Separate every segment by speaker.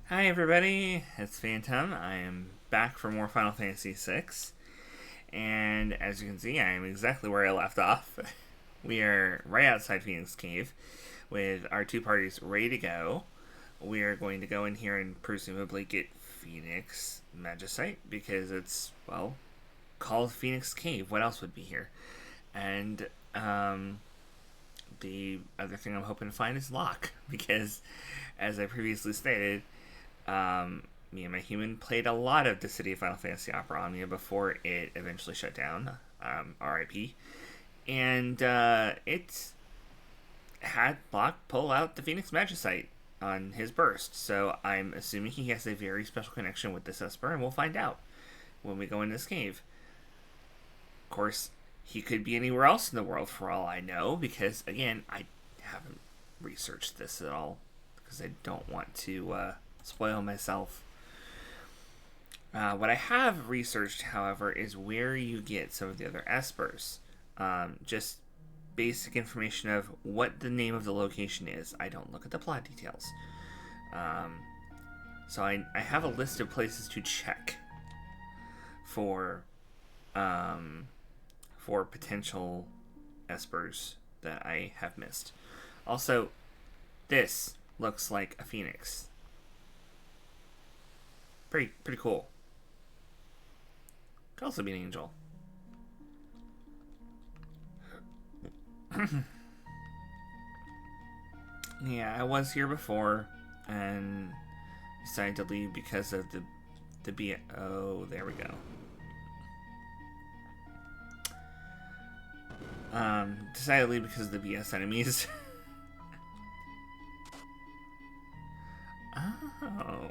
Speaker 1: Hi everybody, it's Phantom. I am back for more Final Fantasy VI, and as you can see, I am exactly where I left off. We are right outside Phoenix Cave, with our two parties ready to go. We are going to go in here and presumably get Phoenix Magicite, because it's, well, called Phoenix Cave. What else would be here? And, the other thing I'm hoping to find is Locke, because, as I previously stated, me and my human played a lot of the City of Final Fantasy Opera Omnia before it eventually shut down, RIP. And it had Locke pull out the Phoenix Magicite on his burst, so I'm assuming he has a very special connection with this Esper, and we'll find out when we go in this cave. Of course, he could be anywhere else in the world for all I know, because, again, I haven't researched this at all, because I don't want to spoil myself. What I have researched, however, is where you get some of the other espers. Just basic information of what the name of the location is. I don't look at the plot details. So I have a list of places to check for potential espers that I have missed. Also, this looks like a phoenix. Pretty cool. Could also be an angel. Yeah, I was here before and decided to leave because of the B. Oh, there we go. Decided to leave because of the BS enemies. Oh.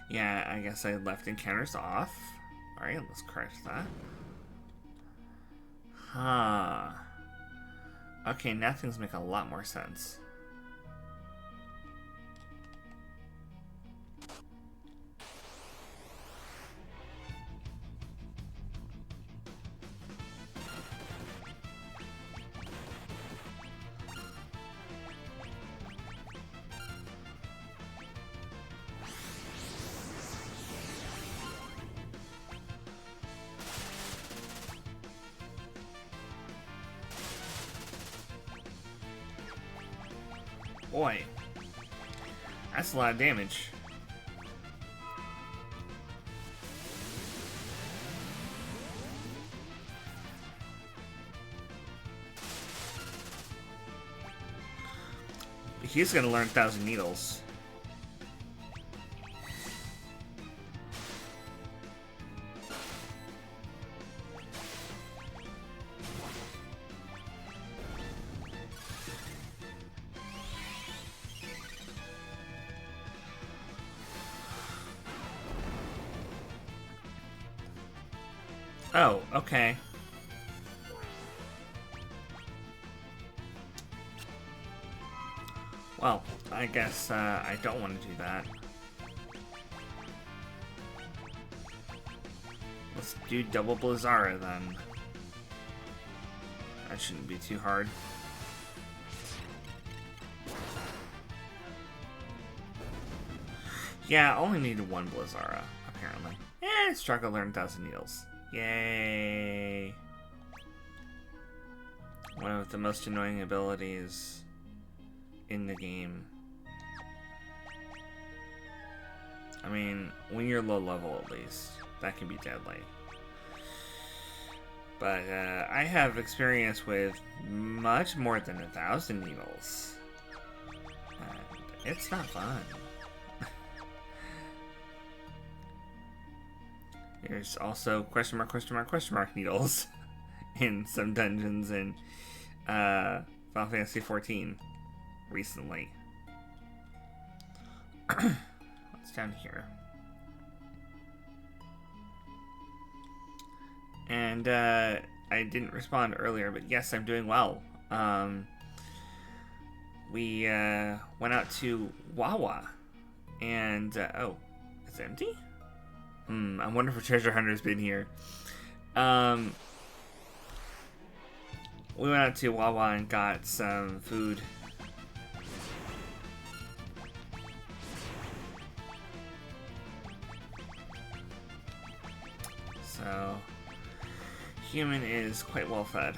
Speaker 1: Yeah, I guess I left encounters off. Alright, let's correct that. Huh. Okay, now things make a lot more sense. Boy, that's a lot of damage. He's gonna learn 1,000 Needles. Oh, okay. Well, I guess I don't want to do that. Let's do double Blizzara then. That shouldn't be too hard. Yeah, I only needed one Blizzara, apparently. Struggle learn 1,000 Needles. Yay! One of the most annoying abilities in the game. I mean, when you're low level at least, that can be deadly. But I have experience with much more than 1,000 Needles. And it's not fun. There's also question mark needles in some dungeons in Final Fantasy XIV recently. What's down here? And I didn't respond earlier, but yes, I'm doing well. We went out to Wawa, and oh, it's empty? I wonder if a treasure hunter's been here. We went out to Wawa and got some food. So, human is quite well fed.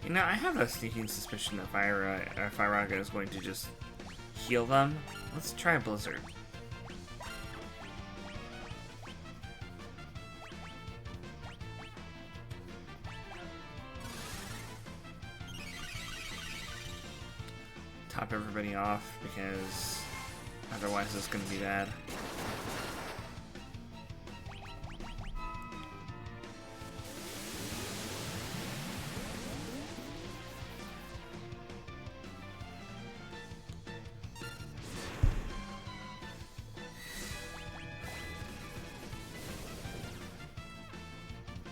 Speaker 1: You know, I have a sneaking suspicion that Firaga is going to just heal them. Let's try Blizzard. Top everybody off because otherwise it's going to be bad.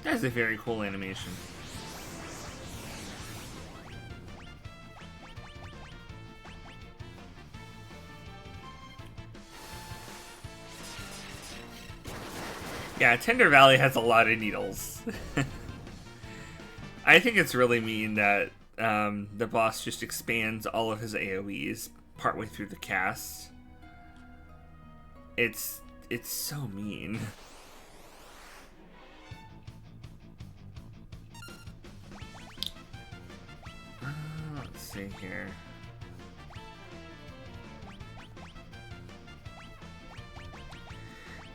Speaker 1: That's a very cool animation. Yeah, Tender Valley has a lot of needles. I think it's really mean that the boss just expands all of his AoEs partway through the cast. It's so mean. Let's see here.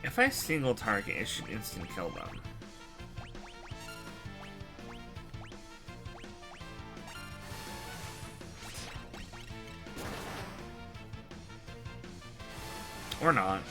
Speaker 1: If I single target, it should instant kill them. Or not.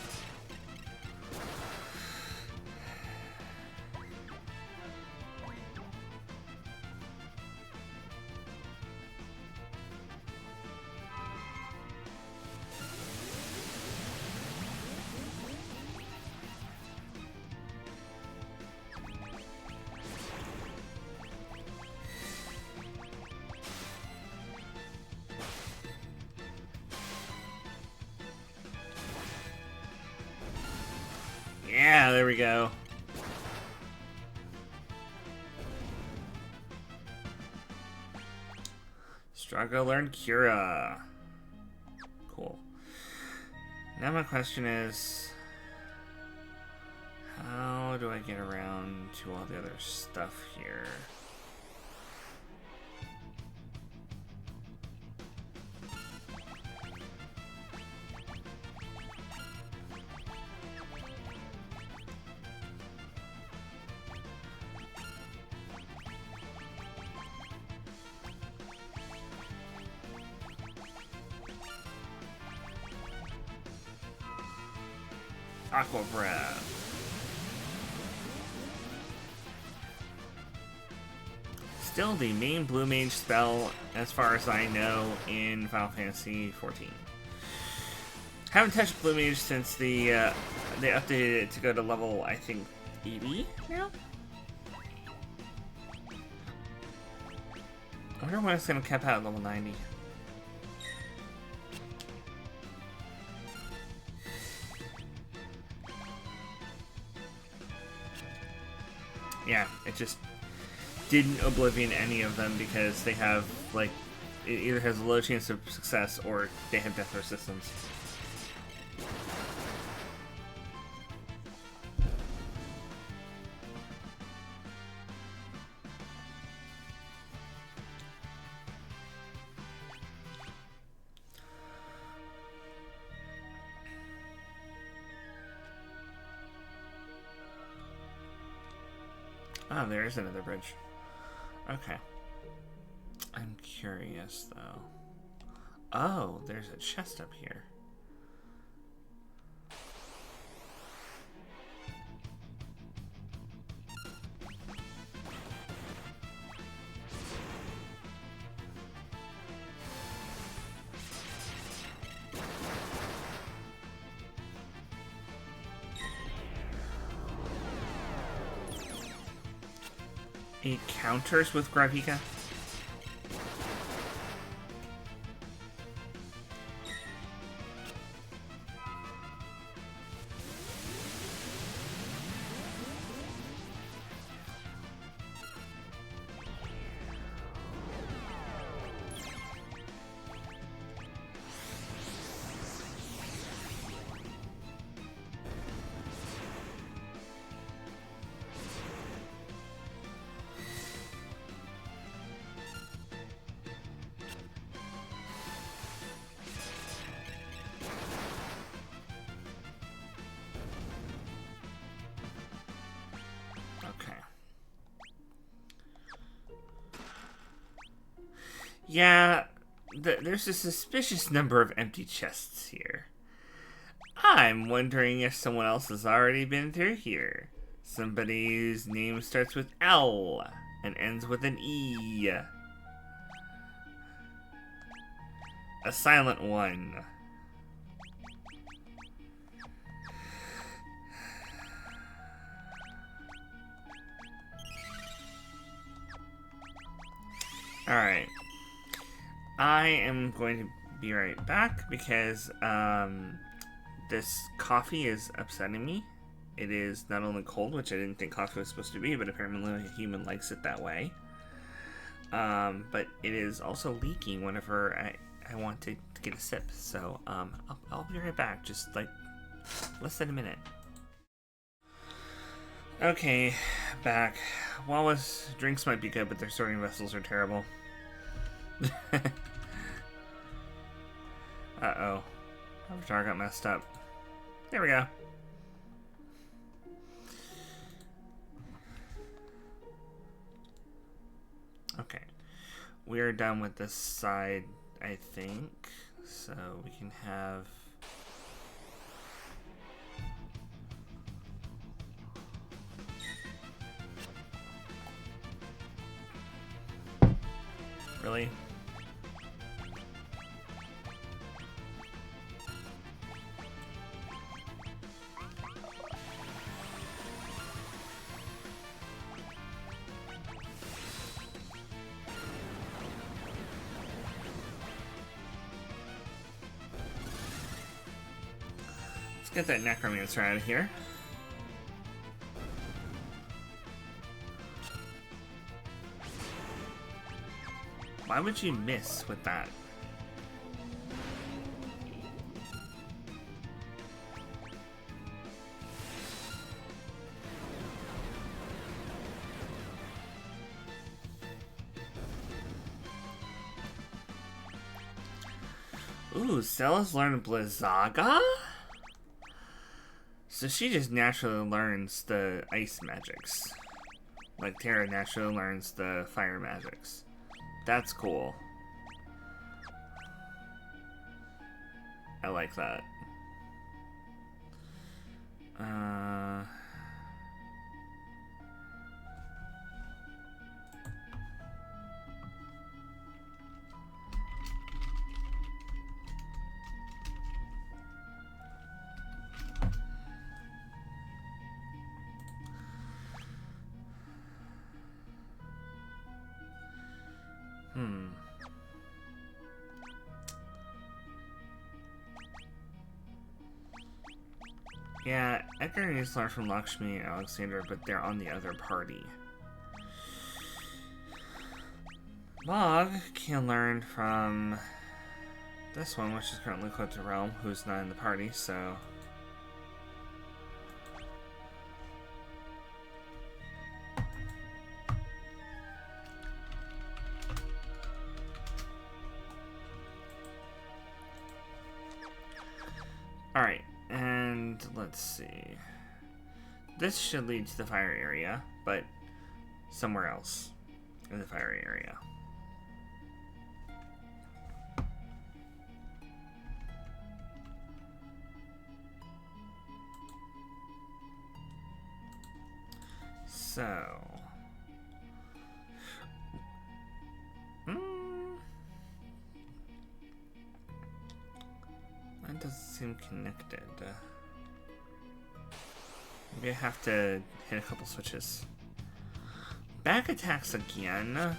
Speaker 1: Yeah, there we go. Struggle learn Cura. Cool. Now my question is, how do I get around to all the other stuff here? Aqua Breath. Still the main Blue Mage spell, as far as I know, in Final Fantasy XIV. Haven't touched Blue Mage since they updated it to go to level, I think, 80 now? I wonder when it's going to cap out at level 90. Yeah, it just didn't Oblivion any of them because they have, like, it either has a low chance of success or they have death resistance. Oh, there is another bridge. Okay. I'm curious, though. Oh, there's a chest up here. It counters with Gravika? Yeah, there's a suspicious number of empty chests here. I'm wondering if someone else has already been through here. Somebody whose name starts with L and ends with an E. A silent one. Alright. I am going to be right back because this coffee is upsetting me. It is not only cold, which I didn't think coffee was supposed to be, but apparently a human likes it that way. But it is also leaking whenever I want to get a sip. So I'll be right back. Just like less than a minute. Okay, back. Wawa's drinks might be good, but their sorting vessels are terrible. Uh-oh. Avatar got messed up. There we go. Okay. We're done with this side, I think. So we can have... Really? Let's get that Necromancer out of here. Why would you miss with that? Ooh, Stella's learned Blizzaga? So she just naturally learns the ice magics. Like Terra naturally learns the fire magics. That's cool. I like that. Yeah, Edgar needs to learn from Lakshmi and Alexander, but they're on the other party. Mog can learn from this one, which is currently close to Realm, who's not in the party, so... Alright, and let's see. This should lead to the fire area, but somewhere else in the fire area. So... That doesn't seem connected. Maybe I have to hit a couple switches. Back attacks again?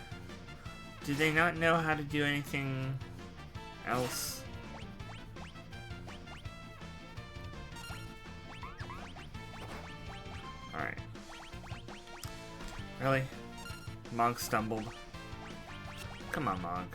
Speaker 1: Do they not know how to do anything else? Alright. Really? Mog stumbled. Come on, Mog.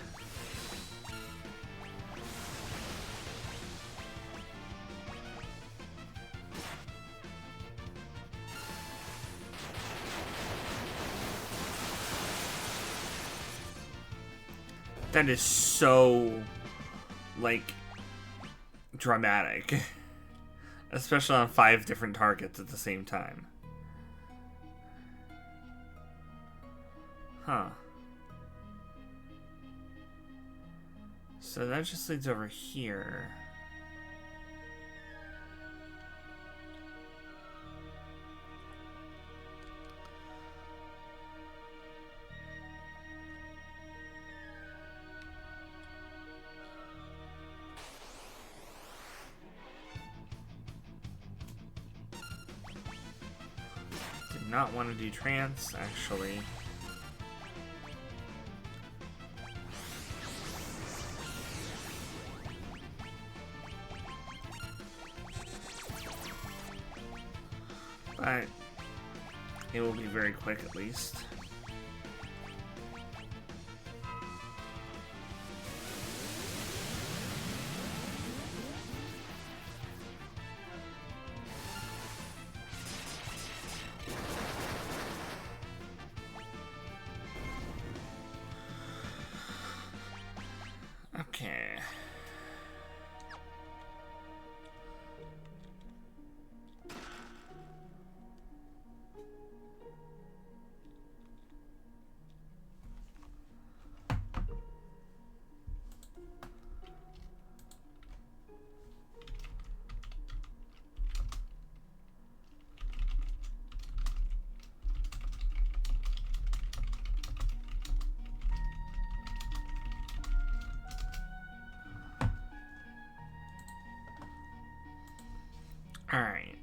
Speaker 1: That is so, like, dramatic. Especially on 5 different targets at the same time. Huh. So that just leads over here. Did not want to do trance, actually. But it will be very quick, at least. Okay. Alright.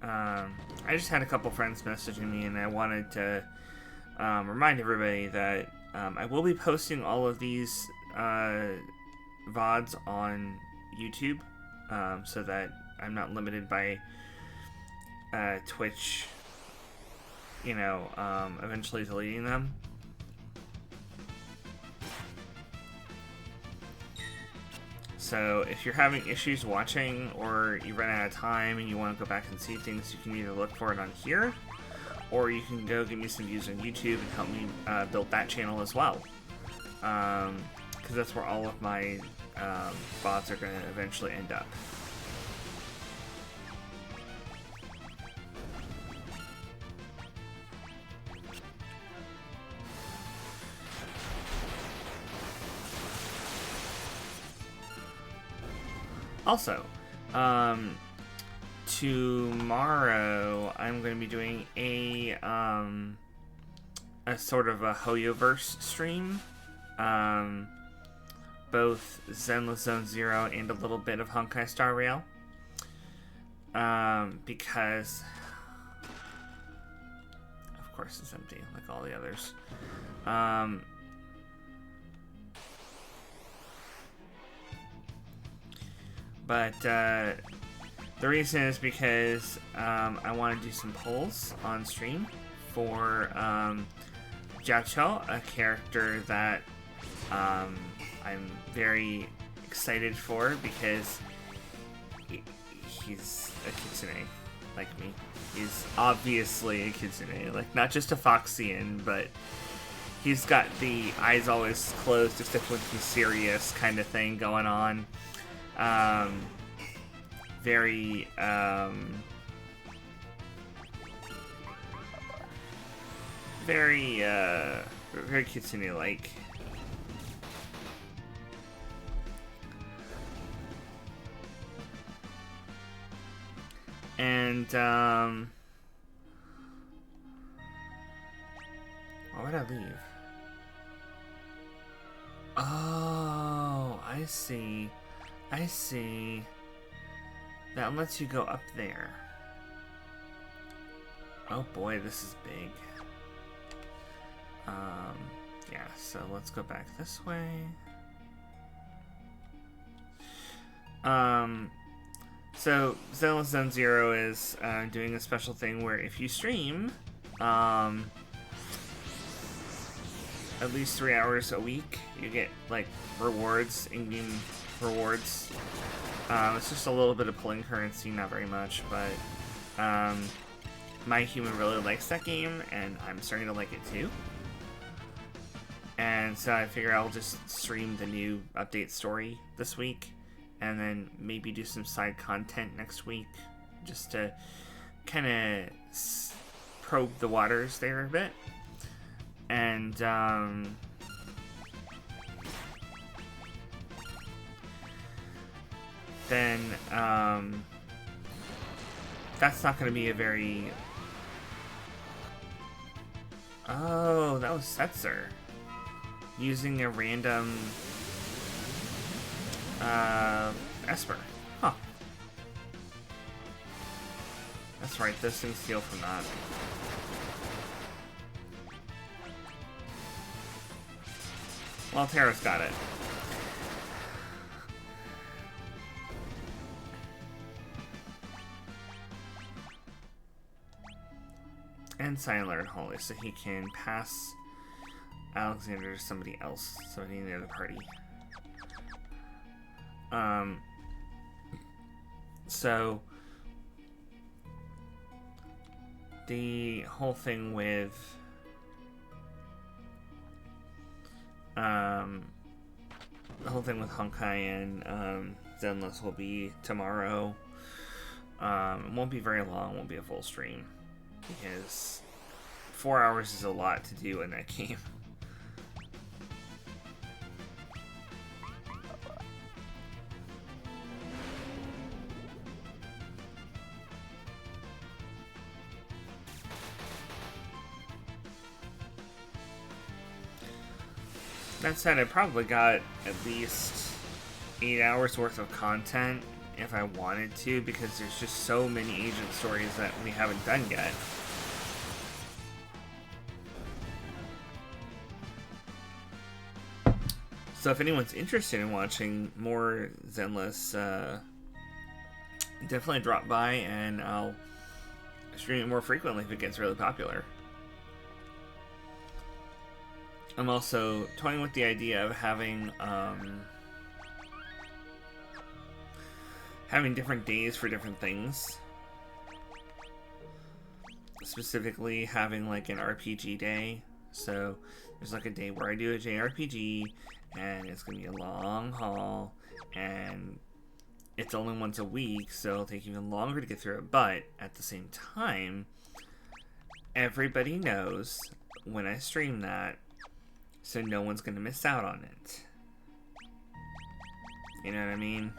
Speaker 1: I just had a couple friends messaging me, and I wanted to remind everybody that I will be posting all of these VODs on YouTube, so that I'm not limited by Twitch, eventually deleting them. So if you're having issues watching, or you run out of time and you want to go back and see things, you can either look for it on here, or you can go give me some views on YouTube and help me build that channel as well. Because that's where all of my VODs are going to eventually end up. Also, tomorrow I'm going to be doing a sort of a Hoyoverse stream. Both Zenless Zone Zero and a little bit of Honkai Star Rail. Because, of course, it's empty like all the others. But the reason is because I want to do some polls on stream for Jiao, a character that I'm very excited for, because he's a kitsune like me. He's obviously a kitsune, like not just a Foxian, but he's got the eyes always closed except when he's serious kind of thing going on. Very kitsune-like. And why would I leave? Oh, I see. I see. That lets you go up there. Oh boy, this is big. Yeah, so let's go back this way. So Zenless Zone Zero is doing a special thing where if you stream at least 3 hours a week, you get like rewards, in-game rewards. It's just a little bit of pulling currency, not very much, but my human really likes that game, and I'm starting to like it too. And so I figure I'll just stream the new update story this week, and then maybe do some side content next week, just to kind of probe the waters there a bit. And then that's not going to be a very... Oh, that was Setzer. Using a random Esper. Huh. That's right, those things steal from that. Well, Terra's got it. And Cyan learned Holy, so he can pass Alexander to somebody else, somebody in the other party. So the whole thing with Honkai and Zenless will be tomorrow. It won't be very long, won't be a full stream, because 4 hours is a lot to do in that game. That said, I probably got at least 8 hours worth of content if I wanted to, because there's just so many agent stories that we haven't done yet. So if anyone's interested in watching more Zenless, definitely drop by and I'll stream it more frequently if it gets really popular. I'm also toying with the idea of having different days for different things. Specifically having like an RPG day. So there's like a day where I do a JRPG and it's gonna be a long haul and it's only once a week, so it'll take even longer to get through it. But at the same time, everybody knows when I stream that, so no one's gonna miss out on it. You know what I mean?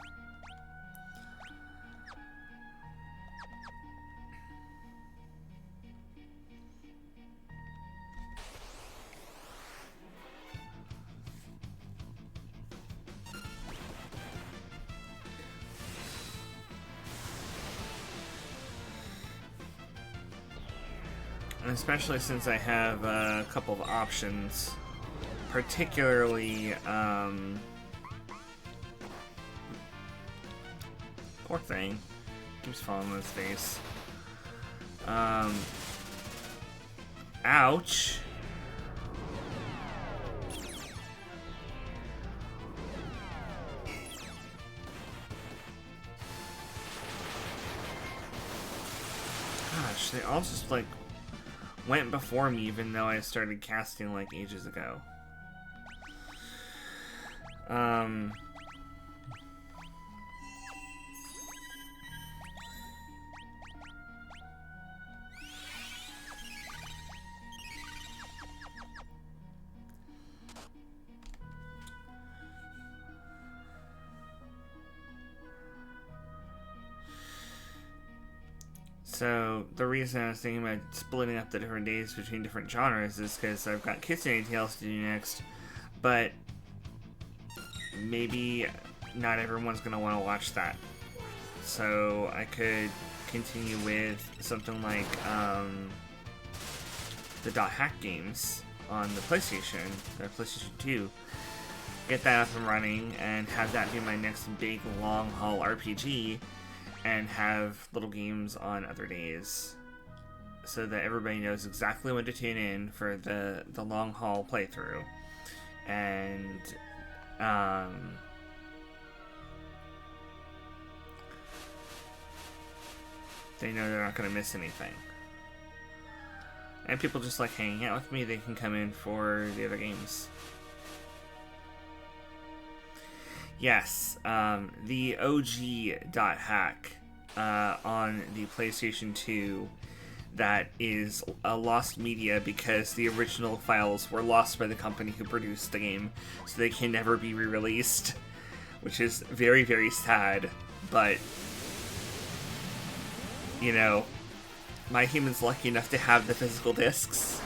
Speaker 1: And especially since I have a couple of options, particularly, poor thing, keeps falling on his face. Ouch. Gosh, they all just like went before me, even though I started casting like ages ago. So the reason I was thinking about splitting up the different days between different genres is because I've got Kitsune Tales to do next, but maybe not everyone's going to want to watch that. So I could continue with something like the Dot Hack games on the PlayStation 2, get that up and running, and have that be my next big long haul RPG, and have little games on other days, so that everybody knows exactly when to tune in for the long haul playthrough, and they know they're not going to miss anything. And people just like hanging out with me, they can come in for the other games. Yes, the OG Dot Hack on the PlayStation 2 that is lost media because the original files were lost by the company who produced the game, so they can never be re-released, which is very, very sad. But, you know, My Human's lucky enough to have the physical discs,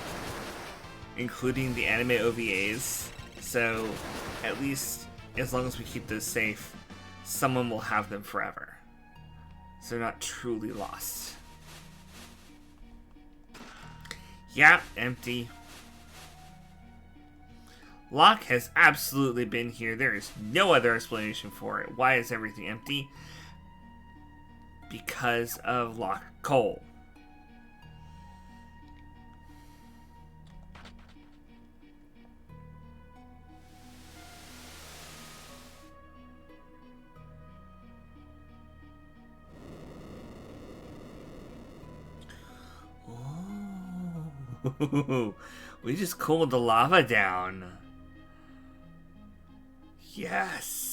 Speaker 1: including the anime OVAs. So, at least, as long as we keep those safe, someone will have them forever. So they're not truly lost. Yeah, empty. Locke has absolutely been here. There is no other explanation for it. Why is everything empty? Because of Locke Cole. Oh, we just cooled the lava down. Yes.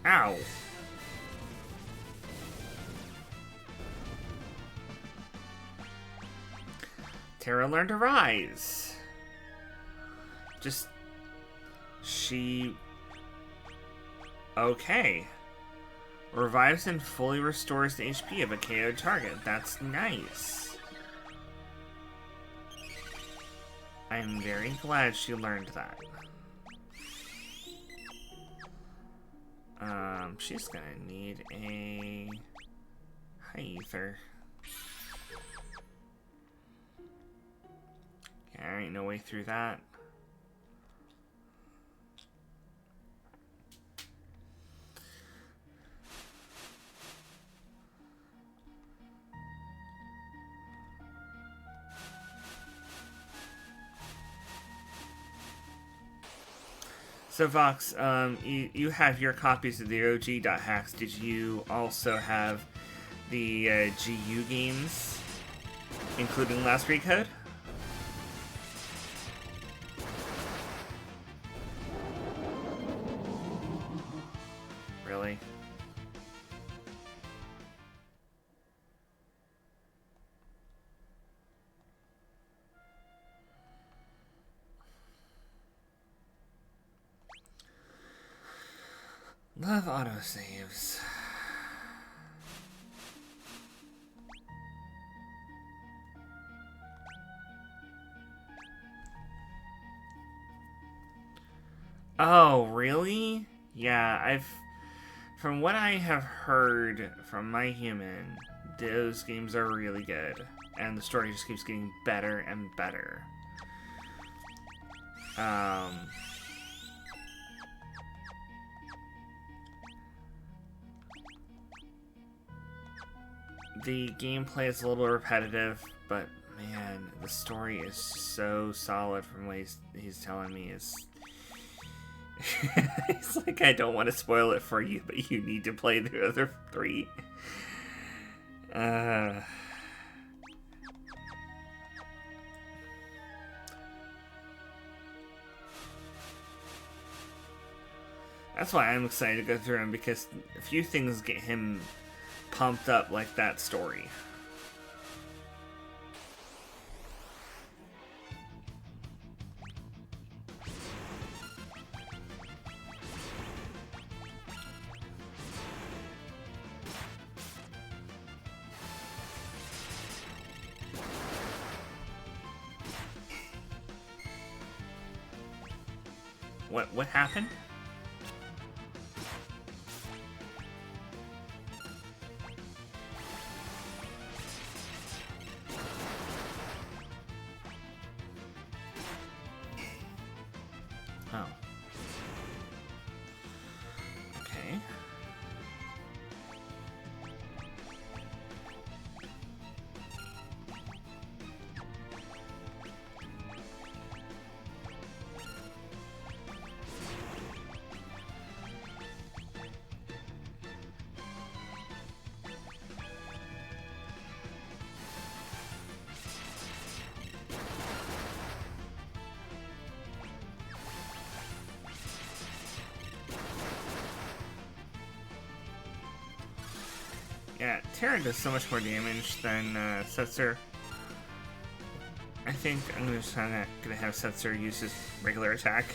Speaker 1: Ow. Terra learned to rise. She... Okay. Revives and fully restores the HP of a KO target. That's nice. I'm very glad she learned that. She's gonna need a high ether. There ain't no way through that. So Vox, you have your copies of the OG.hacks. Did you also have the GU games, including Last Recode? Really? Love autosaves. Oh, really? Yeah, from what I have heard from My Human, those games are really good. And the story just keeps getting better and better. The gameplay is a little repetitive, but man, the story is so solid from what he's telling me. It's like, I don't want to spoil it for you, but you need to play the other three. That's why I'm excited to go through him, because a few things get him pumped up, like that story. What happened? Oh. Okay. Yeah, Terra does so much more damage than Setzer. I think I'm gonna have Setzer use his regular attack.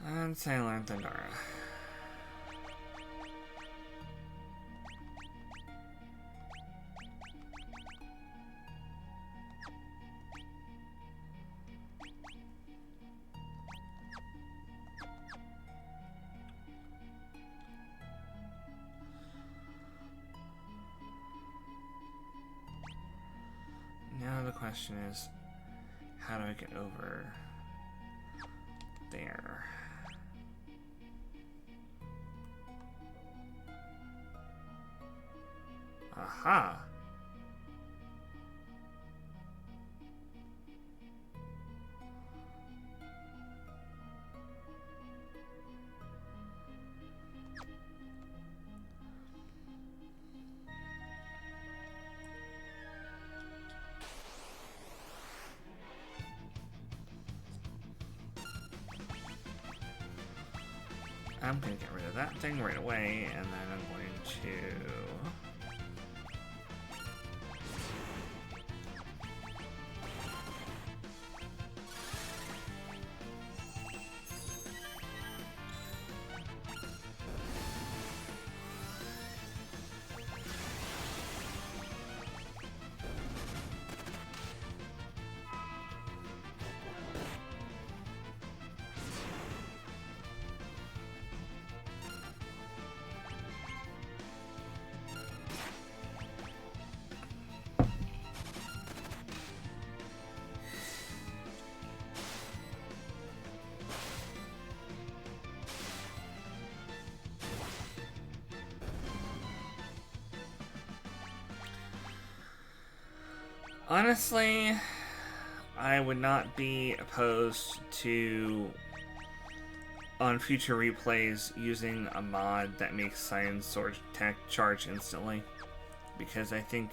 Speaker 1: And Silent Thundara. Now the question is, how do I get over there? Aha! I'm gonna get rid of that thing right away, and then I'm going to... Honestly, I would not be opposed to, on future replays, using a mod that makes Science Sword tech charge instantly. Because I think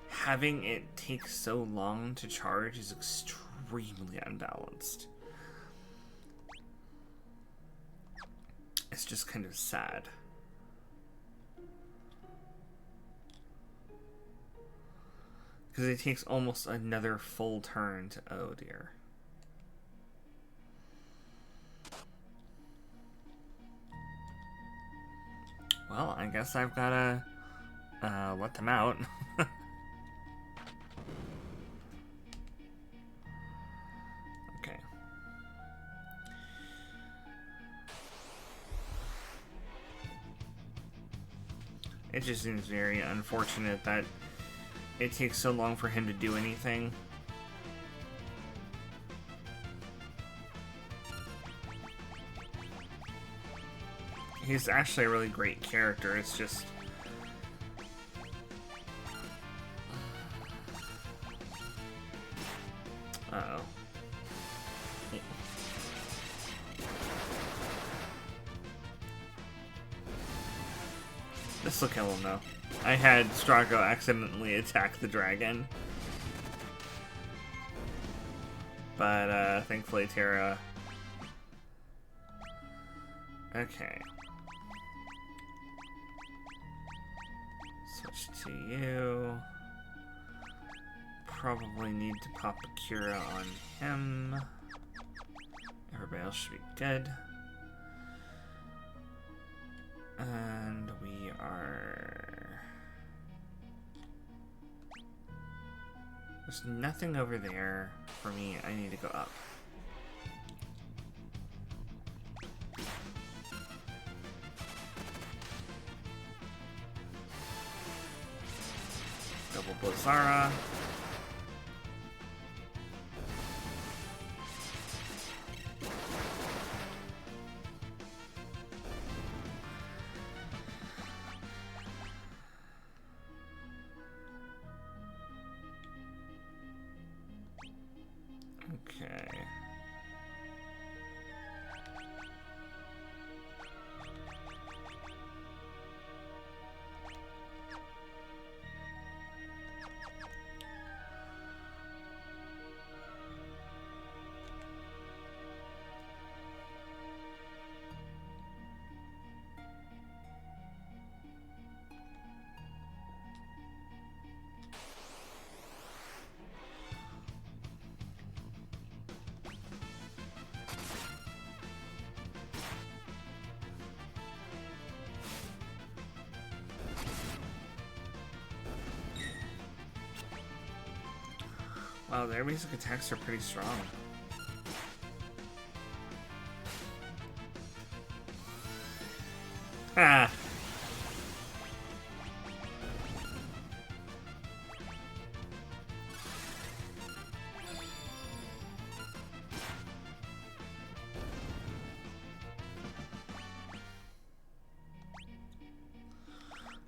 Speaker 1: having it take so long to charge is extremely unbalanced. It's just kind of sad. Because it takes almost another full turn to... Oh dear. Well, I guess I've gotta let them out. Okay. It just seems very unfortunate that it takes so long for him to do anything. He's actually a really great character, it's just... Uh-oh. This will kill him, though. I had Strago accidentally attack the dragon. But, thankfully Terra... Okay. Switch to you. Probably need to pop a Cura on him. Everybody else should be good. And we are... There's nothing over there for me. I need to go up. Double Blazara. Okay. Wow, their basic attacks are pretty strong. Ah!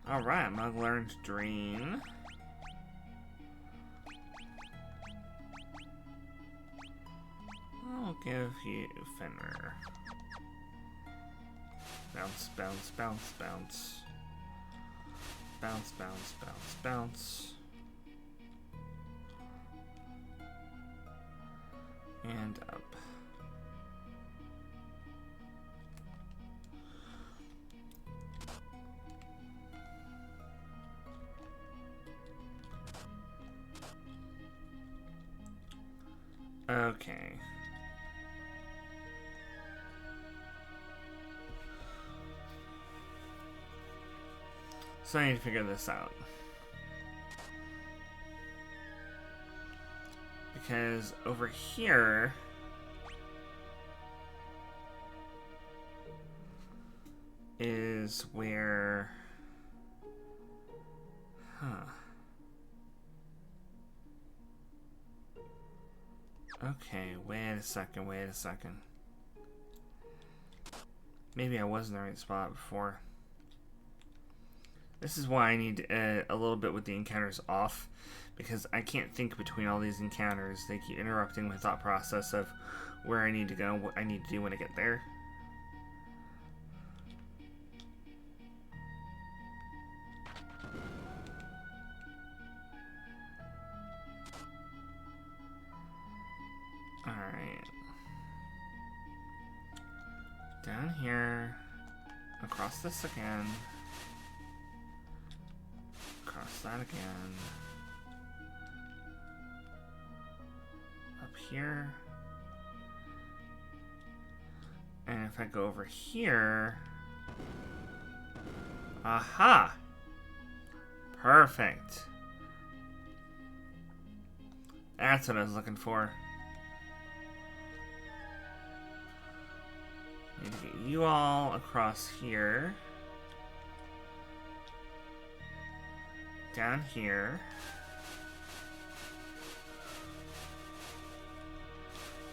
Speaker 1: Alright, Mug learned Drain. I'll give you Fenrir. Bounce, bounce, bounce, bounce. Bounce, bounce, bounce, bounce. And up. Okay. So I need to figure this out. Because over here is where... Huh. Okay, wait a second, wait a second. Maybe I was in the right spot before. This is why I need a little bit with the encounters off, because I can't think between all these encounters. They keep interrupting my thought process of where I need to go, what I need to do when I get there. Alright. Down here. Across this again. Across that again. Up here. And if I go over here... Aha! Perfect. That's what I was looking for. Need to get you all across here. Down here.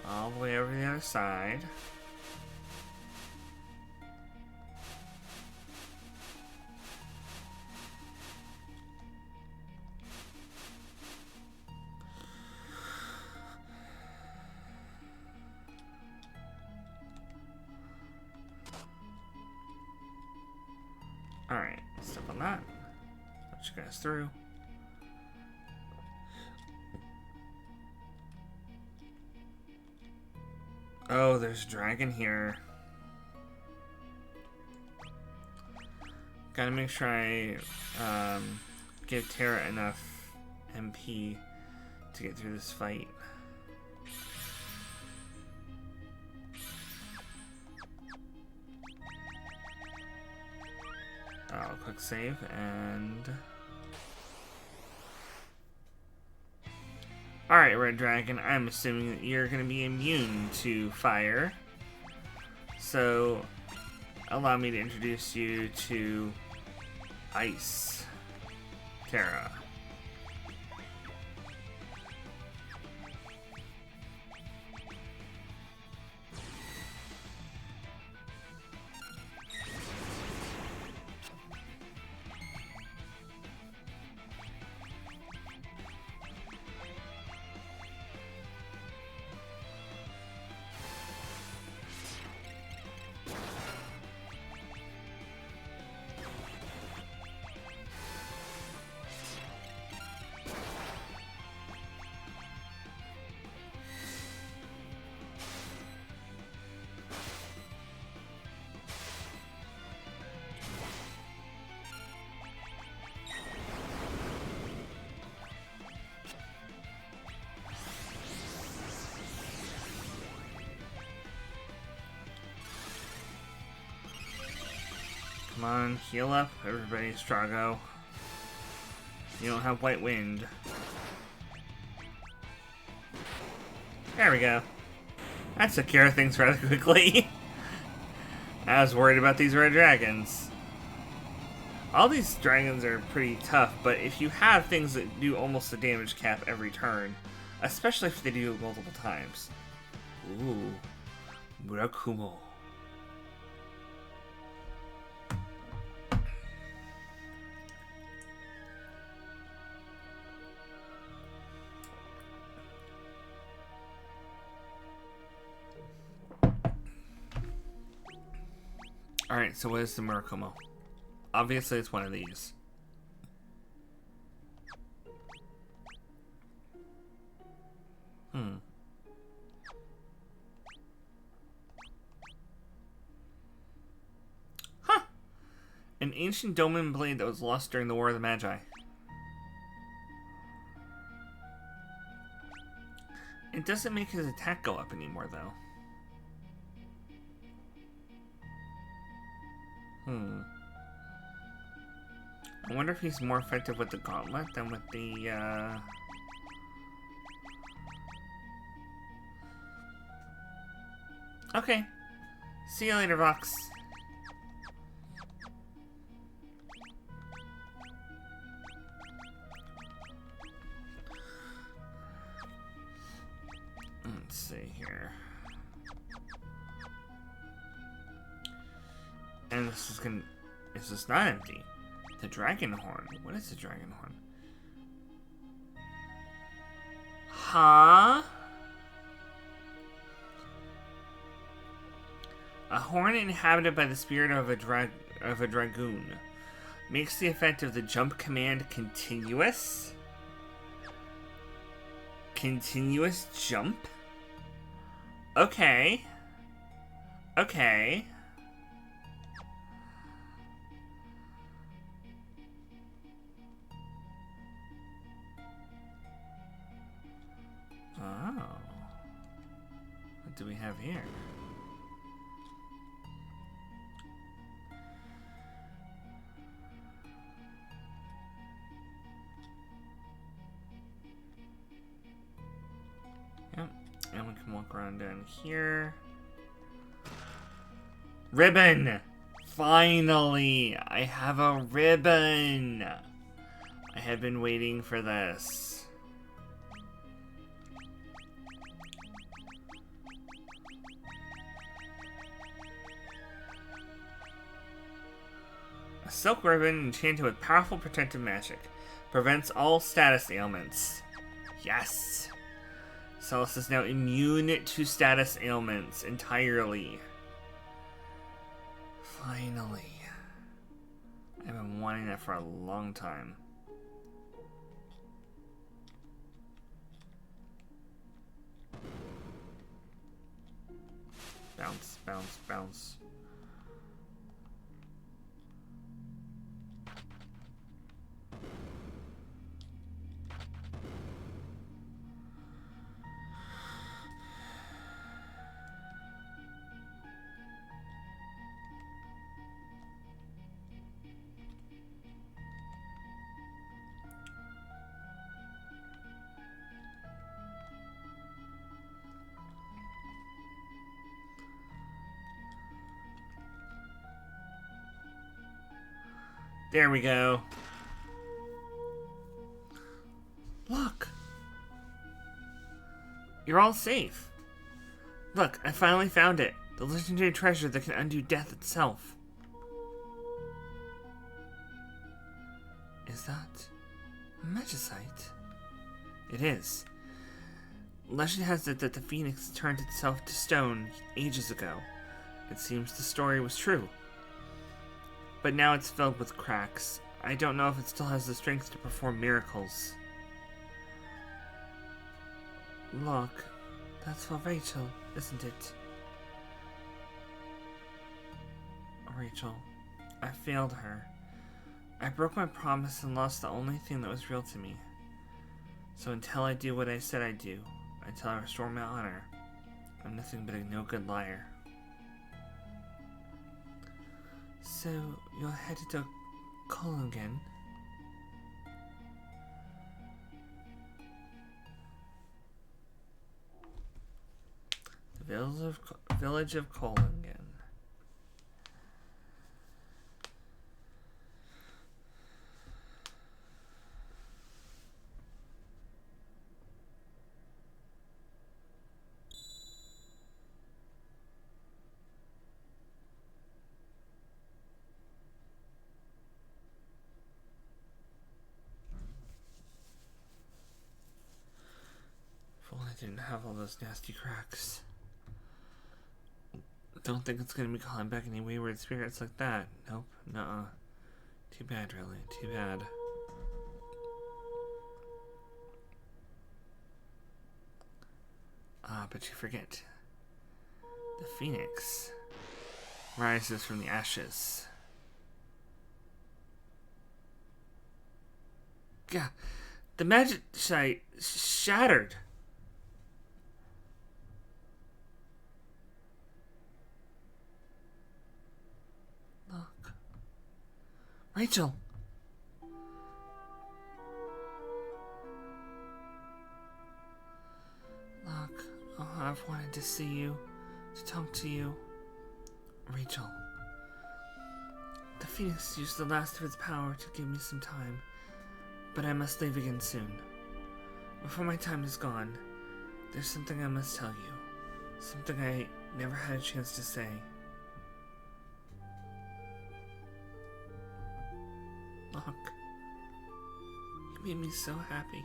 Speaker 1: All the way over the other side. Alright, step on that. Put you guys through. Oh, there's a dragon here. Gotta make sure I give Terra enough MP to get through this fight. Oh, quick save and... Alright, Red Dragon, I'm assuming that you're going to be immune to fire. So, allow me to introduce you to Ice Terra. Come on, heal up, everybody, Strago. You don't have White Wind. There we go. That took care of things rather quickly. I was worried about these red dragons. All these dragons are pretty tough, but if you have things that do almost a damage cap every turn, especially if they do it multiple times. Ooh. Murakumo. Alright, so what is the Murakumo? Obviously it's one of these. Huh. An ancient Doman blade that was lost during the War of the Magi. It doesn't make his attack go up anymore, though. I wonder if he's more effective with the gauntlet than with the, Okay. See you later, Vox. Let's see here. And this is gonna... This is not empty. The dragon horn. What is the dragon horn? Huh? A horn inhabited by the spirit of a dragoon. Makes the effect of the jump command continuous. Continuous jump? Okay. Okay. Oh. What do we have here? Yep. And we can walk around down here. Ribbon! Finally! I have a ribbon! I have been waiting for this. A silk ribbon enchanted with powerful protective magic. Prevents all status ailments. Yes! Celes is now immune to status ailments entirely. Finally. I've been wanting that for a long time. Bounce, bounce, bounce. There we go. Look. You're all safe. Look, I finally found it. The legendary treasure that can undo death itself. Is that magicite? It is. Legend has it that the phoenix turned itself to stone ages ago. It seems the story was true. But now it's filled with cracks. I don't know if it still has the strength to perform miracles. Look, that's for Rachel, isn't it? Rachel, I failed her. I broke my promise and lost the only thing that was real to me. So until I do what I said I'd do, until I restore my honor, I'm nothing but a no-good liar. So, you're headed to Kolungen? Village of Kolingen. If only I didn't have all those nasty cracks. Don't think it's gonna be calling back any wayward spirits like that. Nope. Nuh-uh. Too bad, really. Too bad. But you forget. The phoenix rises from the ashes. Yeah, the magic site shattered. Look. Rachel. Look, oh, I've wanted to see you, to talk to you. Rachel. The Phoenix used the last of its power to give me some time, but I must leave again soon. Before my time is gone, there's something I must tell you. Something I never had a chance to say. Look. You made me so happy.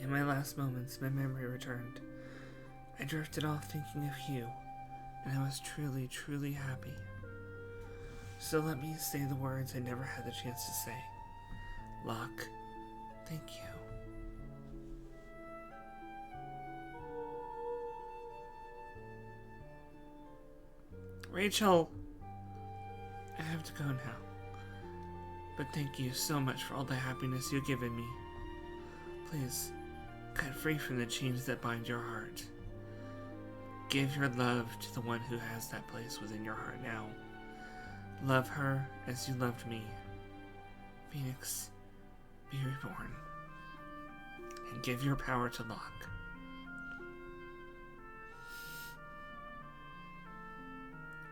Speaker 1: In my last moments, my memory returned. I drifted off thinking of you, and I was truly, truly happy. So let me say the words I never had the chance to say. Locke, thank you. Rachel! I have to go now. But thank you so much for all the happiness you've given me. Please, cut free from the chains that bind your heart. Give your love to the one who has that place within your heart now. Love her as you loved me. Phoenix, be reborn. And give your power to Locke.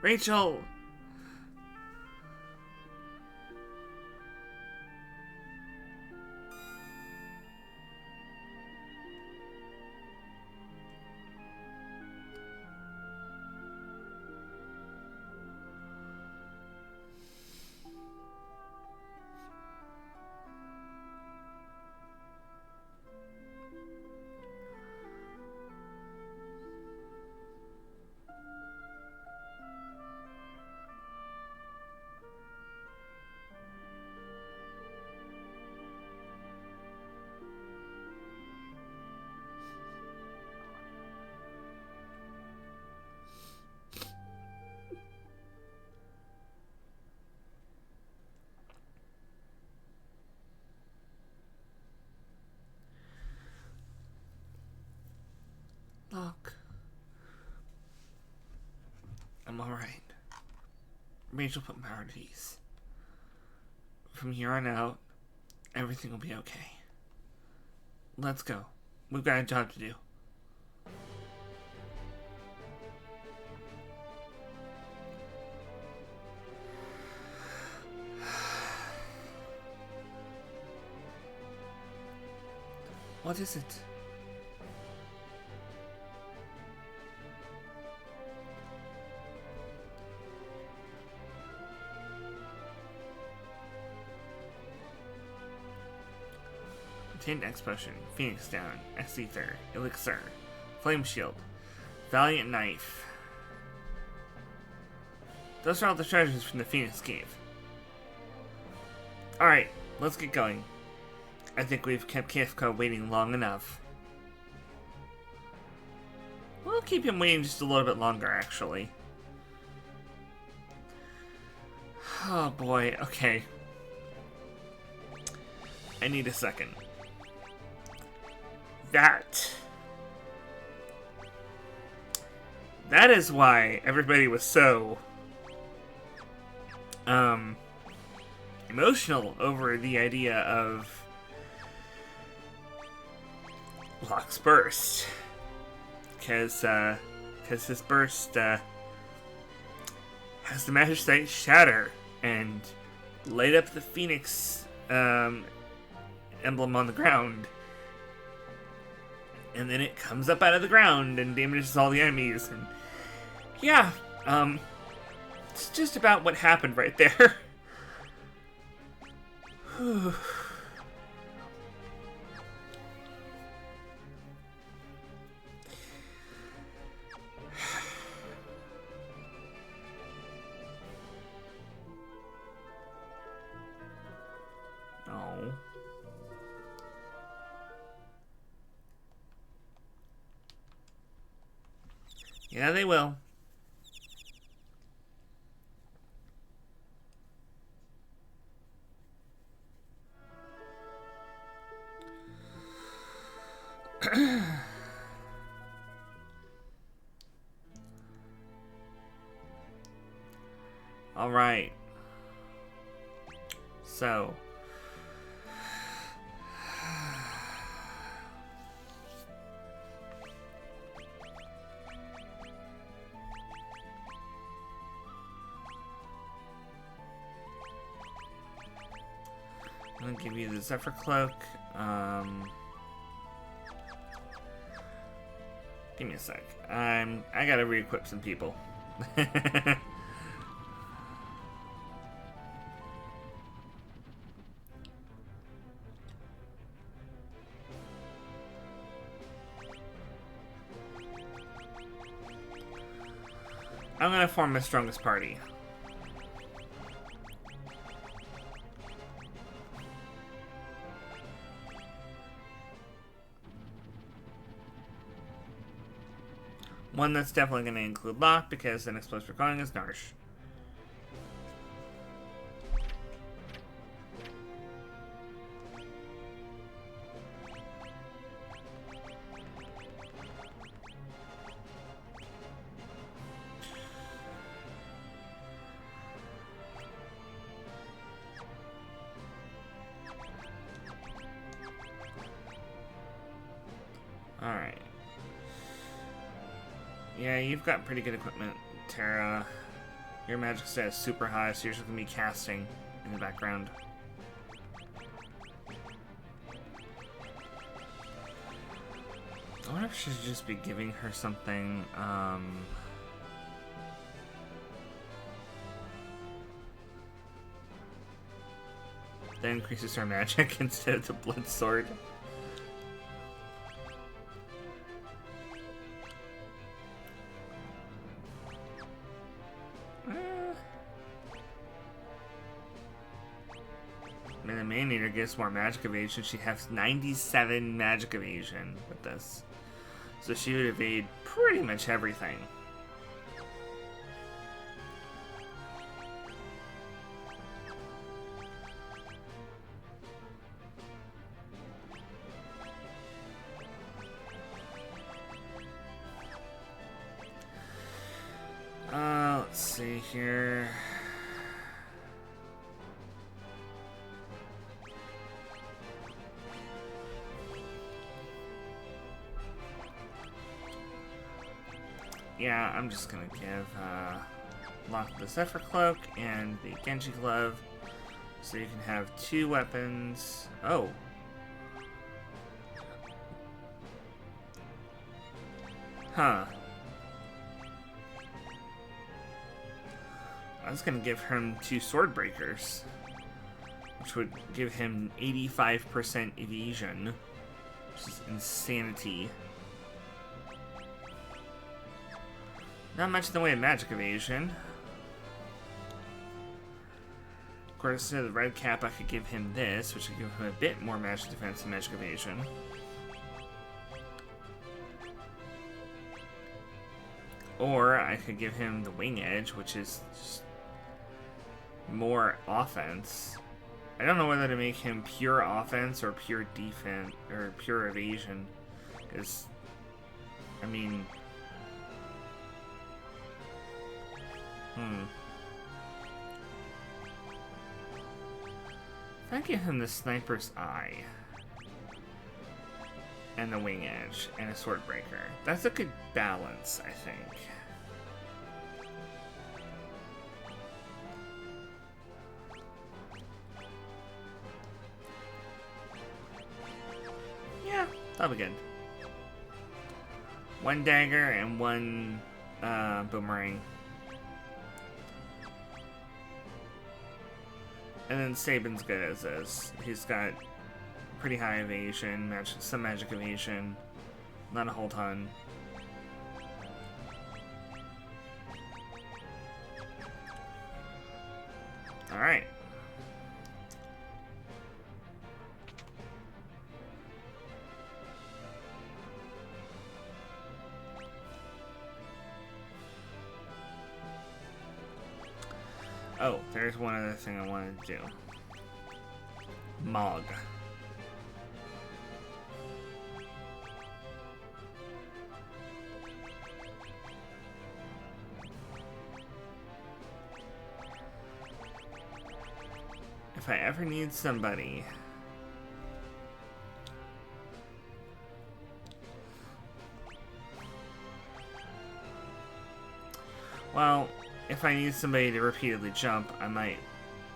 Speaker 1: Rachel! Look. I'm alright. Rachel put my heart at ease. From here on out, everything will be okay. Let's go. We've got a job to do. What is it? Obtained X Potion, Phoenix Down, X Ether, Elixir, Flame Shield, Valiant Knife. Those are all the treasures from the Phoenix Cave. Alright, let's get going. I think we've kept Kefka waiting long enough. We'll keep him waiting just a little bit longer, actually. Oh boy, okay. I need a second. That is why everybody was so emotional over the idea of Locke's Burst. because his burst has the Magic Site shatter and light up the Phoenix emblem on the ground. And then it comes up out of the ground and damages all the enemies. And yeah, it's just about what happened right there. Oh. Yeah, they will. All right. So. I'm gonna give you the Zephyr Cloak. Give me a sec. I gotta re-equip some people. I'm gonna form my strongest party. One that's definitely going to include Locke, because the next place we're going is Narshe. Alright. Yeah, you've got pretty good equipment, Terra. Your magic stat is super high, so you're just going to be casting in the background. I wonder if I should just be giving her something, that increases her magic instead of the blood sword. I mean, the Maneater gets more magic evasion. She has 97 magic evasion with this. So she would evade pretty much everything. Let's see here. Yeah, I'm just gonna give Locke the Zephyr Cloak and the Genji Glove, so you can have 2 weapons. Oh. Huh. I was gonna give him 2 Sword Breakers, which would give him 85% evasion, which is insanity. Not much in the way of magic evasion. Of course, instead of the red cap, I could give him this, which would give him a bit more magic defense and magic evasion. Or I could give him the wing edge, which is just more offense. I don't know whether to make him pure offense or pure defense or pure evasion, because I mean, if I give him the Sniper's Eye, and the Wing Edge, and a Swordbreaker. That's a good balance, I think. Yeah, that'll be good. One dagger and one boomerang. And then Sabin's good as is. He's got pretty high evasion, some magic evasion, not a whole ton. Alright. Oh, there's one other thing I wanted to do. Mog. If I ever need somebody... Well, if I need somebody to repeatedly jump, I might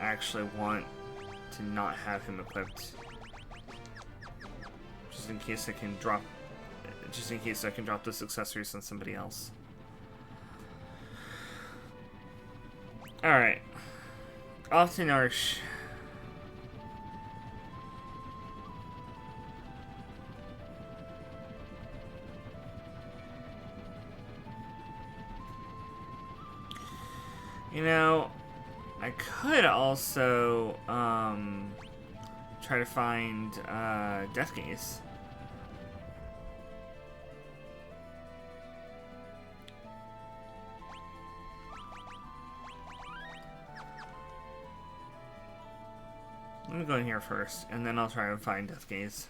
Speaker 1: actually want to not have him equipped. Just in case I can drop... Just in case I can drop those accessories on somebody else. Alright. Off to Narshe. You know, I could also try to find Deathgaze. Let me go in here first, and then I'll try and find Deathgaze.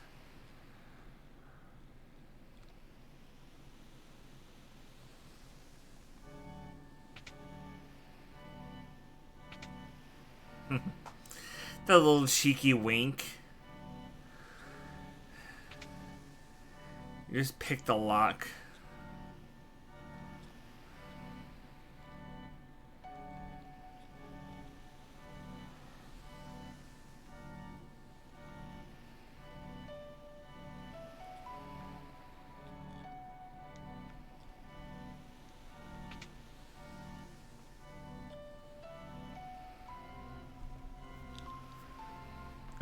Speaker 1: The little cheeky wink. You just picked the lock.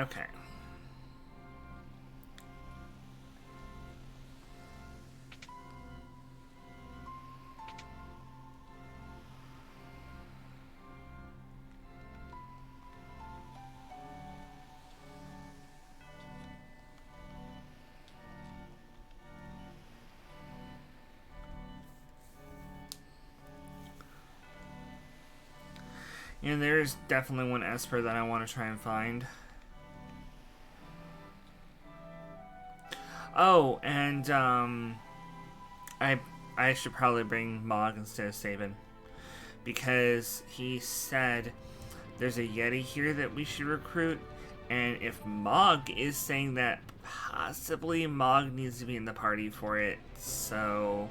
Speaker 1: Okay. You know, there's definitely one Esper that I want to try and find. Oh, and I should probably bring Mog instead of Sabin, because he said there's a Yeti here that we should recruit, and if Mog is saying that, possibly Mog needs to be in the party for it. So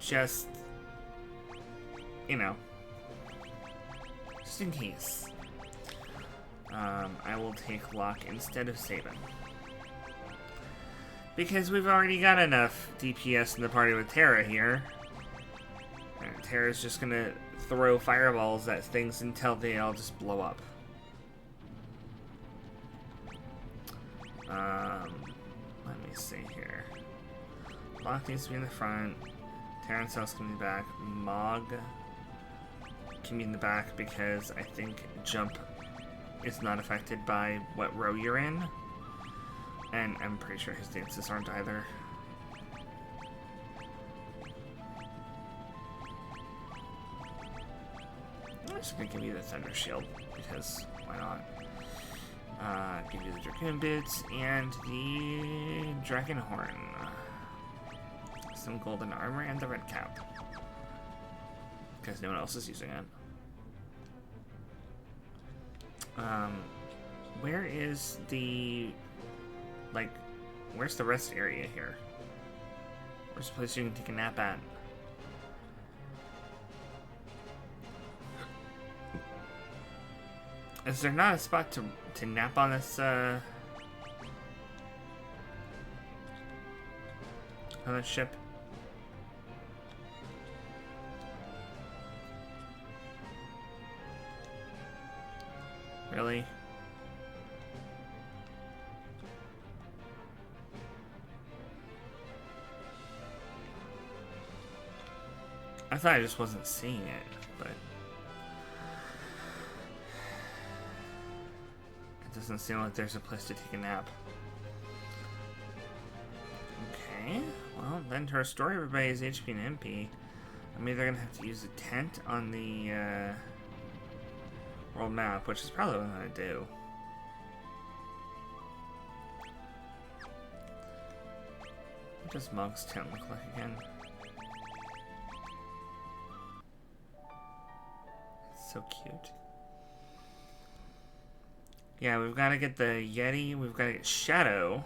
Speaker 1: just, you know, just in case, I will take Locke instead of Sabin. Because we've already got enough DPS in the party with Terra here. And Terra's just gonna throw fireballs at things until they all just blow up. Let me see here. Locke needs to be in the front. Terra and Cells can be back. Mog can be in the back because I think jump is not affected by what row you're in. And I'm pretty sure his dances aren't either. I'm just gonna give you the Thunder Shield, because why not? Give you the Dragoon Boots and the Dragon Horn. Some golden armor and the red cap. Because no one else is using it. Where is the... like, Where's the rest area here? Where's a place you can take a nap at? Is there not a spot to nap on this, on this ship? Really? I thought I just wasn't seeing it, but it doesn't seem like there's a place to take a nap. Okay, well, then to restore everybody's HP and MP, I'm either gonna have to use a tent on the world map, which is probably what I'm gonna do. What does Monk's tent look like again? So cute. Yeah, we've got to get the Yeti, we've got to get Shadow,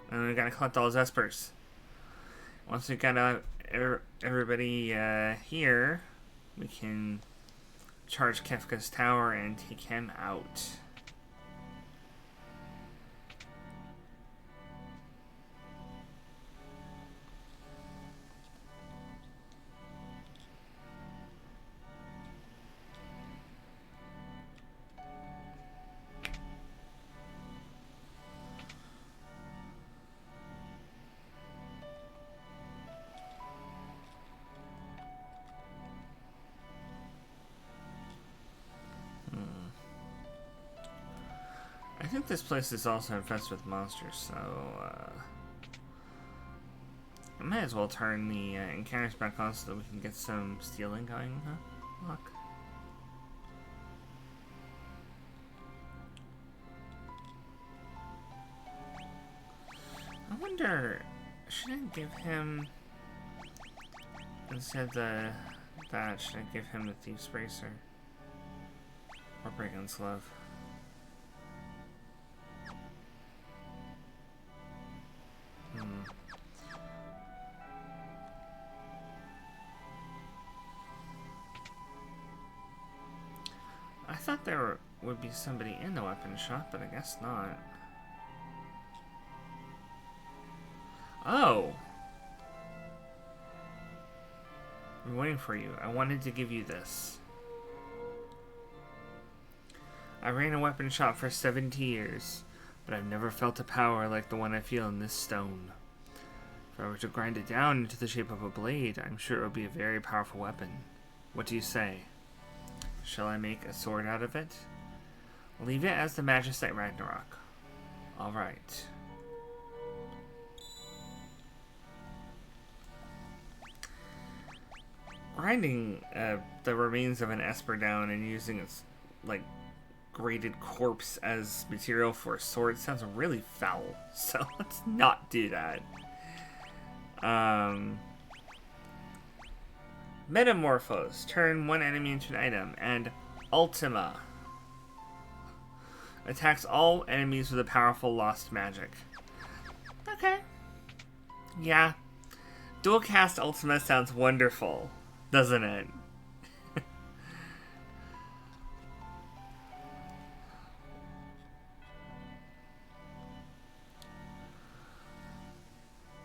Speaker 1: and we've got to collect all his espers. Once we've got everybody here, we can charge Kefka's tower and take him out. I think this place is also infested with monsters, so I might as well turn the encounters back on so that we can get some stealing going, huh? Look. I wonder, should I give him, instead of that, should I give him the Thief's Bracer? Or Brigand's Glove? I thought there would be somebody in the weapon shop, but I guess not. Oh! I'm waiting for you. I wanted to give you this. I ran a weapon shop for 70 years, but I've never felt a power like the one I feel in this stone. If I were to grind it down into the shape of a blade, I'm sure it would be a very powerful weapon. What do you say? Shall I make a sword out of it? Leave it as the Magicite Ragnarok. Alright. Grinding the remains of an Esper down and using its, like, grated corpse as material for a sword sounds really foul. So let's not do that. Metamorphose. Turn one enemy into an item. And Ultima. Attacks all enemies with a powerful lost magic. Okay. Yeah. Dual cast Ultima sounds wonderful, doesn't it?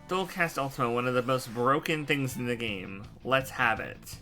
Speaker 1: Dual cast Ultima, one of the most broken things in the game. Let's have it.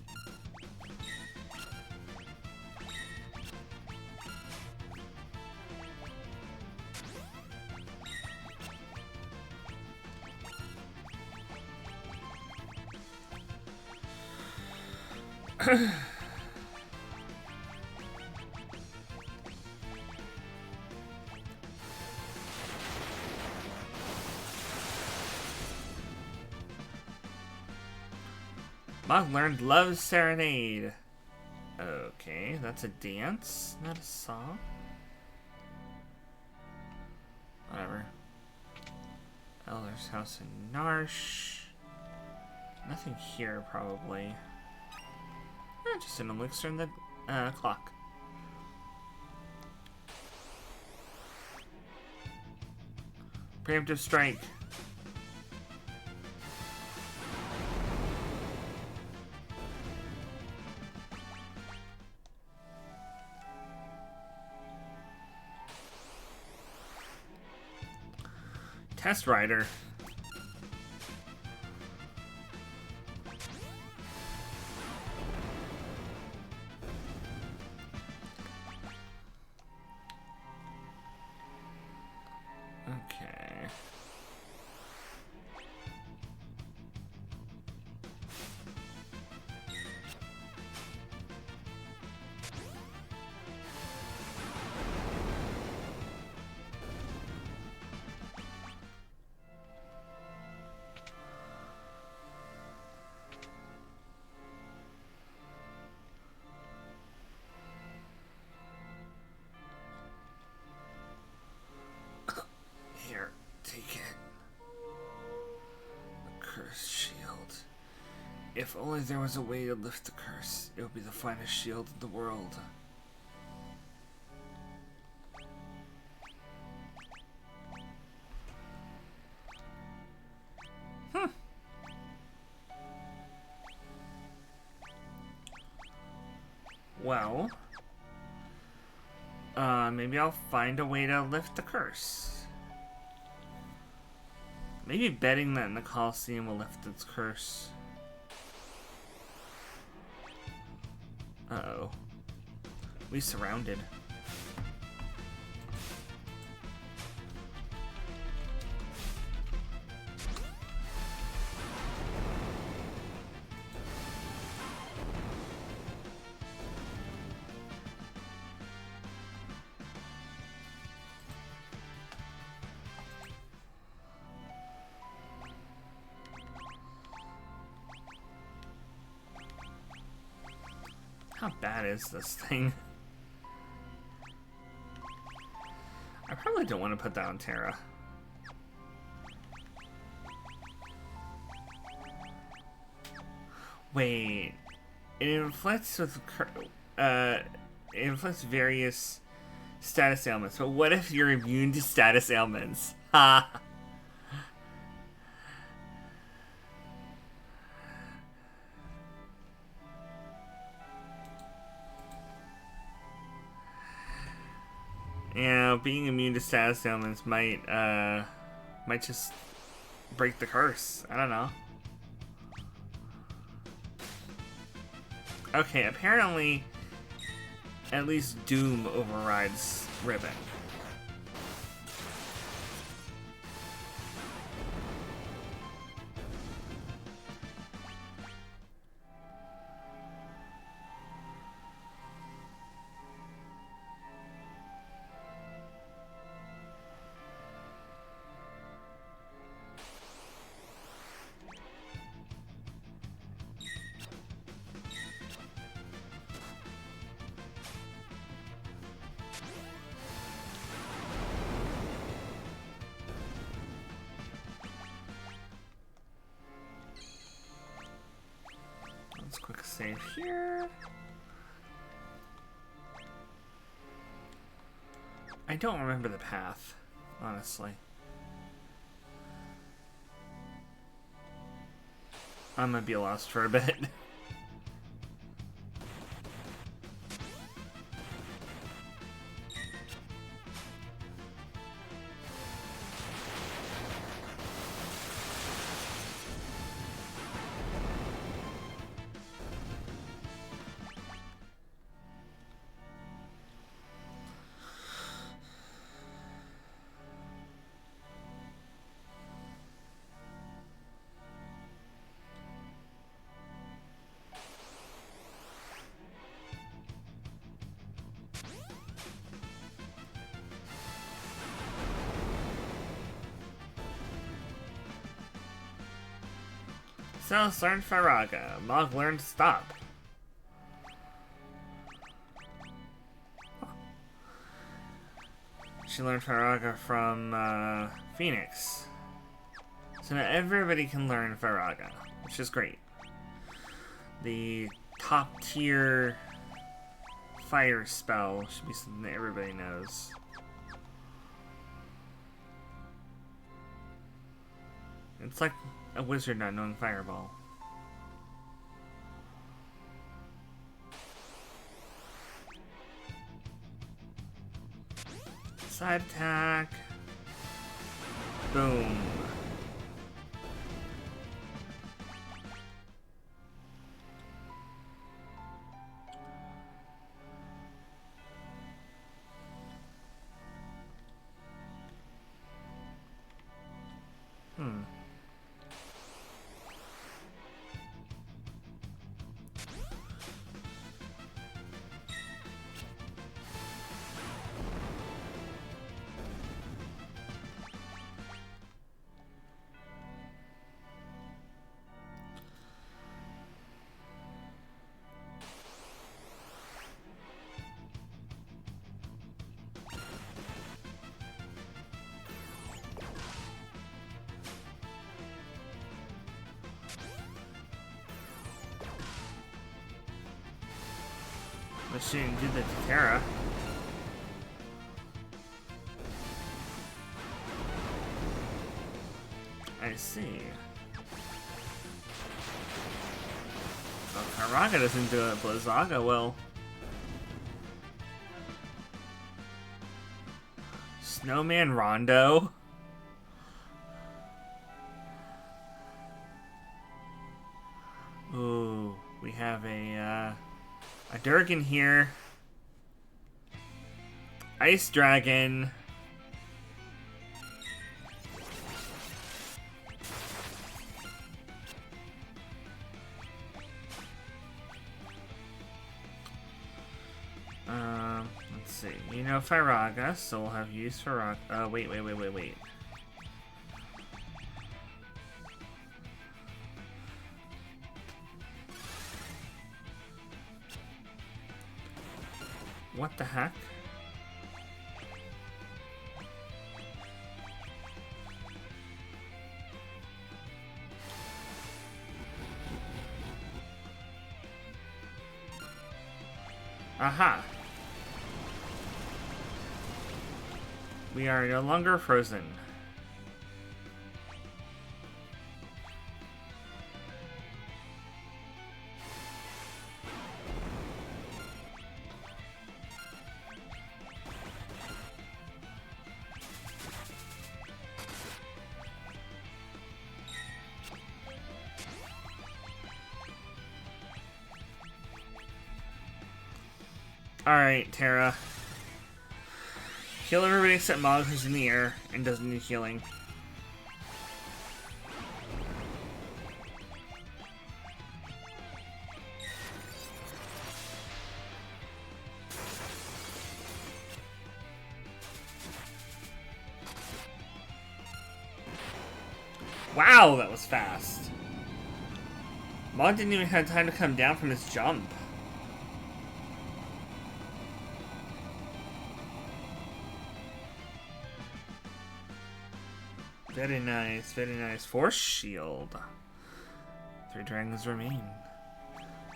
Speaker 1: Mog learned Love Serenade. Okay, that's a dance, not a song. Whatever. Elder's House in Narsh. Nothing here, probably. Just an elixir in the clock. Preemptive strike. Test Rider. Okay. Here, take it. The cursed shield. If only there was a way to lift the curse, it would be the finest shield in the world. Well, maybe I'll find a way to lift the curse. Maybe betting that in the Colosseum will lift its curse. Uh-oh. We surrounded. How bad is this thing? I probably don't want to put that on Terra. Wait, it inflicts with it inflicts various status ailments. But what if you're immune to status ailments? Ha. Yeah, being immune to status ailments might just break the curse. I don't know. Okay, apparently at least Doom overrides Ribbon. Let's quick save here. I don't remember the path, honestly. I'm gonna be lost for a bit. Celes learned Firaga. Mog learned Stop. She learned Firaga from Phoenix. So now everybody can learn Firaga, which is great. The top tier fire spell should be something that everybody knows. It's like a wizard not knowing Fireball. Side attack. Boom. But she didn't do that to Terra. I see. Well, Karaga doesn't do it, Blizzaga will. Snowman Rondo. Ooh, we have a Durgan here. Ice Dragon. Let's see. You know Firaga, so we'll have use Firaga. Wait. What the heck? Aha! We are no longer frozen. Alright, Terra. Heal everybody except Mog, who's in the air and doesn't need healing. Wow, that was fast. Mog didn't even have time to come down from his jump. Very nice, very nice. Force Shield. 3 dragons remain.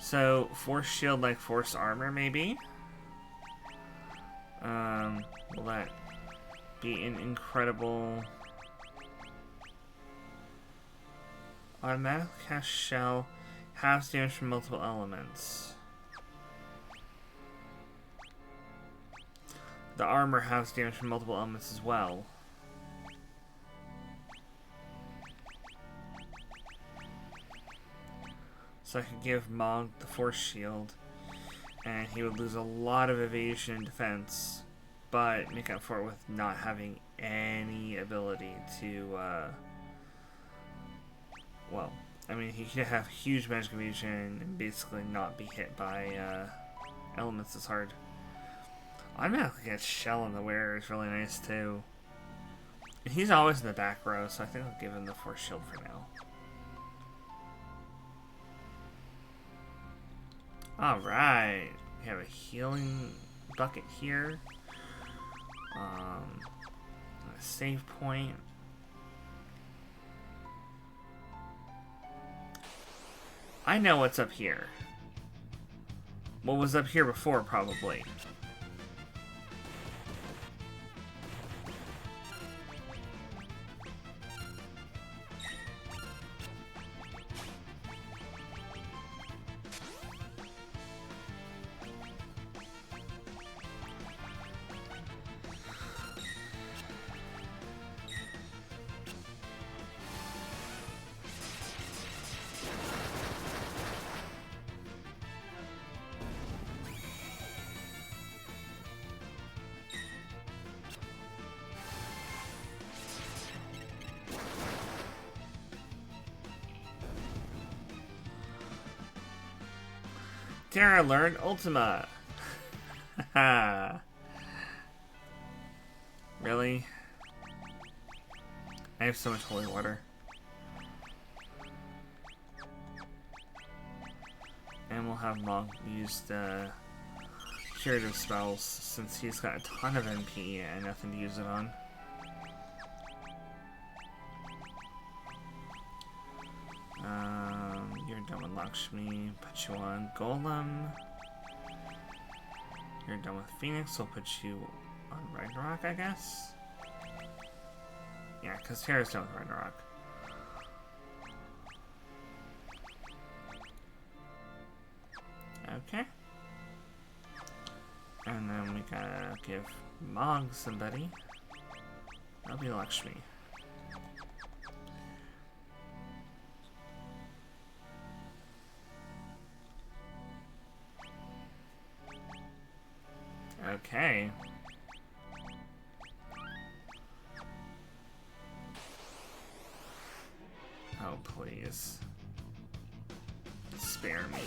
Speaker 1: So, Force Shield like Force Armor, maybe? Will that be an incredible... Automatic cast Shell. Halves damage from multiple elements. The armor halves damage from multiple elements as well. So I could give Mog the Force Shield, and he would lose a lot of evasion and defense, but make up for it with not having any ability to, well, I mean, he could have huge magic evasion and basically not be hit by elements as hard. Automatically get Shell in the wearer is really nice too. And he's always in the back row, so I think I'll give him the Force Shield for now. Alright, we have a healing bucket here. A save point. I know what's up here. What was up here before, probably. Terra learned Ultima. Haha. Really? I have so much holy water. And we'll have Mog use the curative spells since he's got a ton of MP and nothing to use it on. You're done with Lakshmi. Put you on Golem. You're done with Phoenix. We'll put you on Ragnarok, I guess. Yeah, because Terra's done with Ragnarok. Okay. And then we gotta give Mog somebody. That'll be Lakshmi. Okay. Oh, please. Spare me.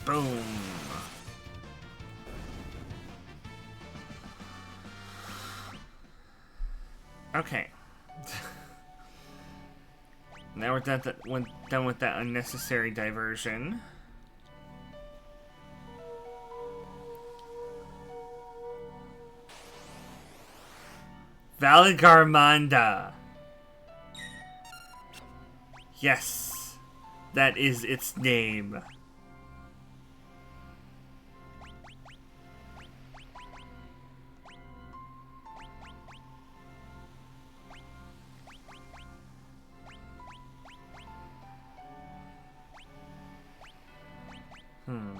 Speaker 1: Boom. Okay. Now we're done with that unnecessary diversion. Valgarmanda. Yes. That is its name. Hmm.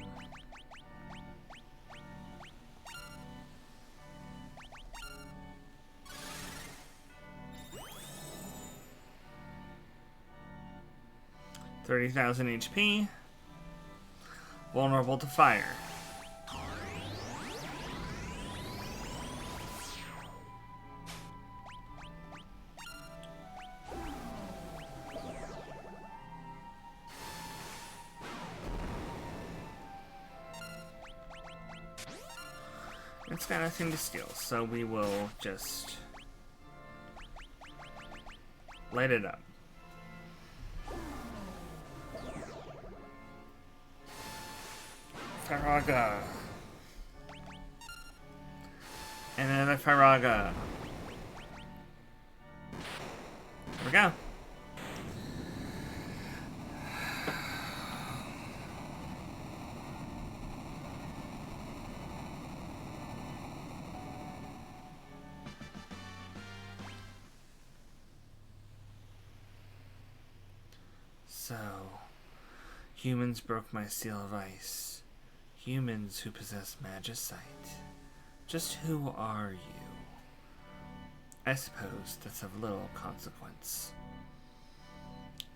Speaker 1: $30,000 HP. Vulnerable to fire. It's got nothing to steal, so we will just light it up. Firaga. And another Firaga. There we go. So, humans broke my seal of ice. Humans who possess magicite. Just who are you? I suppose that's of little consequence.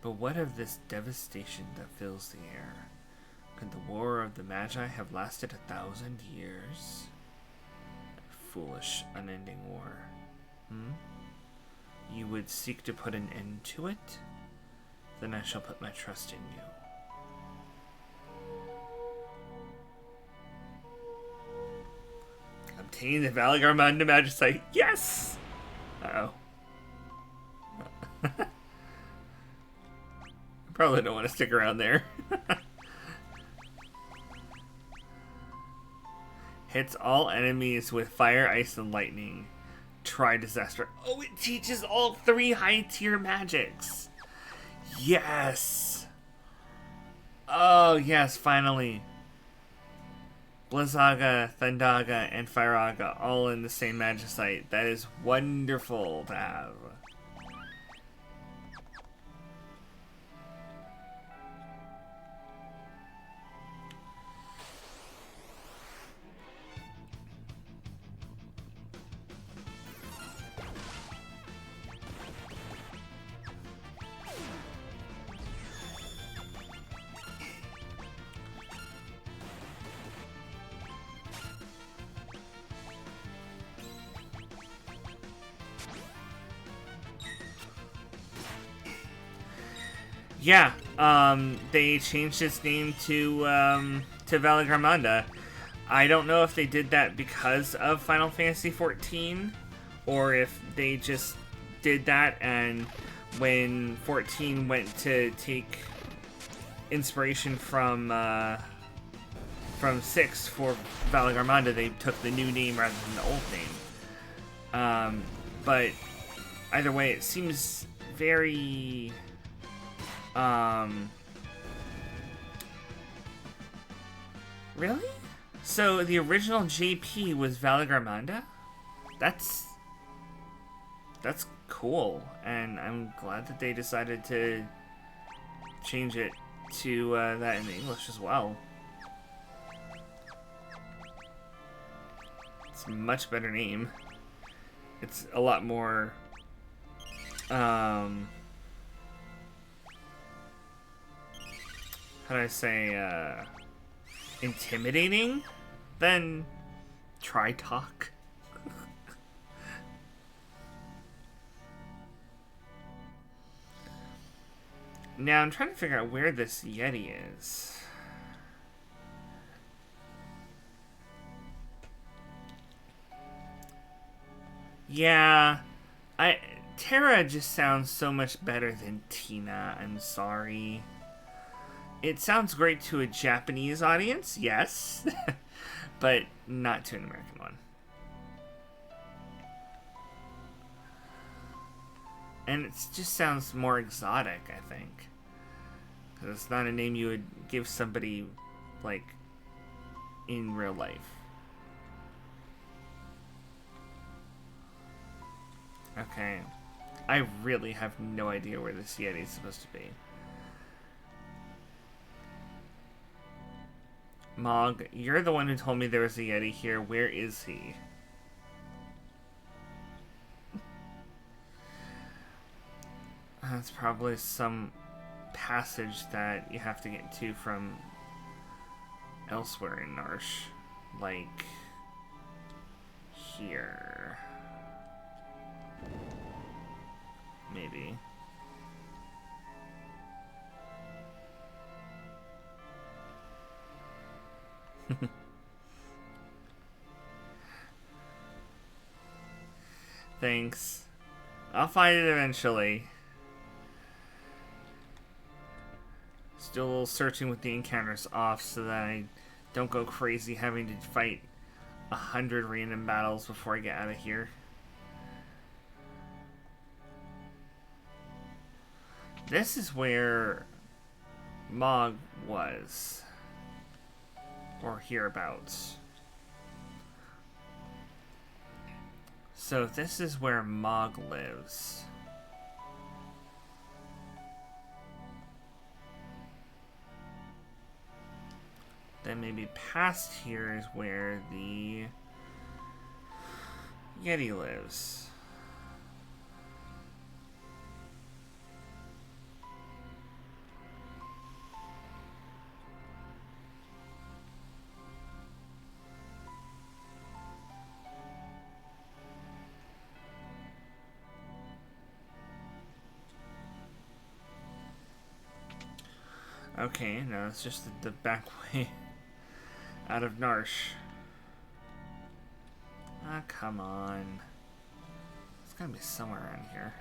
Speaker 1: But what of this devastation that fills the air? Could the war of the Magi have lasted 1,000 years? Foolish, unending war. You would seek to put an end to it? Then I shall put my trust in you. Obtain the Valgarmanda Magicite. Yes! Uh-oh. Probably don't want to stick around there. Hits all enemies with fire, ice, and lightning. Try disaster. Oh, it teaches all 3 high-tier magics. Yes. Oh, yes, finally. Blizzaga, Thundaga, and Firaga all in the same Magicite. That is wonderful to have. Yeah, they changed its name to Valagarmanda. I don't know if they did that because of Final Fantasy XIV, or if they just did that and when 14 went to take inspiration from 6 for Valagarmanda, they took the new name rather than the old name. But either way, it seems very... Really? So the original JP was Valagarmanda? That's cool, and I'm glad that they decided to change it to that in English as well. It's a much better name. It's a lot more how do I say, intimidating than Tri-Talk. Now I'm trying to figure out where this Yeti is. Yeah, Terra just sounds so much better than Tina, I'm sorry. It sounds great to a Japanese audience, yes, but not to an American one. And it just sounds more exotic, I think. Because it's not a name you would give somebody, like, in real life. Okay. I really have no idea where this Yeti is supposed to be. Mog, you're the one who told me there was a Yeti here. Where is he? That's probably some passage that you have to get to from elsewhere in Narshe. Like... here. Maybe. Thanks. I'll find it eventually. Still a little searching with the encounters off so that I don't go crazy having to fight 100 random battles before I get out of here. This is where Mog was. Or hereabouts. So this is where Mog lives. Then maybe past here is where the Yeti lives. Okay, no, it's just the back way out of Narshe. Ah, come on. It's gotta be somewhere around here.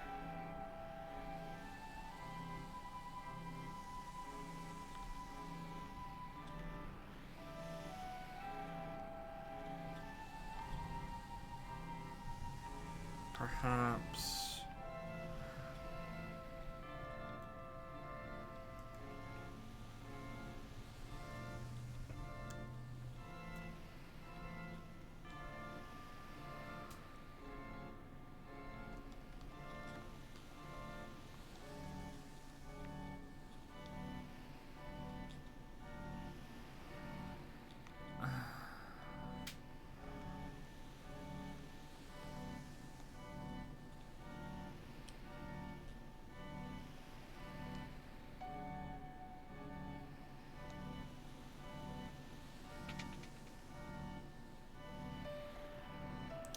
Speaker 1: perhaps...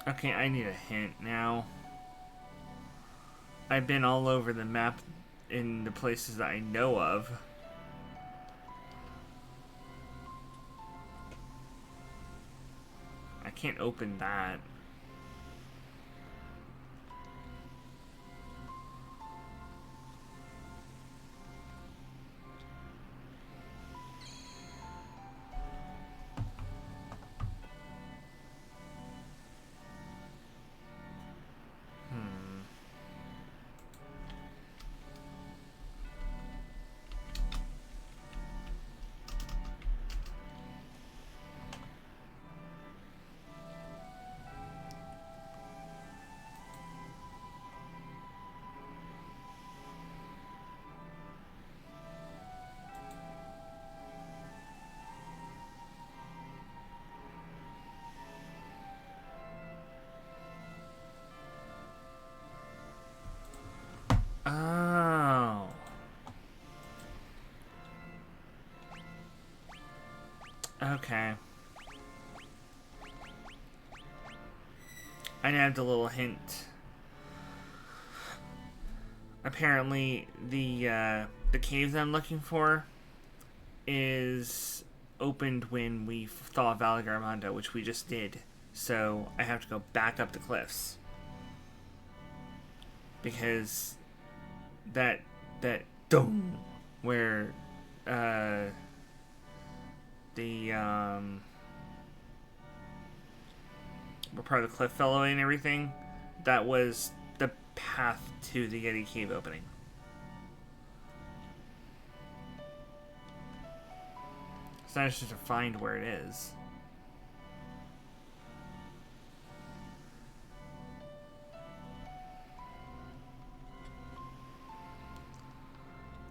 Speaker 1: Okay, I need a hint now. I've been all over the map in the places that I know of. I can't open that. Oh. Okay. I nabbed a little hint. Apparently, the cave that I'm looking for is opened when we thaw Val Garmondo, which we just did. So I have to go back up the cliffs. Because that dome where the where part of the cliff fell away and everything, that was the path to the Yeti cave opening. So I just have to find where it is.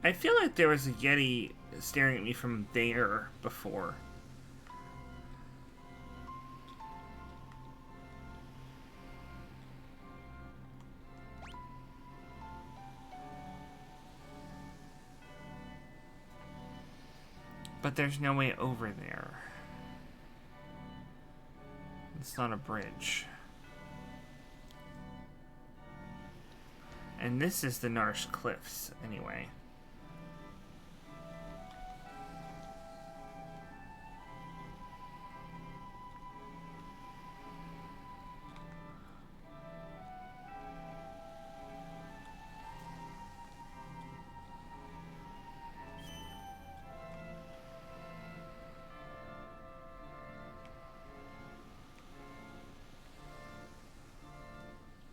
Speaker 1: I feel like there was a Yeti staring at me from there before. But there's no way over there. It's not a bridge. And this is the Narsh Cliffs, anyway.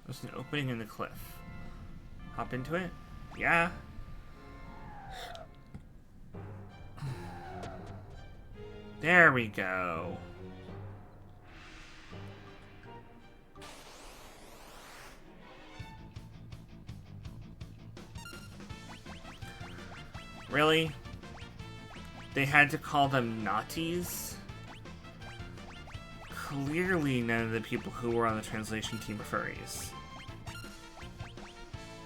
Speaker 1: There's an opening in the cliff. Hop into it? Yeah. There we go. Really? They had to call them Nazis? Clearly none of the people who were on the translation team are furries.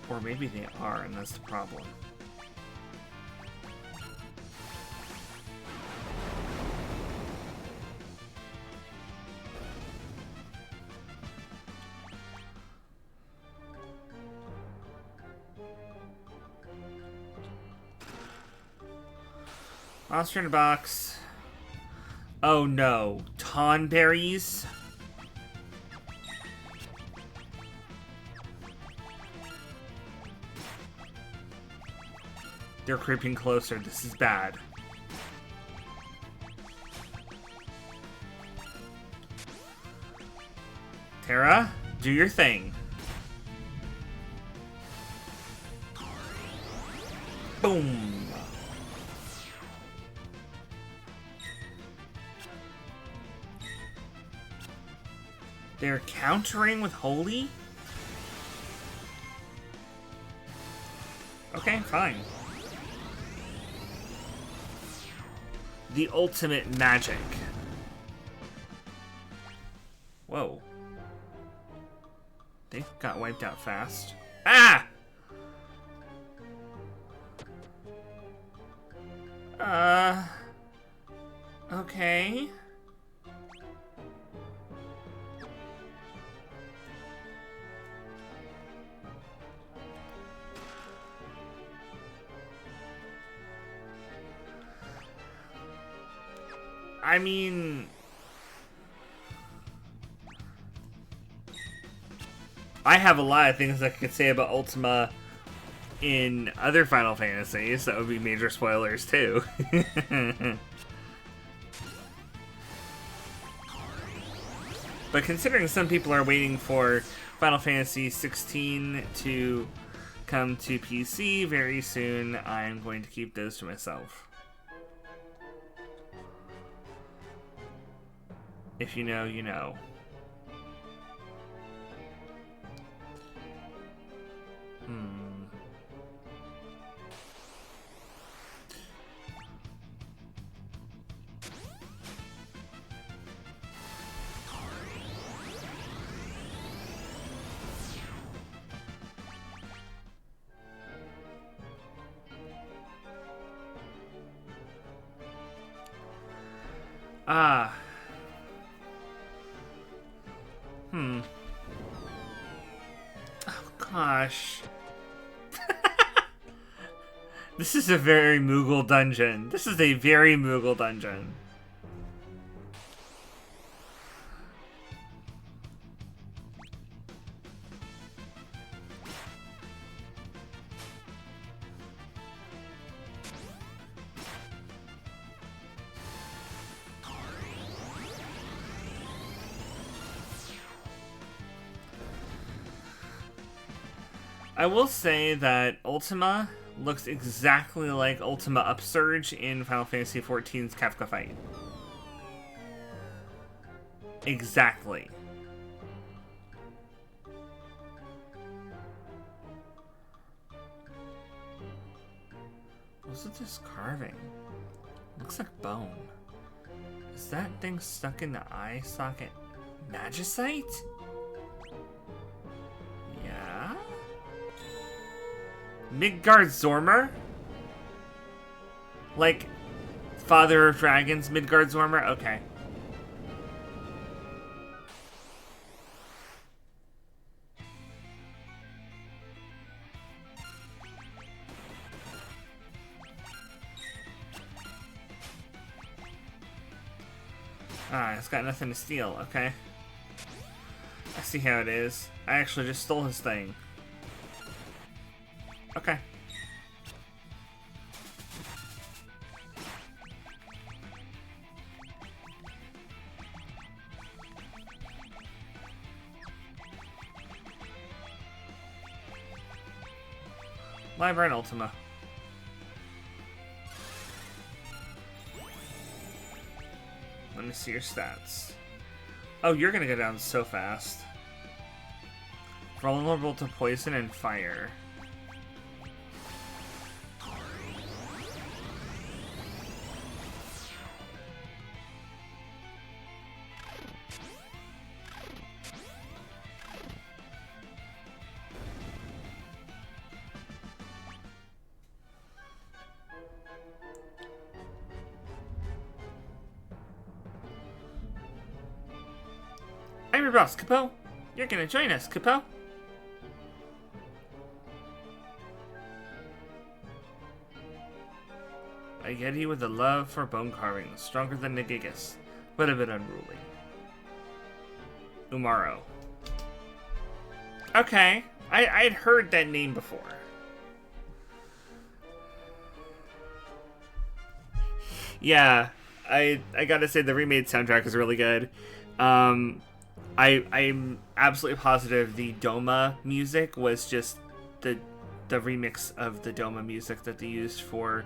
Speaker 1: Or maybe they are, and that's the problem. Monster in a box. Oh no. Tonberries? They're creeping closer. This is bad. Terra, do your thing. Boom. They're countering with Holy? Okay, fine. The ultimate magic. Whoa. They got wiped out fast. Ah! Okay. I mean, I have a lot of things I could say about Ultima in other Final Fantasies that would be major spoilers too. But considering some people are waiting for Final Fantasy 16 to come to PC very soon, I'm going to keep those to myself. If you know, you know. Oh, gosh. This is a very Moogle dungeon. This is a very Moogle dungeon. I will say that Ultima looks exactly like Ultima Upsurge in Final Fantasy XIV's Kefka fight. Exactly. What's with this carving? Looks like bone. Is that thing stuck in the eye socket magicite? Yeah? Midgard Zormer? Like Father of Dragons, Midgard Zormer? Okay. Ah, it's got nothing to steal. Okay. I see how it is. I actually just stole his thing. Okay. Library and Ultima. Let me see your stats. Oh, you're gonna go down so fast. Vulnerable to poison and fire. I'm your boss, Capo. You're gonna join us, Capo. A Yeti with a love for bone carving, stronger than Nagigas, but a bit unruly. Umaro. Okay, I'd heard that name before. Yeah, I gotta say the remade soundtrack is really good. I'm absolutely positive the Doma music was just the the remix of the Doma music that they used for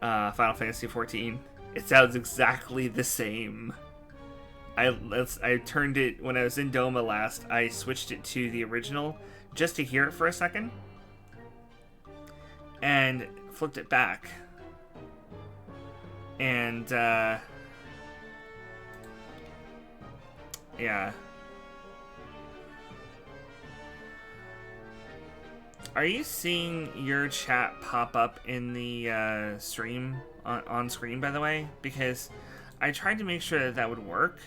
Speaker 1: Final Fantasy XIV. It sounds exactly the same. I turned it when I was in Doma last. I switched it to the original just to hear it for a second, and flipped it back, and yeah. Are you seeing your chat pop up in the stream on screen, by the way? Because I tried to make sure that that would work,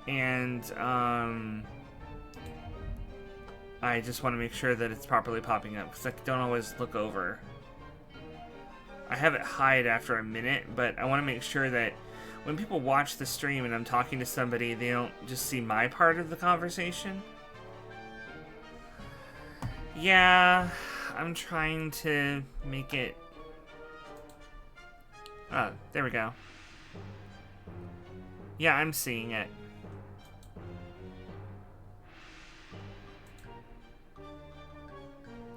Speaker 1: and I just want to make sure that it's properly popping up, because I don't always look over. I have it hide after a minute, but I want to make sure that when people watch the stream and I'm talking to somebody, they don't just see my part of the conversation. Yeah, I'm trying to make it... Oh, there we go. Yeah, I'm seeing it.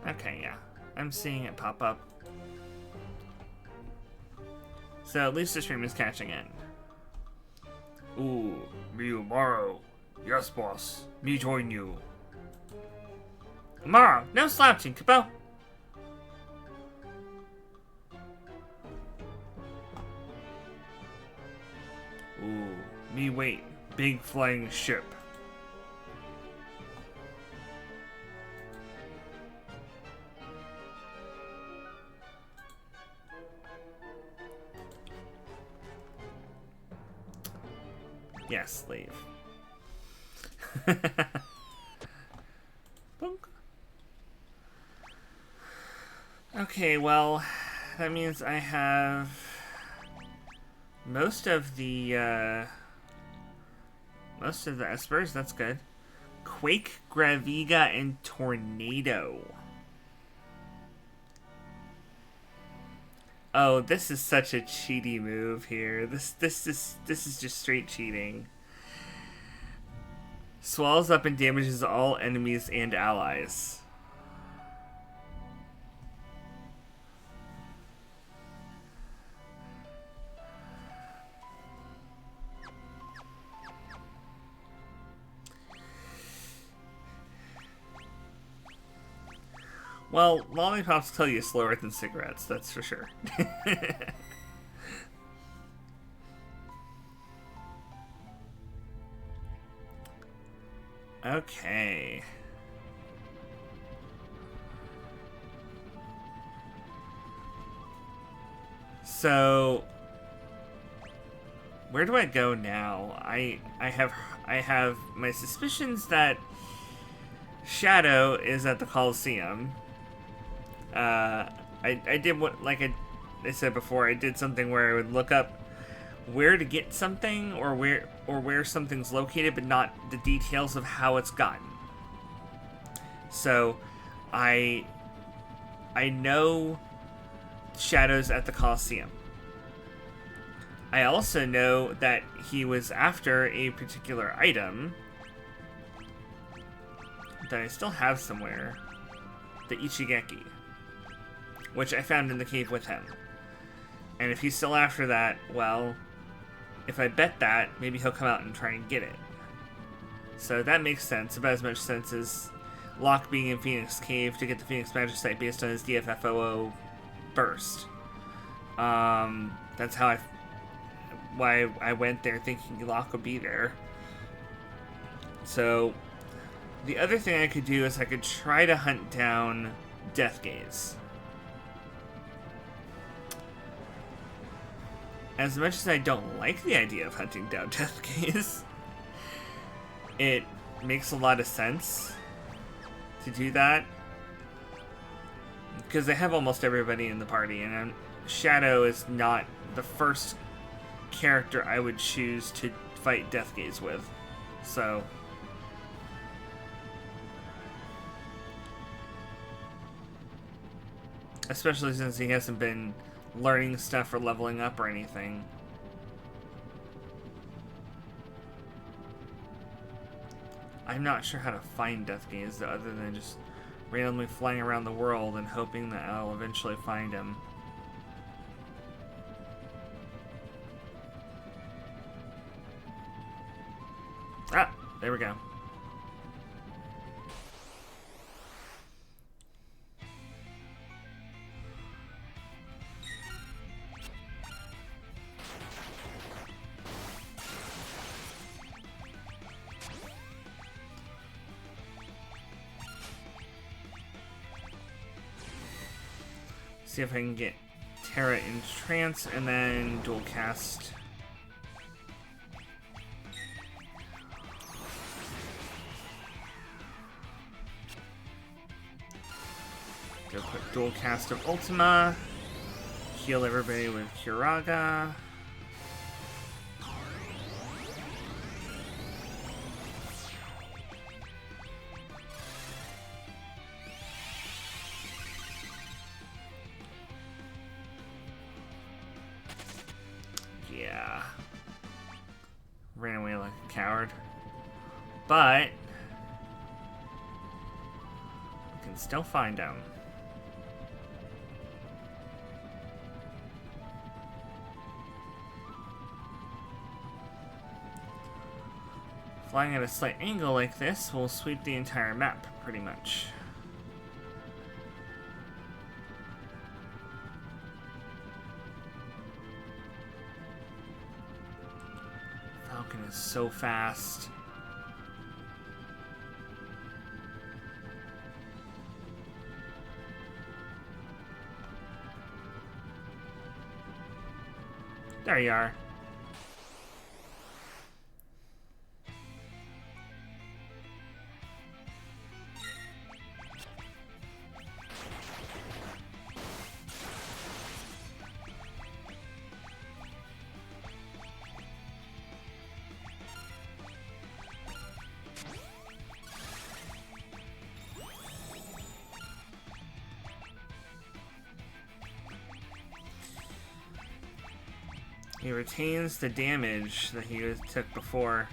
Speaker 1: Okay, yeah. I'm seeing it pop up. So at least the stream is catching it. Ooh, me Umaro. Yes, boss. Me join you. Umaro, no slouching, Capo. Ooh, me wait. Big flying ship. Yes, leave. Okay, well, that means I have most of the espers. That's good. Quake, Graviga, and Tornado. Oh, this is such a cheaty move here. This is just straight cheating. Swallows up and damages all enemies and allies. Well, lollipops kill you slower than cigarettes, that's for sure. Okay. So, where do I go now? I have my suspicions that Shadow is at the Coliseum. I did what, like I said before, I did something where I would look up where to get something or where something's located, but not the details of how it's gotten. So I know Shadow's at the Coliseum. I also know that he was after a particular item that I still have somewhere, the Ichigeki, which I found in the cave with him. And if he's still after that, well, if I bet that, maybe he'll come out and try and get it. So that makes sense, about as much sense as Locke being in Phoenix Cave to get the Phoenix Magicite based on his DFFOO burst. That's why I went there thinking Locke would be there. So the other thing I could do is I could try to hunt down Deathgaze. As much as I don't like the idea of hunting down Deathgaze, it makes a lot of sense to do that. Because I have almost everybody in the party, and Shadow is not the first character I would choose to fight Deathgaze with. So especially since he hasn't been learning stuff or leveling up or anything. I'm not sure how to find Deathgaze other than just randomly flying around the world and hoping that I'll eventually find him. Ah, there we go. See if I can get Terra in trance and then dual cast. Go quick dual cast of Ultima. Heal everybody with Curaga. Yeah. Ran away like a coward. But we can still find him. Flying at a slight angle like this will sweep the entire map, pretty much. Falcon is so fast. There you are. He retains the damage that he took before.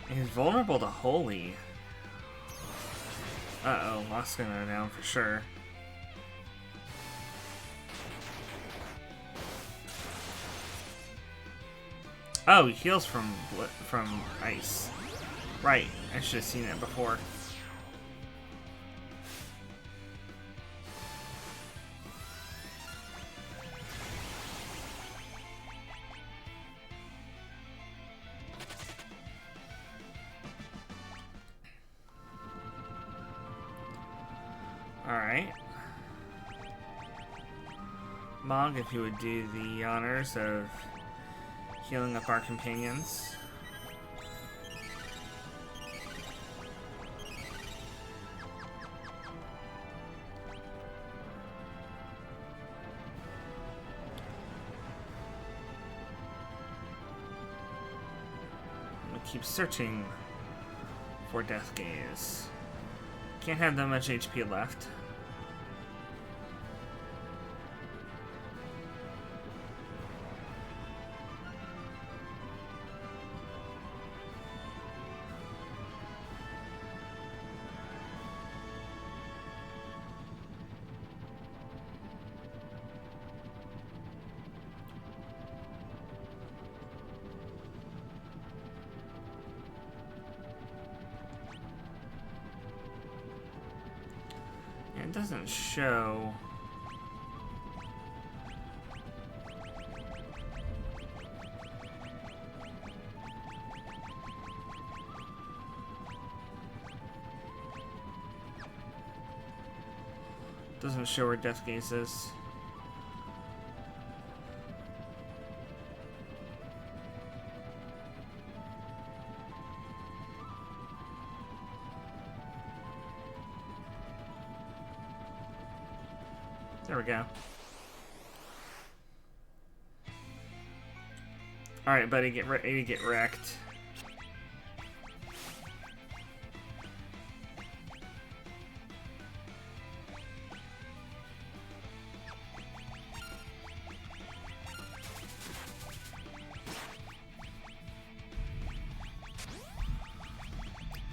Speaker 1: And he's vulnerable to Holy. Uh-oh, Lost gonna go down for sure. Oh, he heals from ice. Right, I should have seen that before. Alright. Mog, if you would do the honors of healing up our companions. I'm gonna keep searching for Death Gaze. Can't have that much HP left. It doesn't show. Doesn't show where Death Gaze is. There we go. Alright, buddy, get ready to get wrecked.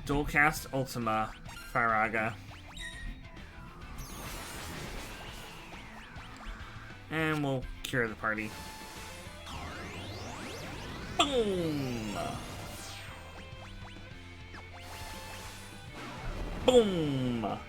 Speaker 1: Dual cast Ultima, Firaga. And we'll cure the party. Boom! Boom!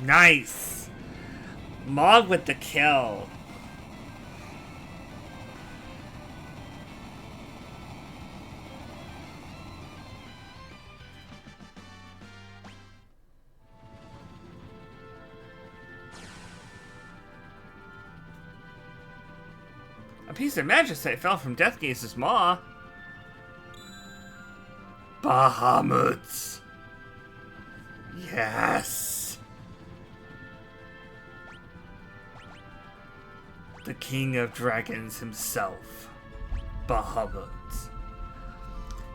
Speaker 1: Nice! Mog with the kill. A piece of magicite fell from Deathgaze's maw. Bahamut. Yes. The king of dragons himself, Bahamut.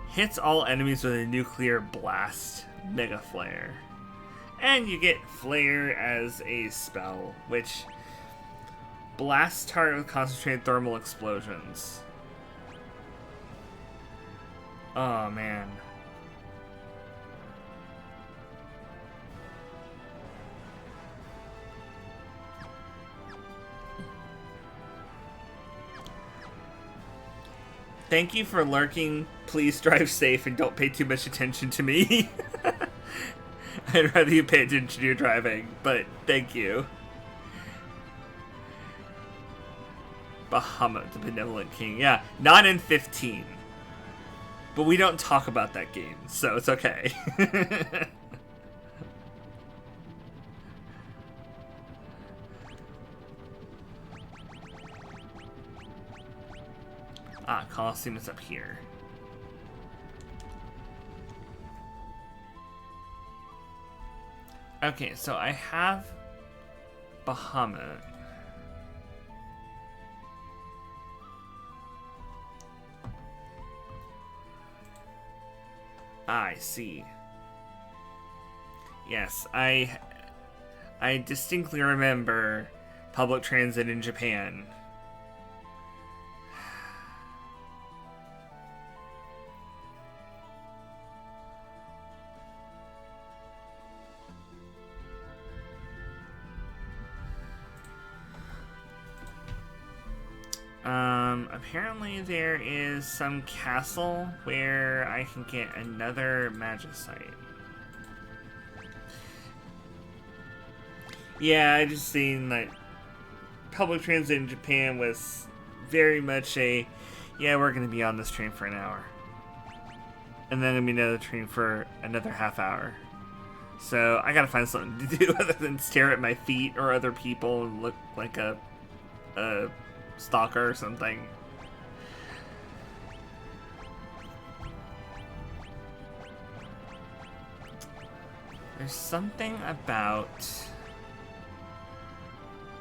Speaker 1: Hits all enemies with a nuclear blast, Mega Flare. And you get Flare as a spell, which blasts target with concentrated thermal explosions. Oh man. Thank you for lurking. Please drive safe and don't pay too much attention to me. I'd rather you pay attention to your driving, but thank you. Bahamut, the Benevolent King. Yeah, not in 15. But we don't talk about that game, so it's okay. Ah, Colosseum is up here. Okay, so I have Bahamut. I see. Yes, I distinctly remember public transit in Japan. Apparently there is some castle where I can get another magicite. Yeah, I just seen that public transit in Japan was very much a, yeah, we're gonna be on this train for an hour. And then gonna be another train for another half hour. So I gotta find something to do other than stare at my feet or other people and look like a stalker or something. There's something about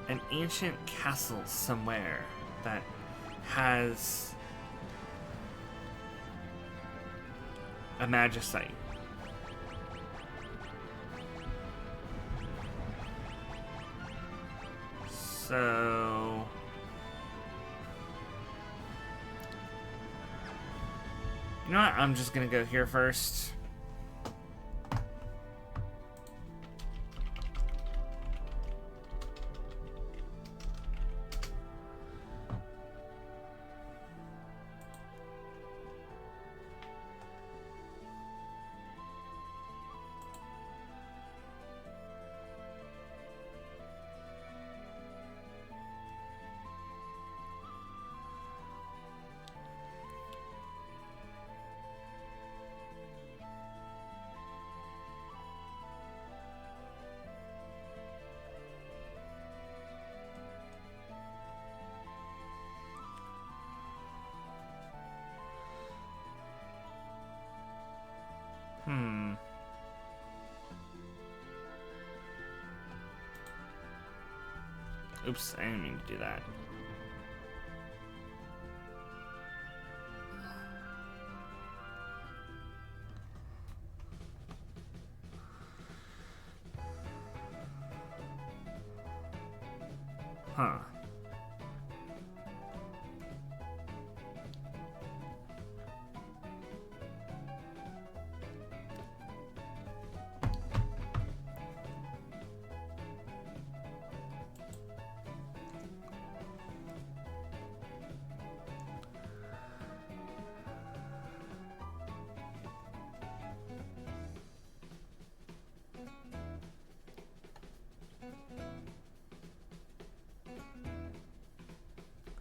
Speaker 1: an ancient castle somewhere that has a magicite. So you know what? I'm just gonna go here first. Oops, I didn't mean to do that. Huh.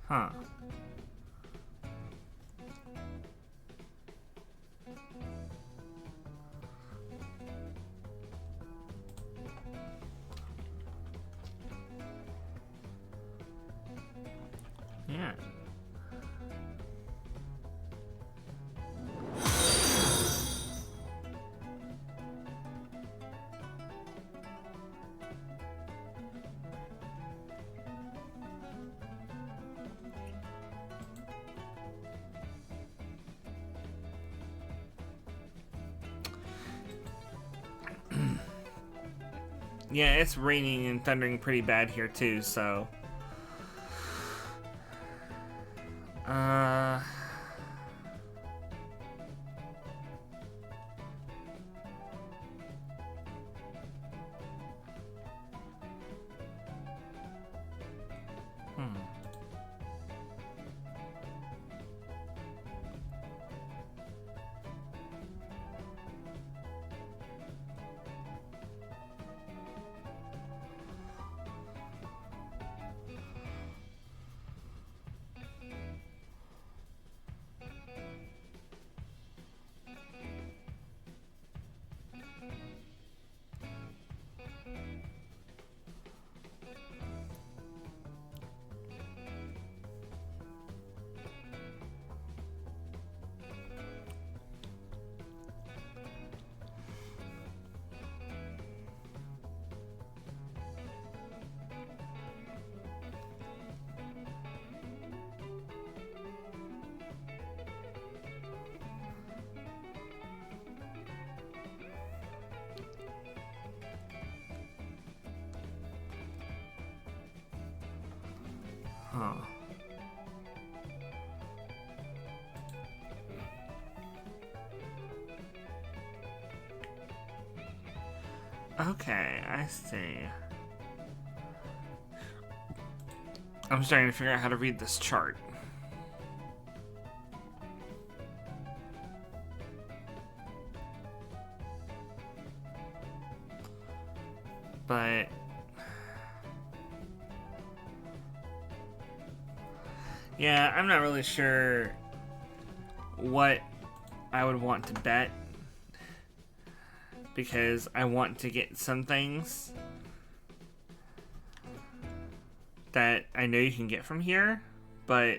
Speaker 1: Huh. Yeah. Yeah, it's raining and thundering pretty bad here too, so... Uh... Hmm. Huh. Okay, I see. I'm starting to figure out how to read this chart. But... yeah, I'm not really sure what I would want to bet, because I want to get some things that I know you can get from here, but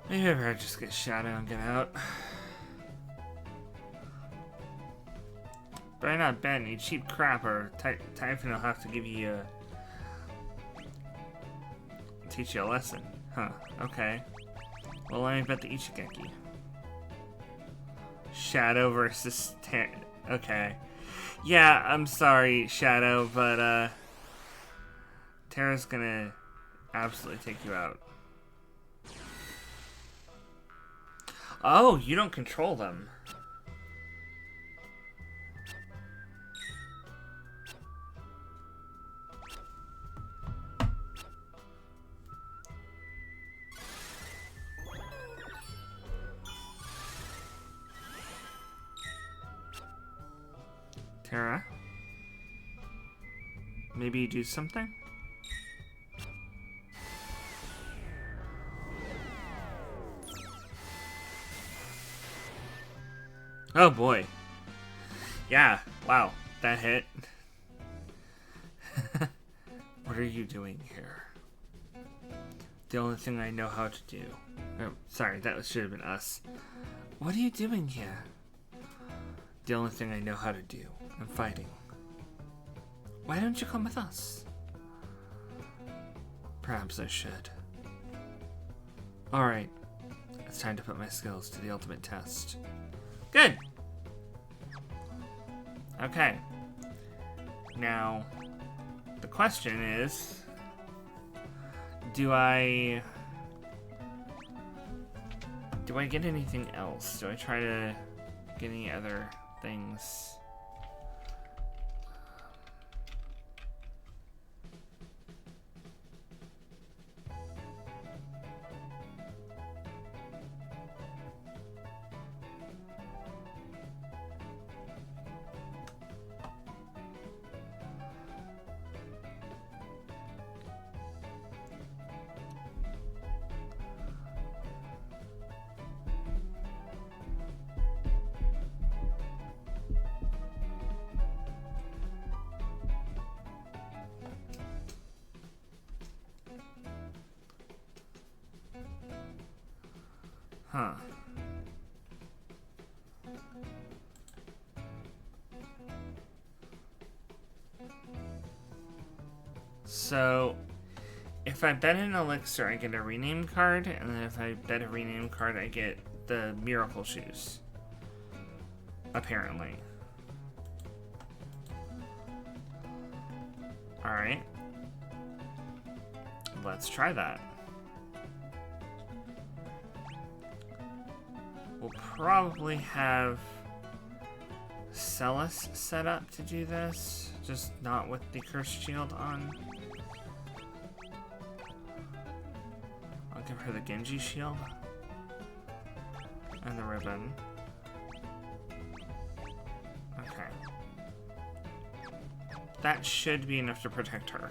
Speaker 1: maybe I better just get Shadow and get out. But I'm not betting you cheap crap, or Typhon will have to give you teach you a lesson. Huh, okay. Well, let me bet the Ichigeki. Shadow versus okay. Yeah, I'm sorry, Shadow, but Terra's gonna absolutely take you out. Oh, you don't control them. Terra? Maybe you do something? Oh boy. Yeah, wow, that hit. What are you doing here? The only thing I know how to do. Oh, sorry, that should have been us. What are you doing here? The only thing I know how to do. I'm fighting. Why don't you come with us? Perhaps I should. Alright. It's time to put my skills to the ultimate test. Good! Okay. Now, the question is... Do I get anything else? Do I try to get any other things? Huh. So, if I bet an elixir, I get a rename card, and then if I bet a rename card, I get the miracle shoes. Apparently. Alright. Let's try that. We'll probably have Celis set up to do this, just not with the cursed shield on. I'll give her the Genji shield and the ribbon. Okay. That should be enough to protect her.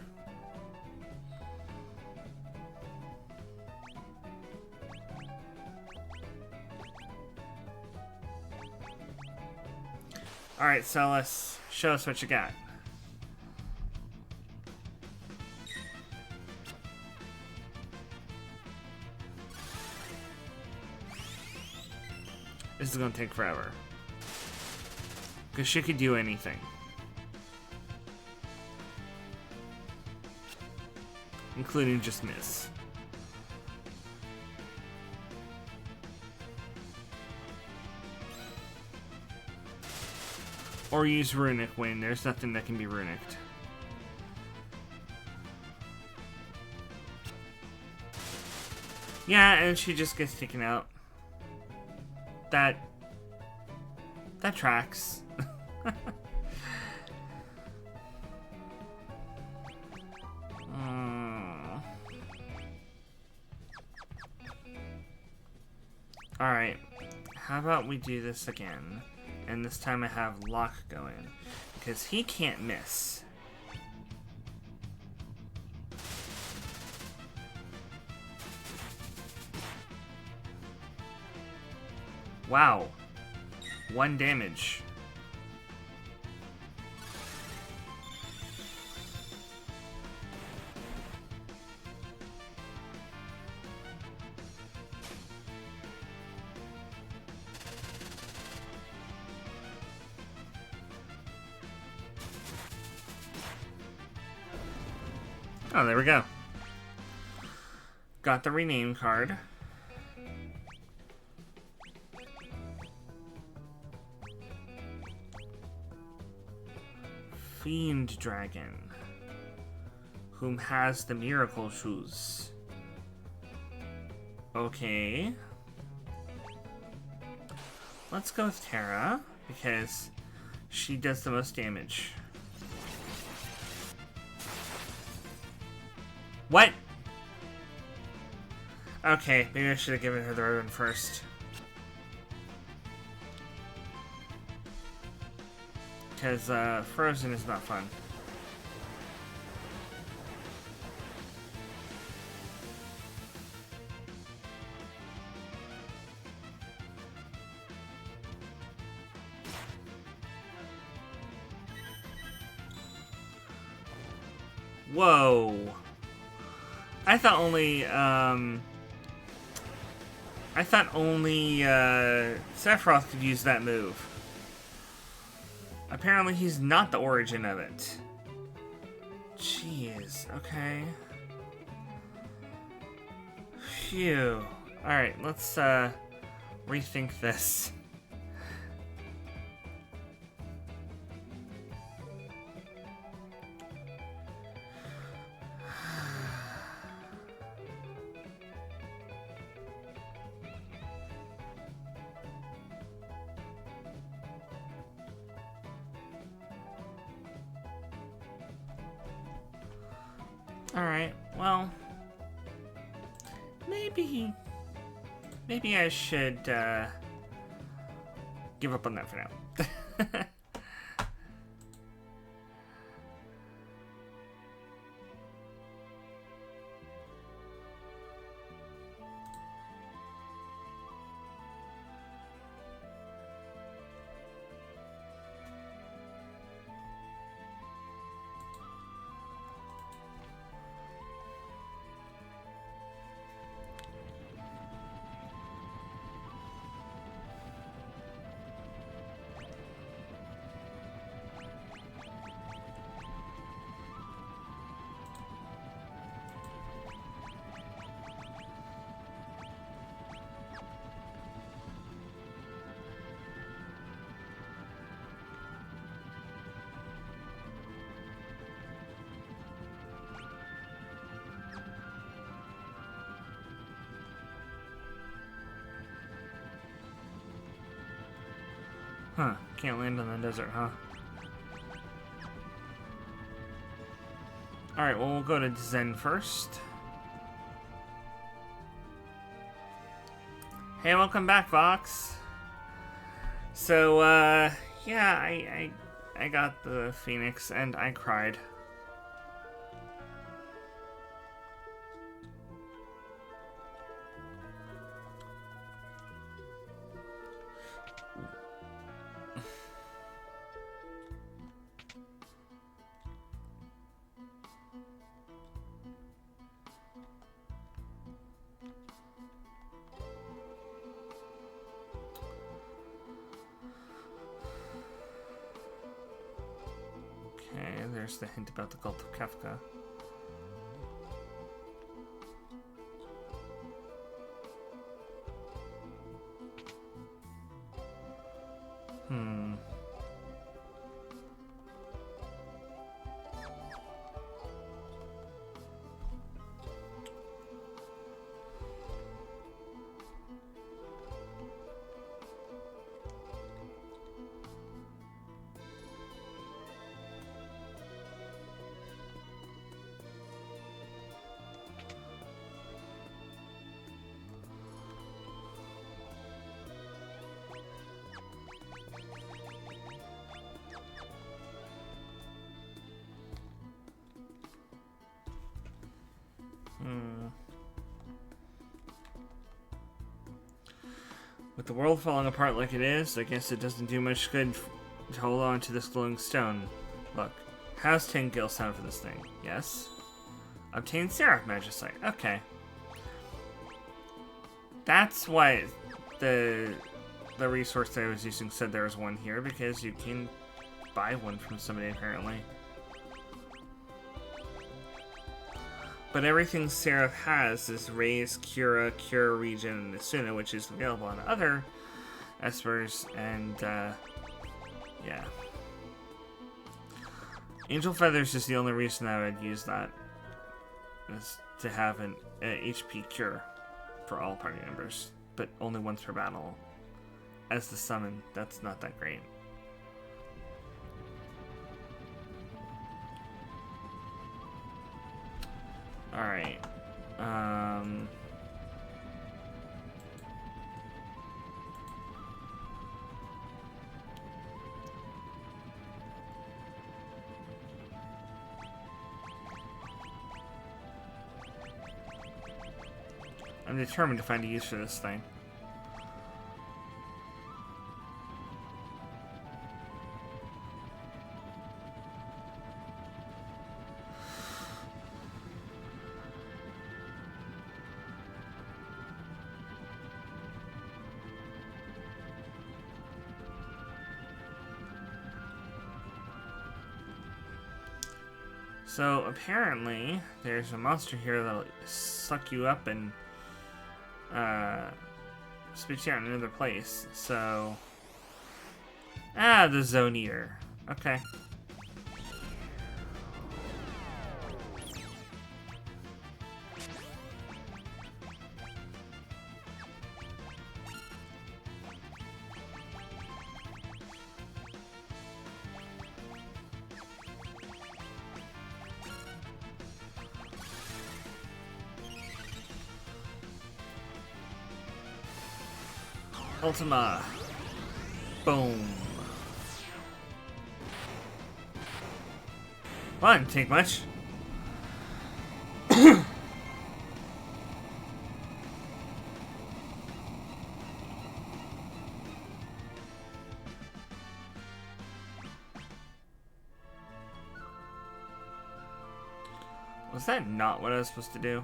Speaker 1: Alright, Celis, show us what you got. This is gonna take forever. Because she could do anything. Including just miss. Or use Runic Wind. There's nothing that can be Runicked. Yeah, and she just gets taken out. That tracks. Alright. How about we do this again? And this time I have Locke going. Because he can't miss. Wow. 1 damage. Oh, there we go. Got the rename card. Fiend Dragon, whom has the miracle shoes. Okay. Let's go with Terra, because she does the most damage. What? Okay, maybe I should have given her the ribbon first. Because Frozen is not fun. Whoa. I thought only I thought only Sephiroth could use that move. Apparently he's not the origin of it. Jeez, okay. Phew. Alright, let's rethink this. Alright, well, maybe I should give up on that for now. Huh, can't land on the desert, huh? Alright, well, we'll go to Zen first. Hey, welcome back, Vox. So, yeah, I got the Phoenix, and I cried. Okay, there's the hint about the cult of Kefka. With the world falling apart like it is, I guess it doesn't do much good to hold on to this glowing stone. Look, how's 10 gil sound for this thing? Yes? Obtain Seraph Magicite. Okay. That's why the resource that I was using said there was one here, because you can buy one from somebody apparently. But everything Seraph has is Raise, Cura, Cure, Regen, and Asuna, which is available on other Espers, and, yeah. Angel Feathers is the only reason I would use that, is to have an HP Cure for all party members, but only once per battle. As the summon, that's not that great. Alright. I'm determined to find a use for this thing. So apparently, there's a monster here that'll suck you up and spit you out in another place. So, the Zone Eater. Okay. Ultima. Boom. Well, that didn't take much. Was that not what I was supposed to do?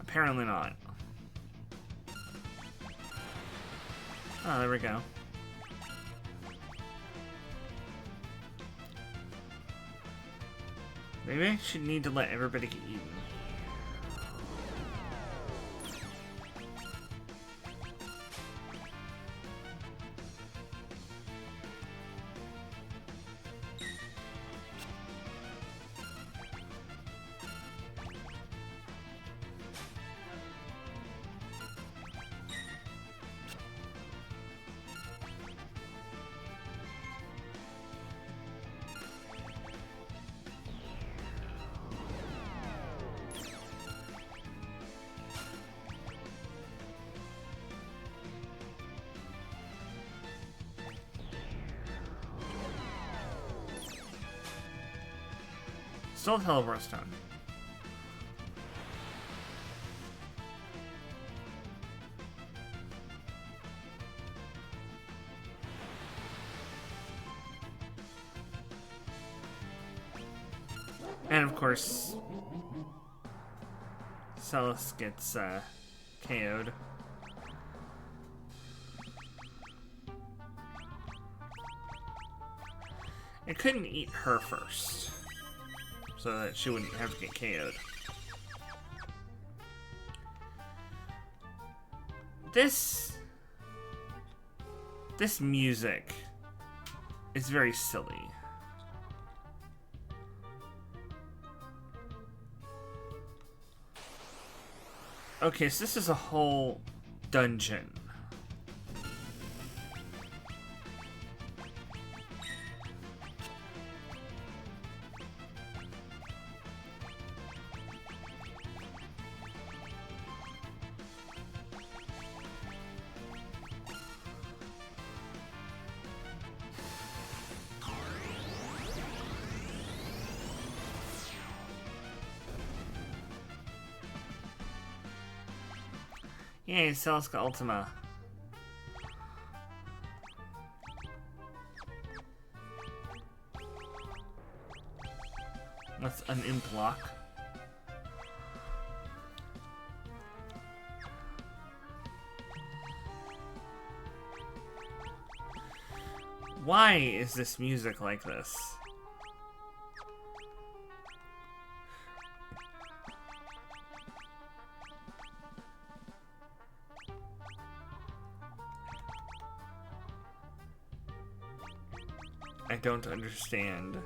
Speaker 1: Apparently not. Oh, there we go. Maybe I should need to let everybody get eaten. Still teleport stone. And of course, Celes gets KO'd. I couldn't eat her first, so that she wouldn't have to get KO'd. This music is very silly. Okay, so this is a whole dungeon. Yay, Celes got Ultima. Let's un-imp lock. Why is this music like this? I don't understand.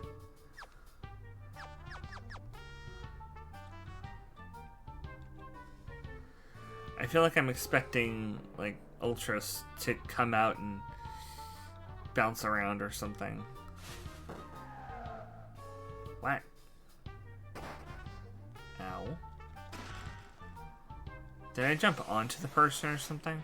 Speaker 1: I feel like I'm expecting, like, Ultras to come out and bounce around or something. What? Ow. Did I jump onto the person or something?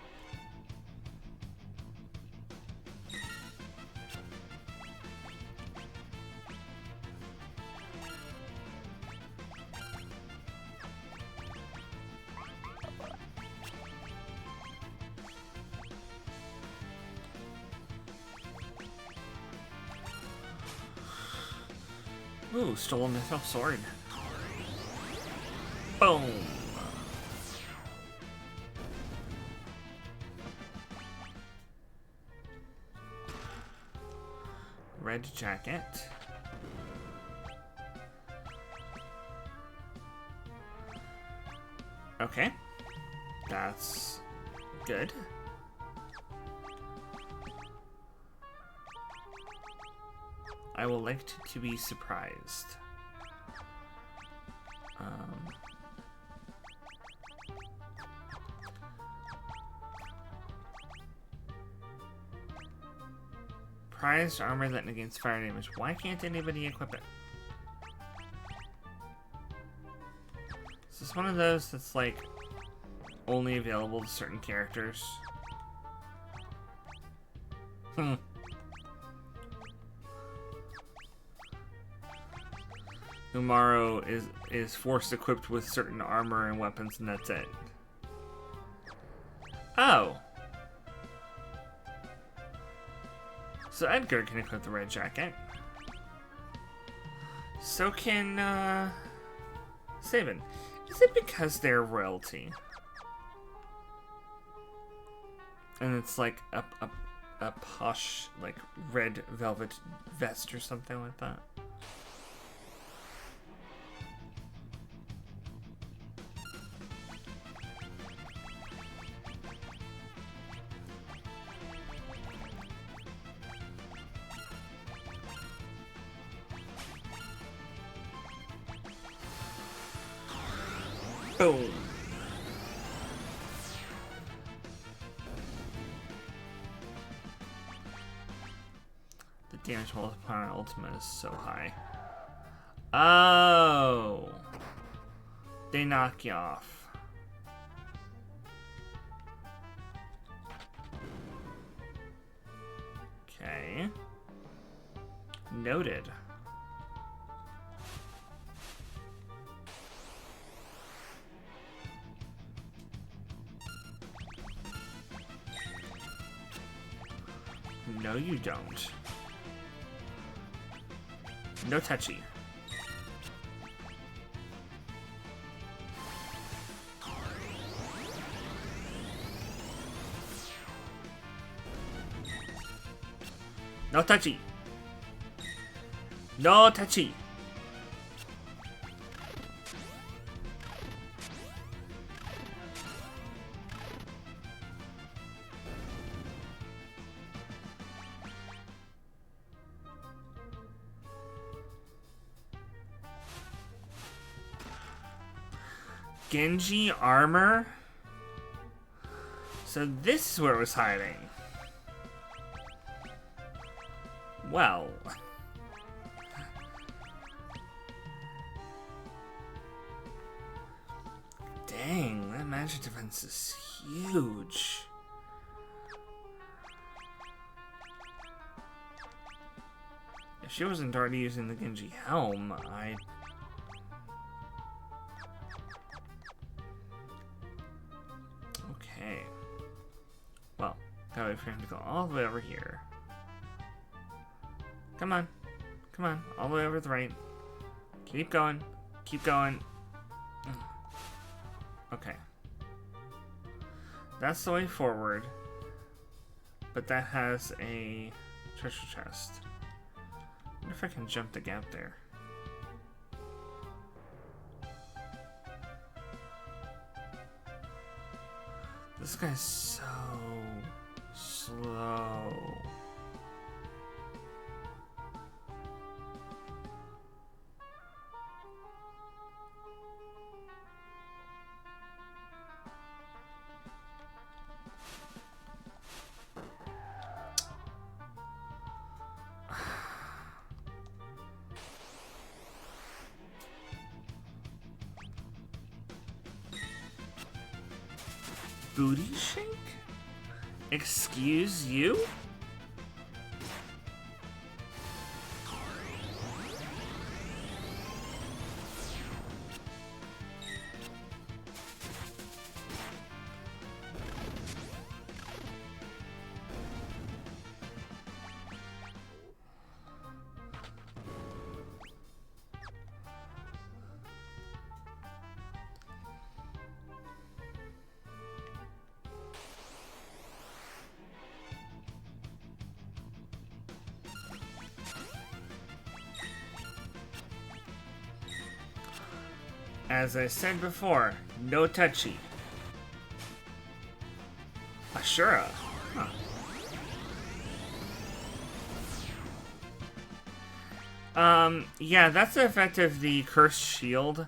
Speaker 1: Ooh, stolen mythril sword. Boom! Red jacket. Okay. That's good. I will like to be surprised. Prized armor that negates fire damage. Why can't anybody equip it? Is this one of those that's like only available to certain characters? Umaro is forced equipped with certain armor and weapons, and that's it. Oh. So Edgar can equip the red jacket. So can Sabin. Is it because they're royalty? And it's like a posh, like, red velvet vest or something like that? Boom. The damage multiplier on ultimate is so high. Oh. They knock you off. Okay. Noted. No, you don't. No touchy. No touchy. No touchy. Genji armor? So this is where it was hiding. Well. Dang, that magic defense is huge. If she wasn't already using the Genji helm, I'd... Okay. Well, gotta wait for him to go all the way over here. Come on. Come on. All the way over to the right. Keep going. Keep going. Okay. That's the way forward. But that has a treasure chest. I wonder if I can jump the gap there. This guy's so slow. Booty shake? Excuse you? As I said before, no touchy. Ashura. Huh. Yeah, that's the effect of the Cursed Shield.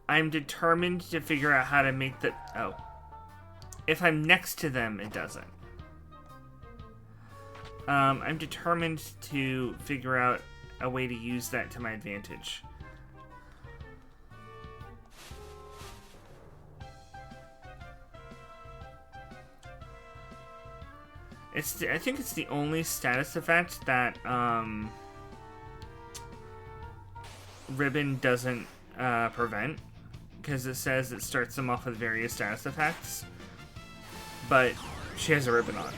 Speaker 1: I'm determined to figure out how to make the... Oh. If I'm next to them, it doesn't. I'm determined to figure out a way to use that to my advantage. I think it's the only status effect that, Ribbon doesn't, prevent. Because it says it starts them off with various status effects. But she has a ribbon on.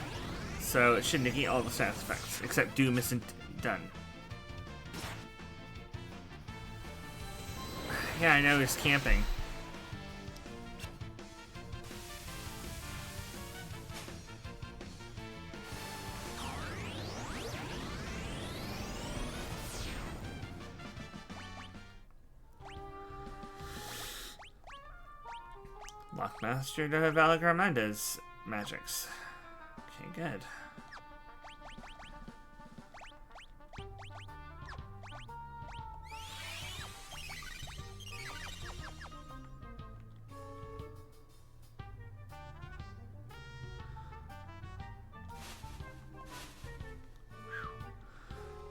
Speaker 1: So it should negate all the status effects, except Doom isn't done. Yeah, I know he's camping. Lockmaster to Valagaramanda's magics. Okay, good.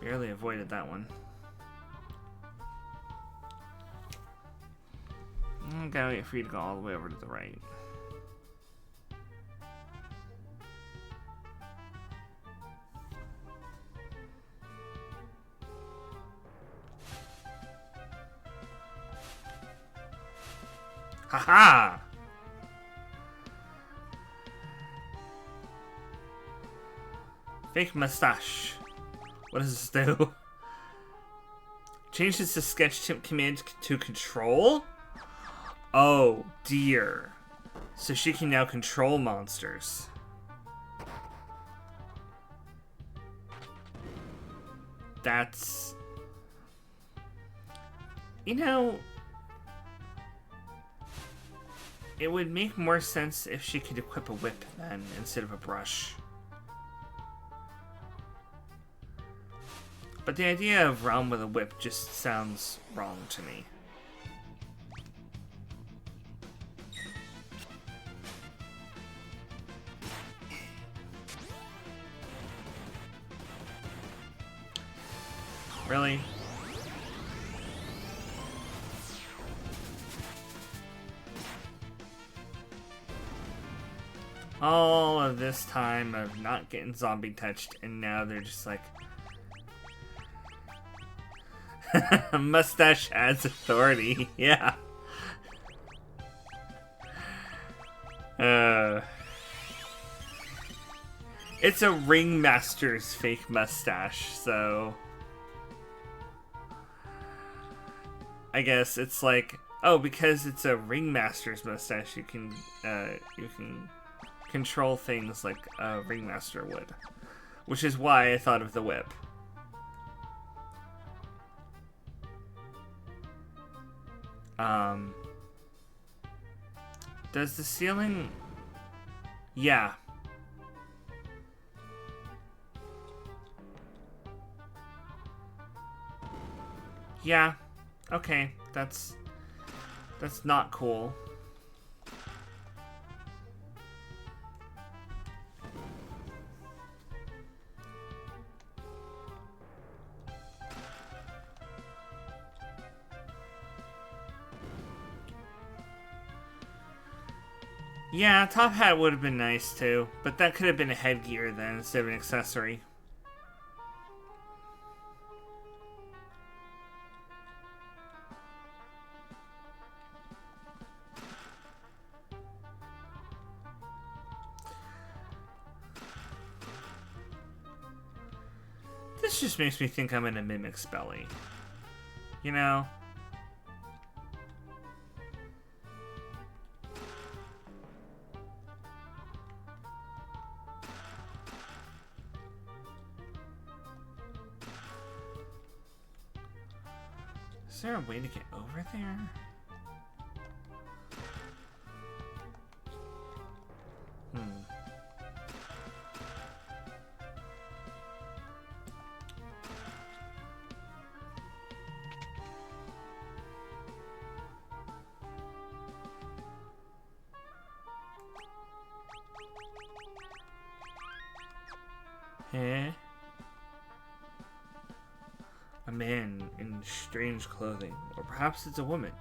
Speaker 1: Barely avoided that one. I'm gonna wait for you to go all the way over to the right. Haha! Fake mustache. What does this do? Change this to sketch tip command to control? Oh dear. So she can now control monsters. That's... You know... It would make more sense if she could equip a whip then, instead of a brush. But the idea of Realm with a whip just sounds wrong to me. Really? All of this time of not getting zombie touched, and now they're just like... Mustache adds authority, yeah. It's a ringmaster's fake mustache, so... I guess it's like, oh, because it's a ringmaster's mustache, you can control things like a ringmaster would. Which is why I thought of the whip. Does the ceiling... Yeah. Yeah. Okay, that's not cool. Yeah, top hat would have been nice too, but that could have been a headgear then instead of an accessory. This just makes me think I'm in a Mimic's belly. You know? Is there a way to get over there? Eh? A man in strange clothing. Or perhaps it's a woman.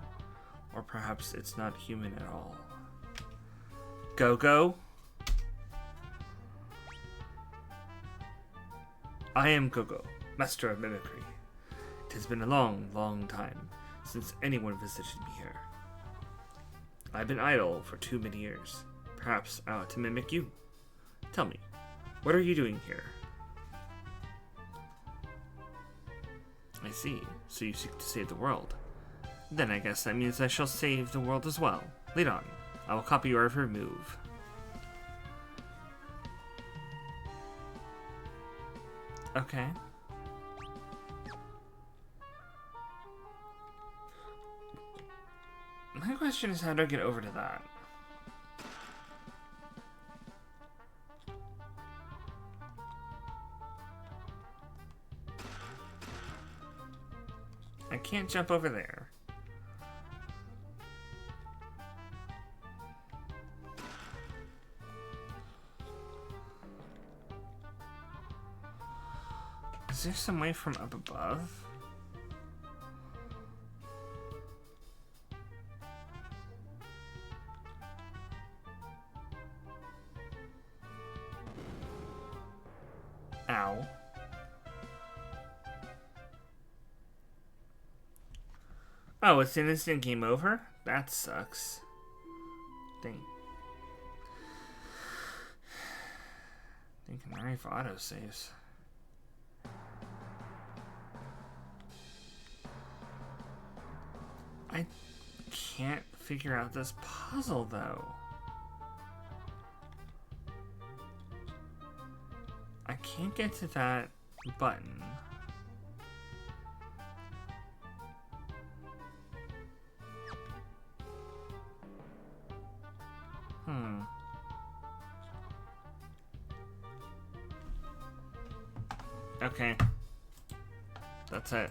Speaker 1: Or perhaps it's not human at all. Go-Go? I am Go-Go, master of mimicry. It has been a long, long time since anyone visited me here. I've been idle for too many years. Perhaps I ought to mimic you. Tell me, what are you doing here? I see. So you seek to save the world. Then I guess that means I shall save the world as well. Lead on. I will copy your every move. Okay. My question is, how do I get over to that? I can't jump over there. Is there some way from up above? Ow. Oh, it's an instant game over? That sucks. Dang. Thinking right for autosaves. I can't figure out this puzzle though. I can't get to that button. Okay. That's it.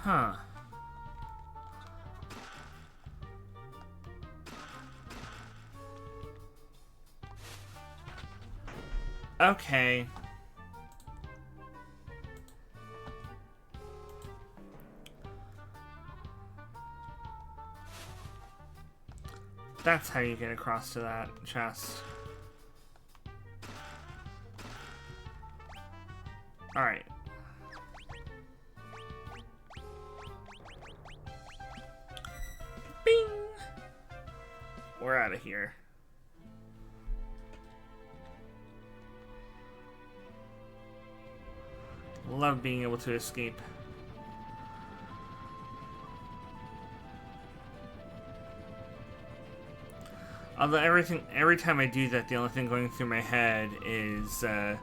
Speaker 1: Huh. Okay. That's how you get across to that chest. Alright. Bing! We're out of here. Love being able to escape. Although every time I do that, the only thing going through my head is the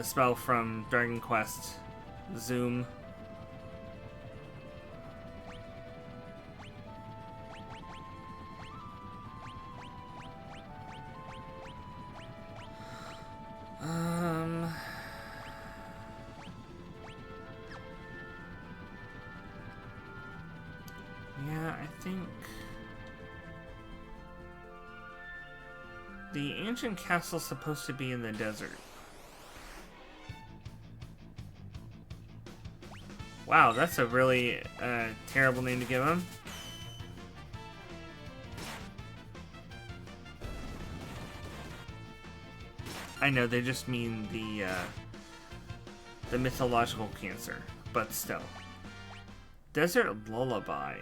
Speaker 1: spell from Dragon Quest, Zoom. Yeah, I think the ancient castle's supposed to be in the desert. Wow, that's a really terrible name to give him. I know, they just mean the mythological cancer, but still. Desert Lullaby.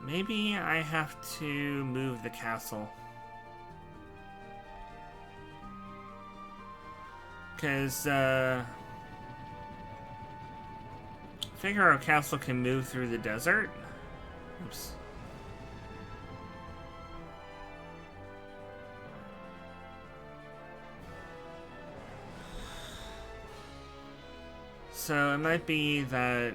Speaker 1: Maybe I have to move the castle. Because, Figaro Castle can move through the desert. Oops. So it might be that,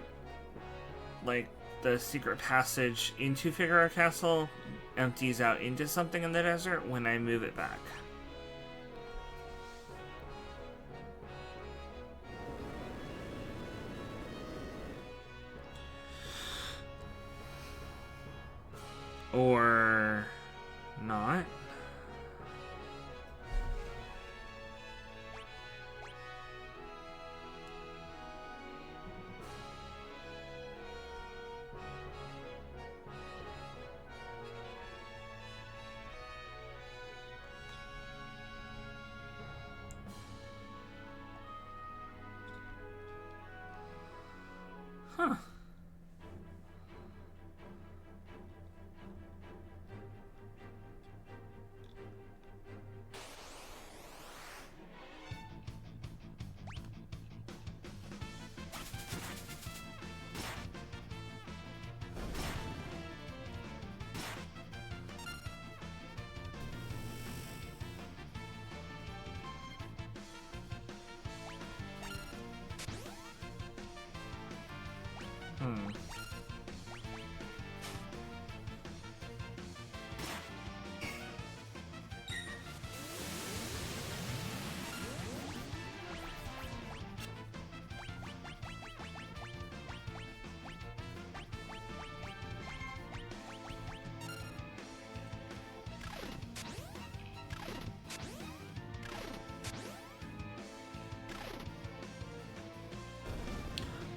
Speaker 1: like, the secret passage into Figaro Castle empties out into something in the desert when I move it back. Or not. Huh.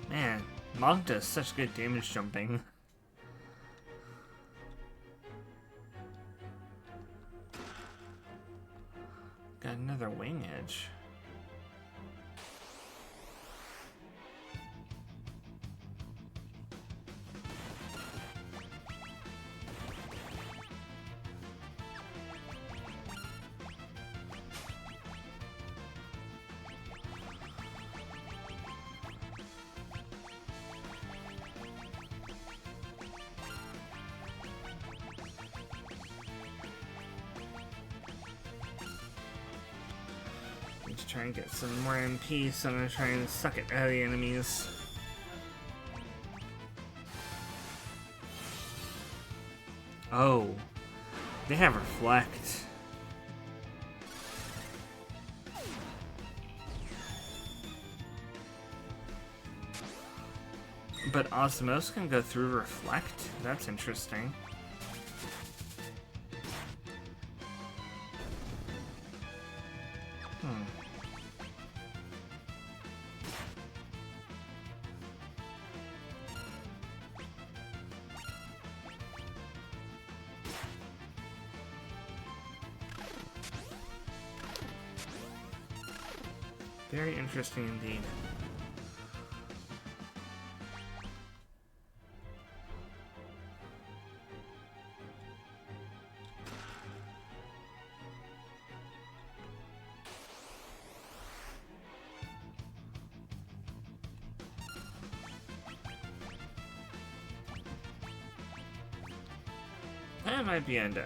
Speaker 1: Man, Mog does such good damage jumping. Got another wing edge. To try and get some more MP, so I'm gonna try and suck it out of the enemies. Oh, they have reflect. But Osmose can go through reflect? That's interesting. Very interesting indeed. That might be undone.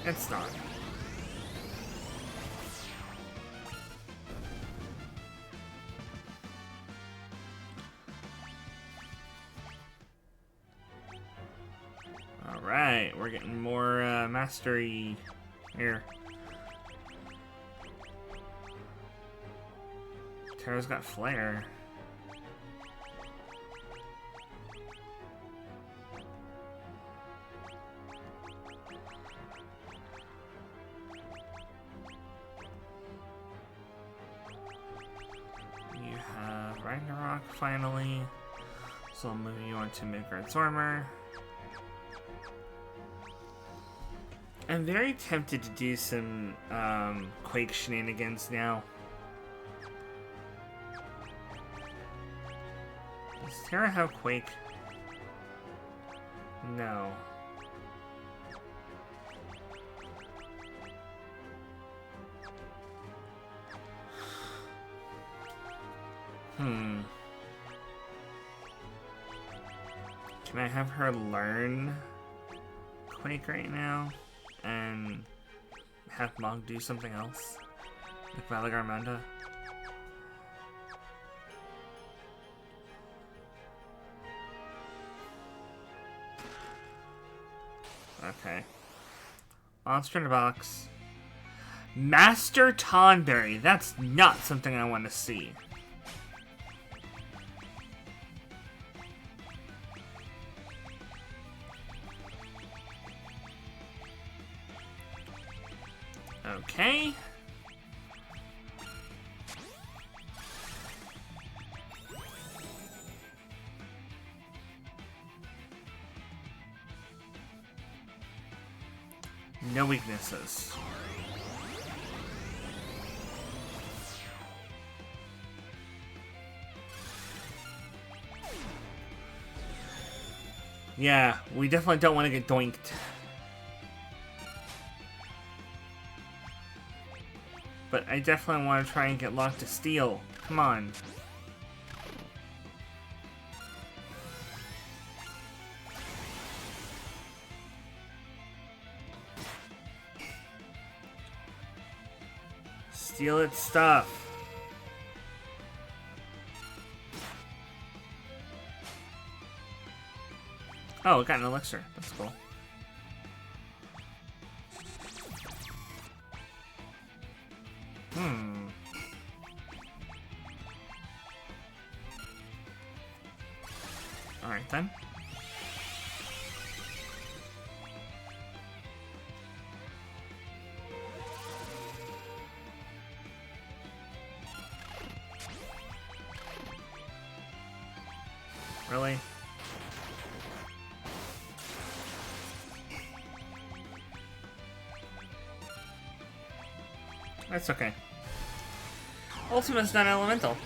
Speaker 1: It's not. Alright, we're getting more mastery here. Terra's got flare. You have Ragnarok finally. So I'll move you on to Midgard's Armor. I'm very tempted to do some Quake shenanigans now. Does Terra have Quake? No. Can I have her learn Quake right now and have Mog do something else? Like Valley Garmanda? Okay. Monster in a box. Master Tonberry. That's not something I want to see. Okay. No weaknesses. Yeah, we definitely don't want to get doinked. But I definitely want to try and get Locked to Steel. Come on. Steal its stuff. Oh, it got an elixir. That's cool. Alright then. Really? That's okay. Ultimate's not elemental.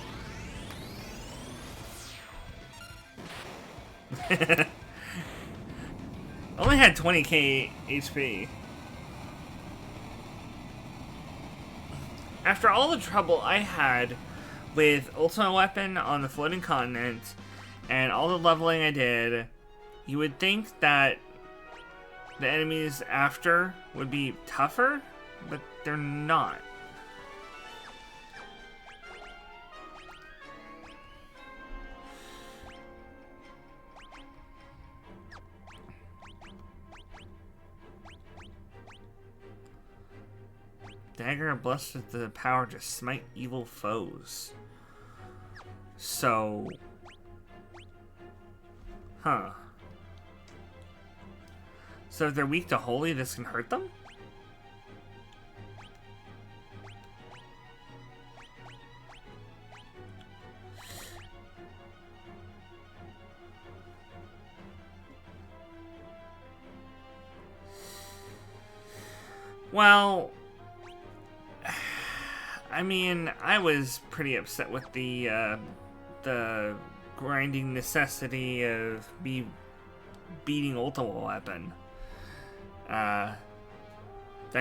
Speaker 1: Only had 20k HP. After all the trouble I had with Ultimate Weapon on the Floating Continent and all the leveling I did, you would think that the enemies after would be tougher, but they're not. Dagger blessed with the power to smite evil foes. So... Huh. So if they're weak to holy, this can hurt them? Well... I mean, I was pretty upset with the grinding necessity of me beating Ultimate Weapon. That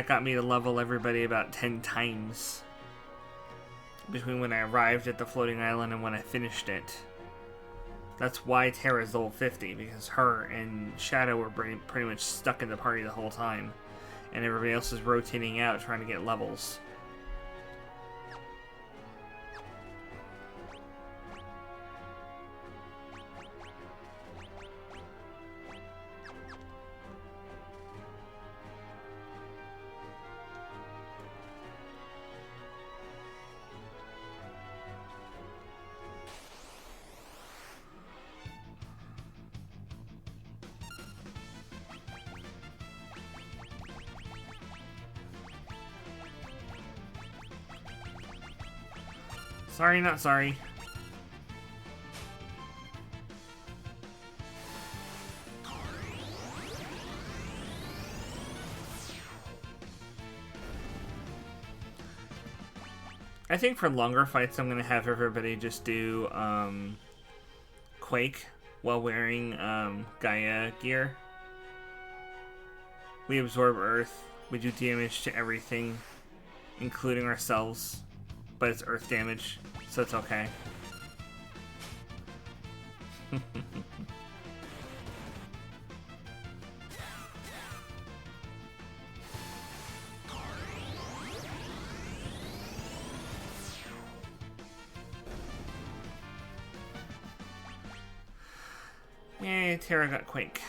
Speaker 1: got me to level everybody about 10 times between when I arrived at the floating island and when I finished it. That's why Terra's level 50, because her and Shadow were pretty much stuck in the party the whole time, and everybody else is rotating out trying to get levels. Sorry, not sorry. I think for longer fights, I'm gonna have everybody just do Quake while wearing Gaia gear. We absorb Earth. We do damage to everything, including ourselves, but it's Earth damage, so it's okay. Yay, Terra got Quake.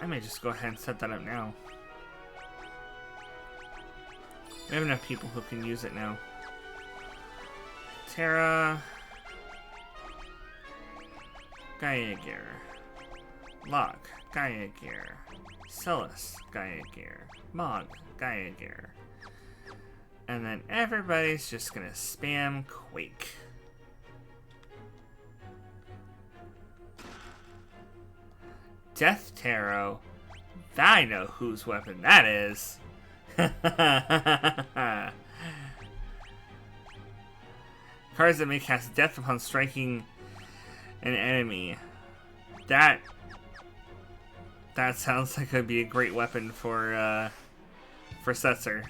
Speaker 1: I may just go ahead and set that up now. We have enough people who can use it now. Terra, Gaia Gear, Locke, Gaia Gear, Celis, Gaia Gear, Mog, Gaia Gear. And then everybody's just gonna spam Quake. Death Tarot. I know whose weapon that is. Cards that may cast death upon striking an enemy. That sounds like it would be a great weapon for Setzer.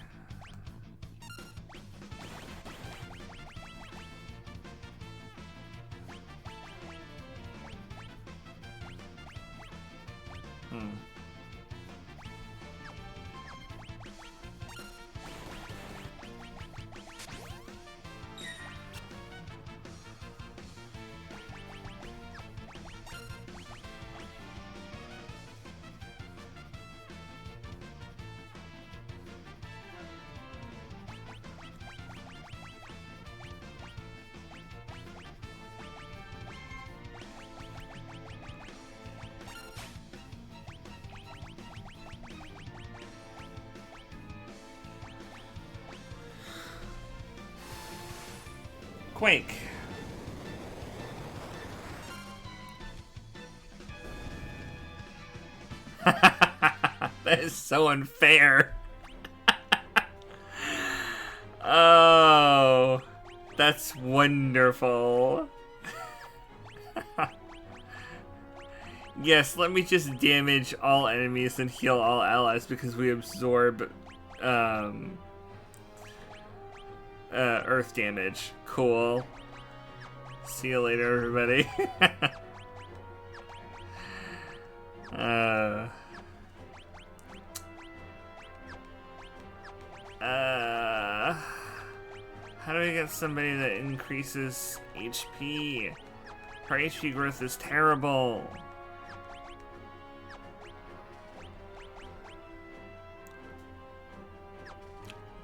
Speaker 1: Quake. That is so unfair. Oh, that's wonderful. Yes, let me just damage all enemies and heal all allies because we absorb Earth damage. Cool. See you later, everybody. How do we get somebody that increases HP? Her HP growth is terrible.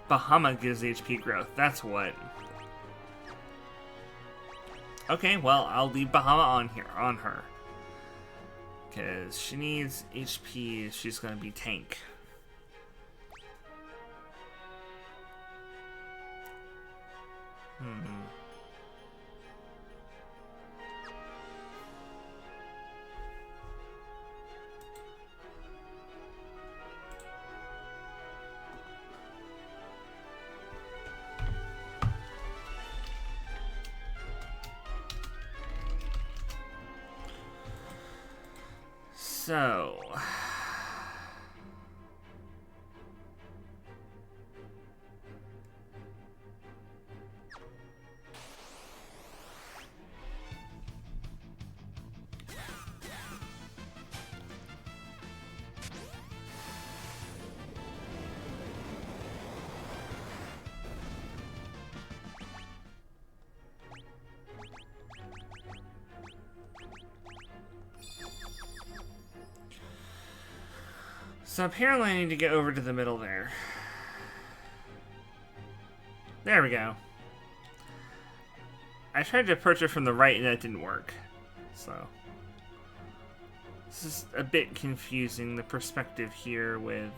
Speaker 1: Bahama gives HP growth. That's what. Okay, well, I'll leave Bahama on her. Because she needs HP. She's going to be tank. So... So apparently I need to get over to the middle there. There we go. I tried to approach it from the right and that didn't work. So this is a bit confusing, the perspective here with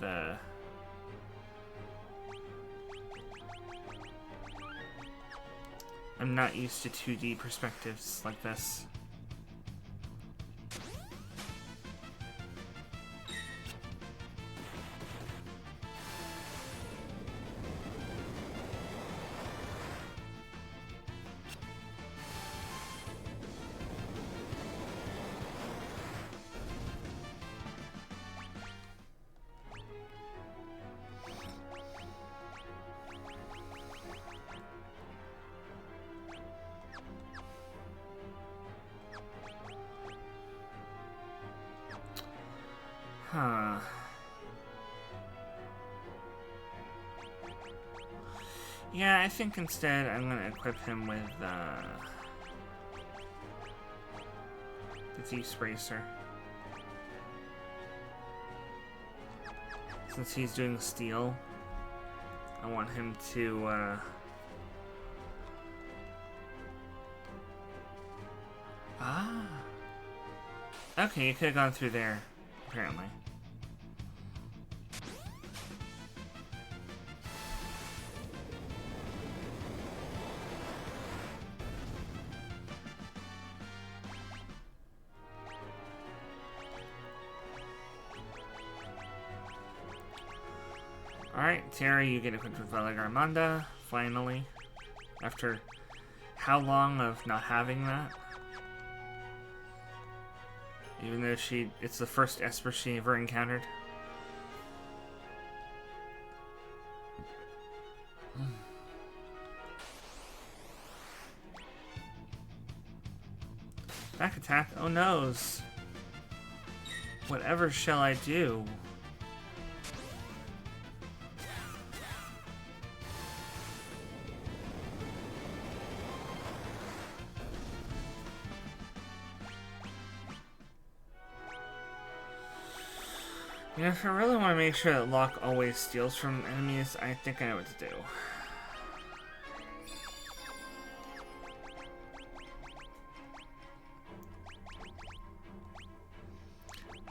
Speaker 1: I'm not used to 2D perspectives like this. Yeah, I think instead I'm gonna equip him with the Thief's Bracer. Since he's doing steel, I want him to okay, you could have gone through there, apparently. Alright, Terry, you get equipped with Velagarmanda, finally. After how long of not having that? Even though it's the first Esper she ever encountered. Back attack? Oh noes. Whatever shall I do? You know, if I really want to make sure that Locke always steals from enemies, I think I know what to do.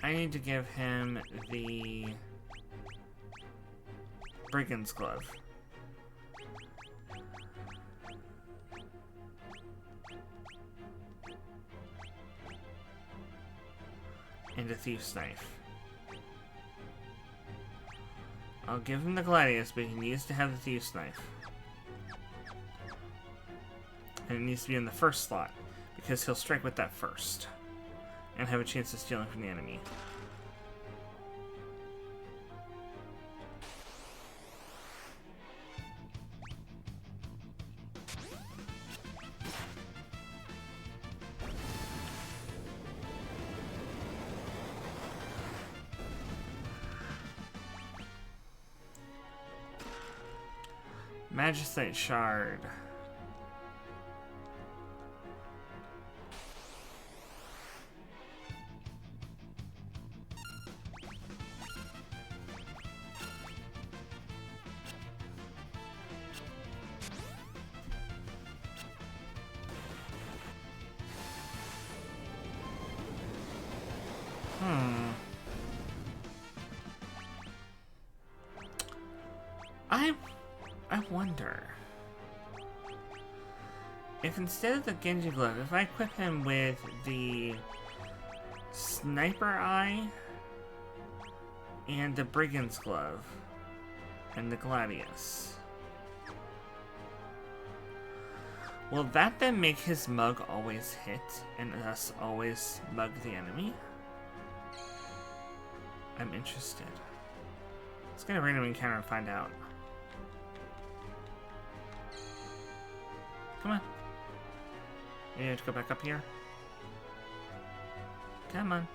Speaker 1: I need to give him the Brigand's Glove. And a Thief's Knife. I'll give him the Gladius, but he needs to have the Thief's Knife. And it needs to be in the first slot, because he'll strike with that first. And have a chance of stealing from the enemy. Magicite Shard. I wonder if instead of the Genji Glove, if I equip him with the Sniper Eye and the Brigand's Glove and the Gladius, will that then make his mug always hit and thus always mug the enemy? I'm interested. Let's get a random encounter and find out. Come on. You have to go back up here. Come on.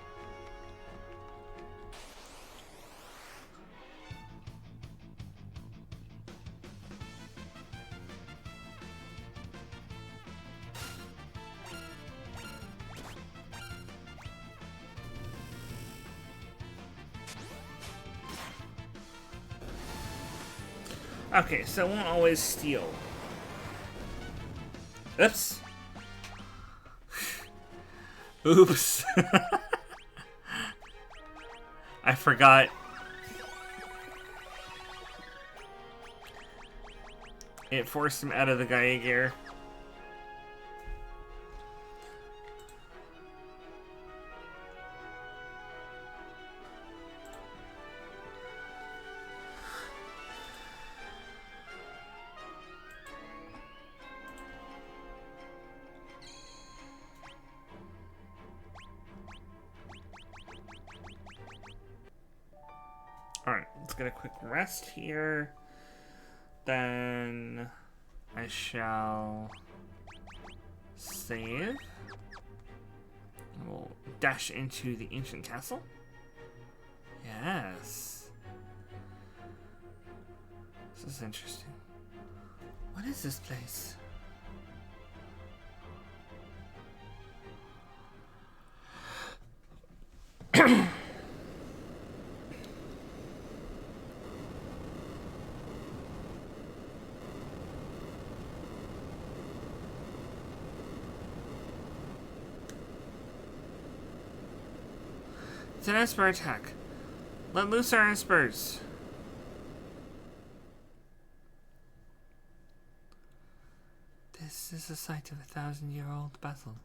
Speaker 1: Okay, so it won't always steal. Oops. Oops. I forgot. It forced him out of the Gaia gear. Alright, let's get a quick rest here. Then I shall save. We'll dash into the ancient castle. Yes. This is interesting. What is this place? It's an Esper attack. Let loose our Espers. This is the site of a 1,000-year-old battle.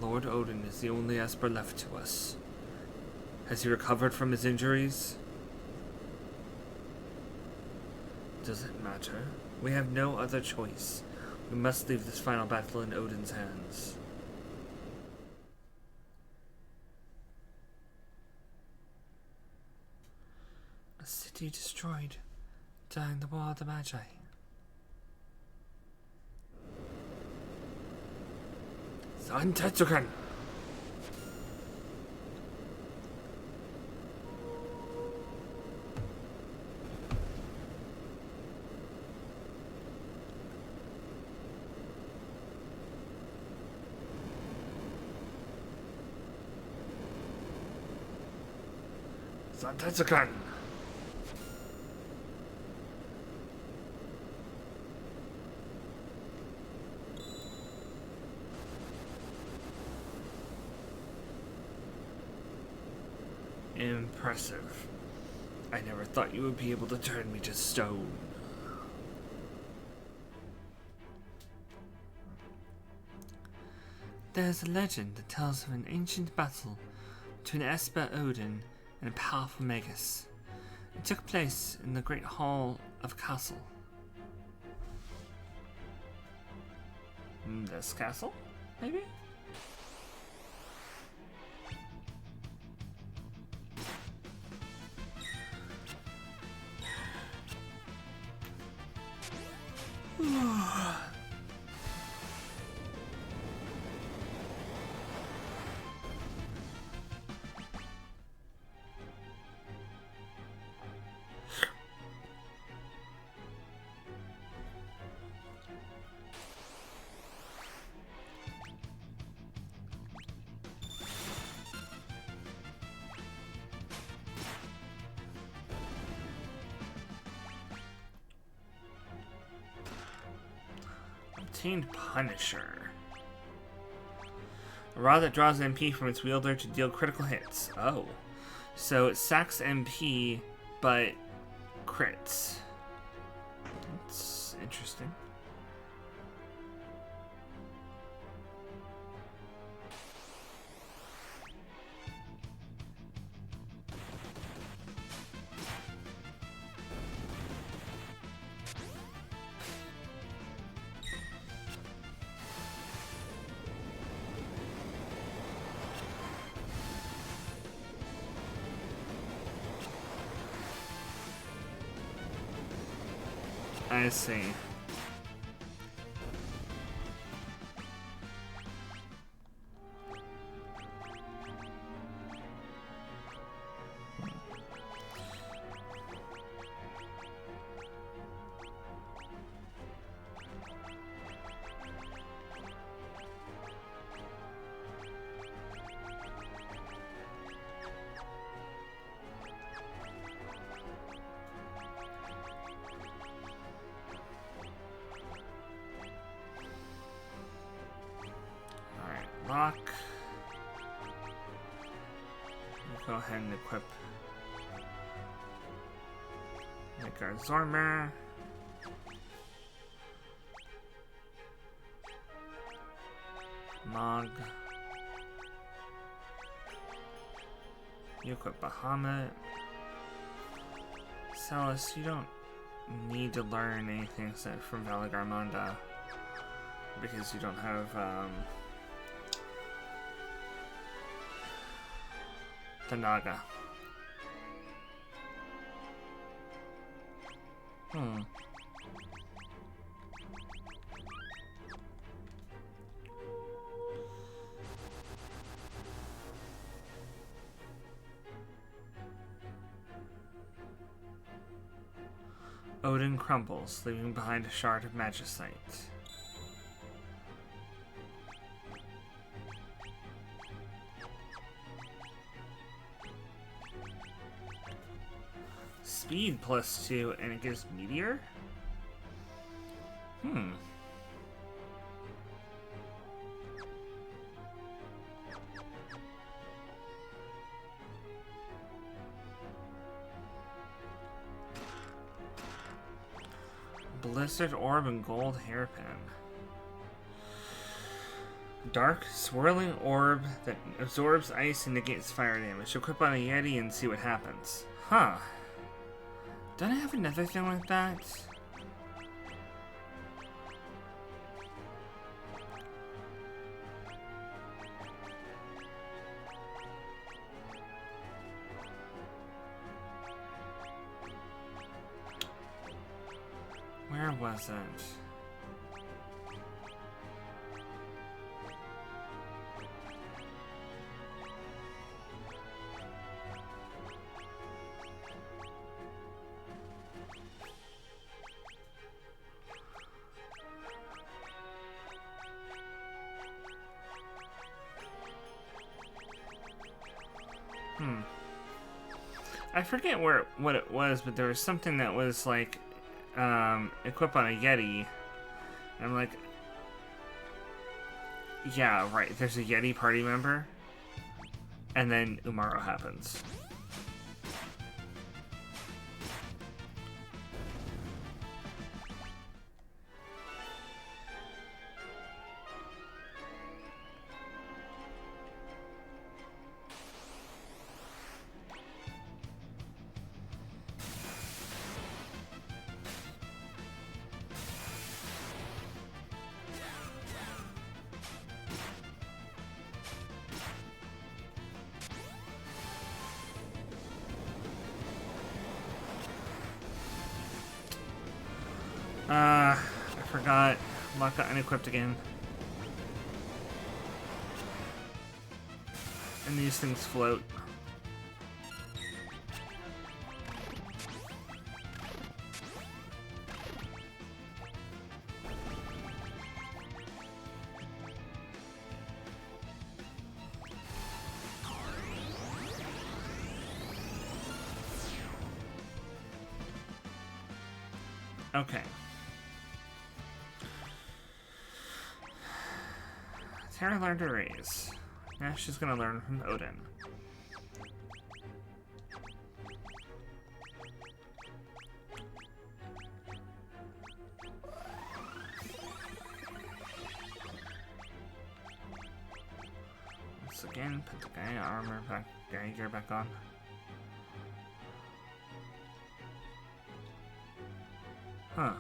Speaker 1: Lord Odin is the only Esper left to us. Has he recovered from his injuries? Does it matter? We have no other choice. We must leave this final battle in Odin's hands. A city destroyed during the War of the Magi. Son Tetsukan! Son Tetsukan! Impressive. I never thought you would be able to turn me to stone. There's a legend that tells of an ancient battle between Esper Odin and a powerful Magus. It took place in the Great Hall of Castle. This castle? Maybe? Obtained Punisher. A rod that draws MP from its wielder to deal critical hits. Oh. So it sacks MP, but crits. That's interesting. I see. Lock. We'll go ahead and equip. Make our Zormer. Mog. You equip Bahamut. Celis, you don't need to learn anything except from Valagarmonda because you don't have the Naga. Odin crumbles, leaving behind a shard of magicite. Speed +2, and it gives meteor? Blizzard orb and gold hairpin. Dark, swirling orb that absorbs ice and negates fire damage. Equip on a Yeti and see what happens. Huh. Don't I have another thing like that? Where was it? I forget what it was, but there was something that was like equip on a Yeti. And I'm like, yeah, right, there's a Yeti party member. And then Umaro happens. I forgot. Lock got unequipped again. And these things float. Okay. Terra learned to raise. Now she's gonna learn from Odin. Once again, put the Gaia armor back, Gaia gear back on. Huh.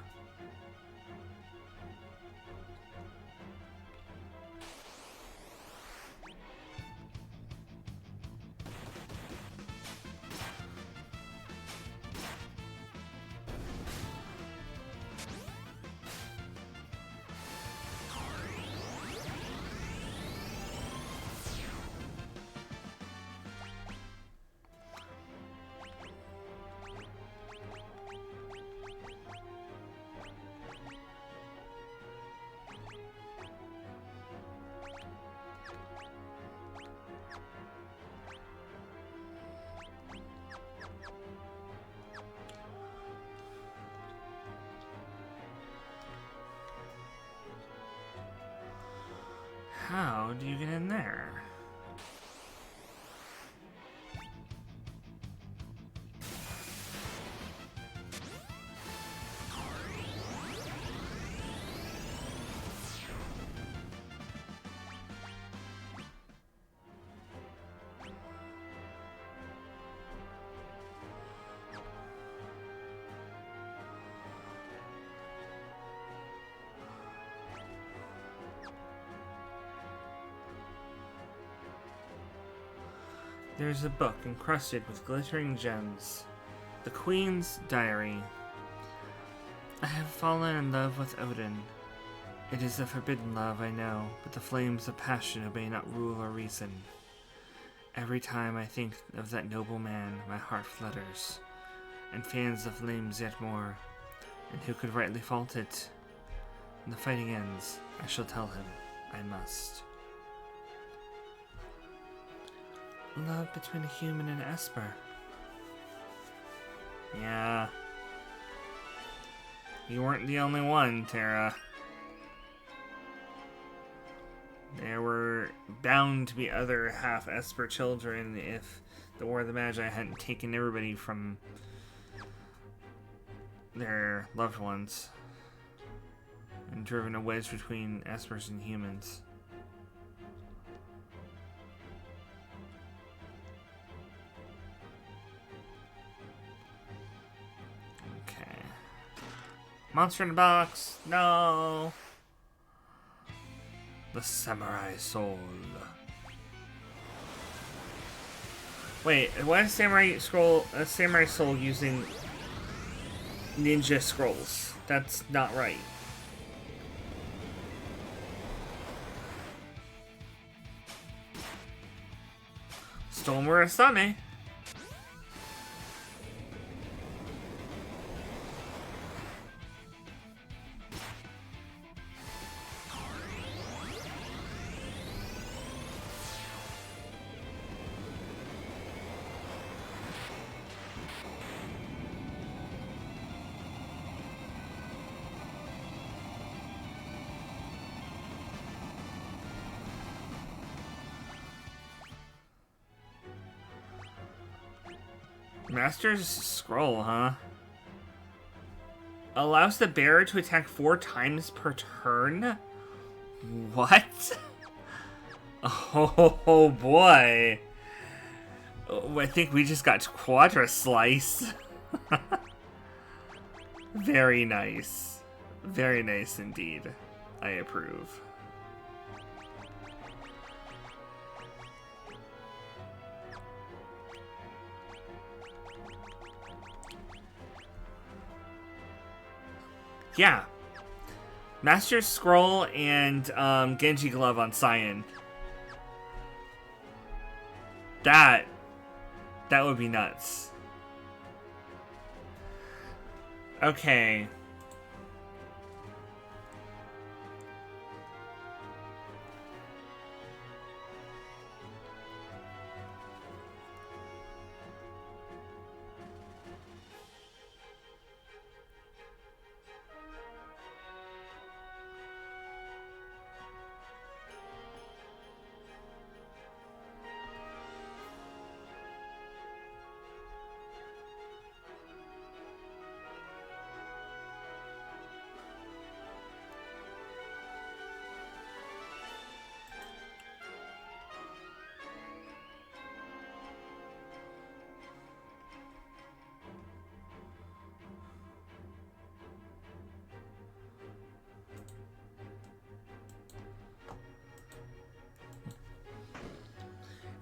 Speaker 1: How do you get in there? There's a book encrusted with glittering gems. The Queen's Diary. I have fallen in love with Odin. It is a forbidden love, I know, but the flames of passion obey not rule or reason. Every time I think of that noble man, my heart flutters, and fans the flames yet more. And who could rightly fault it? When the fighting ends, I shall tell him. I must. Love between a human and Esper. Yeah. You weren't the only one, Terra. There were bound to be other half-Esper children if the War of the Magi hadn't taken everybody from their loved ones and driven a wedge between Espers and humans. Okay. Monster in the box! No! The Samurai Soul. Wait, why is Samurai Soul using ninja scrolls? That's not right. Stole Murasame. Master's Scroll, huh? Allows the bearer to attack 4 times per turn? What? Oh boy. Oh, I think we just got Quadra Slice. Very nice. Very nice indeed. I approve. Yeah. Master Scroll and Genji Glove on Cyan. That would be nuts. Okay.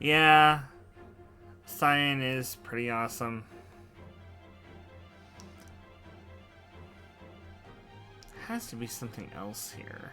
Speaker 1: Yeah, Cyan is pretty awesome. Has to be something else here.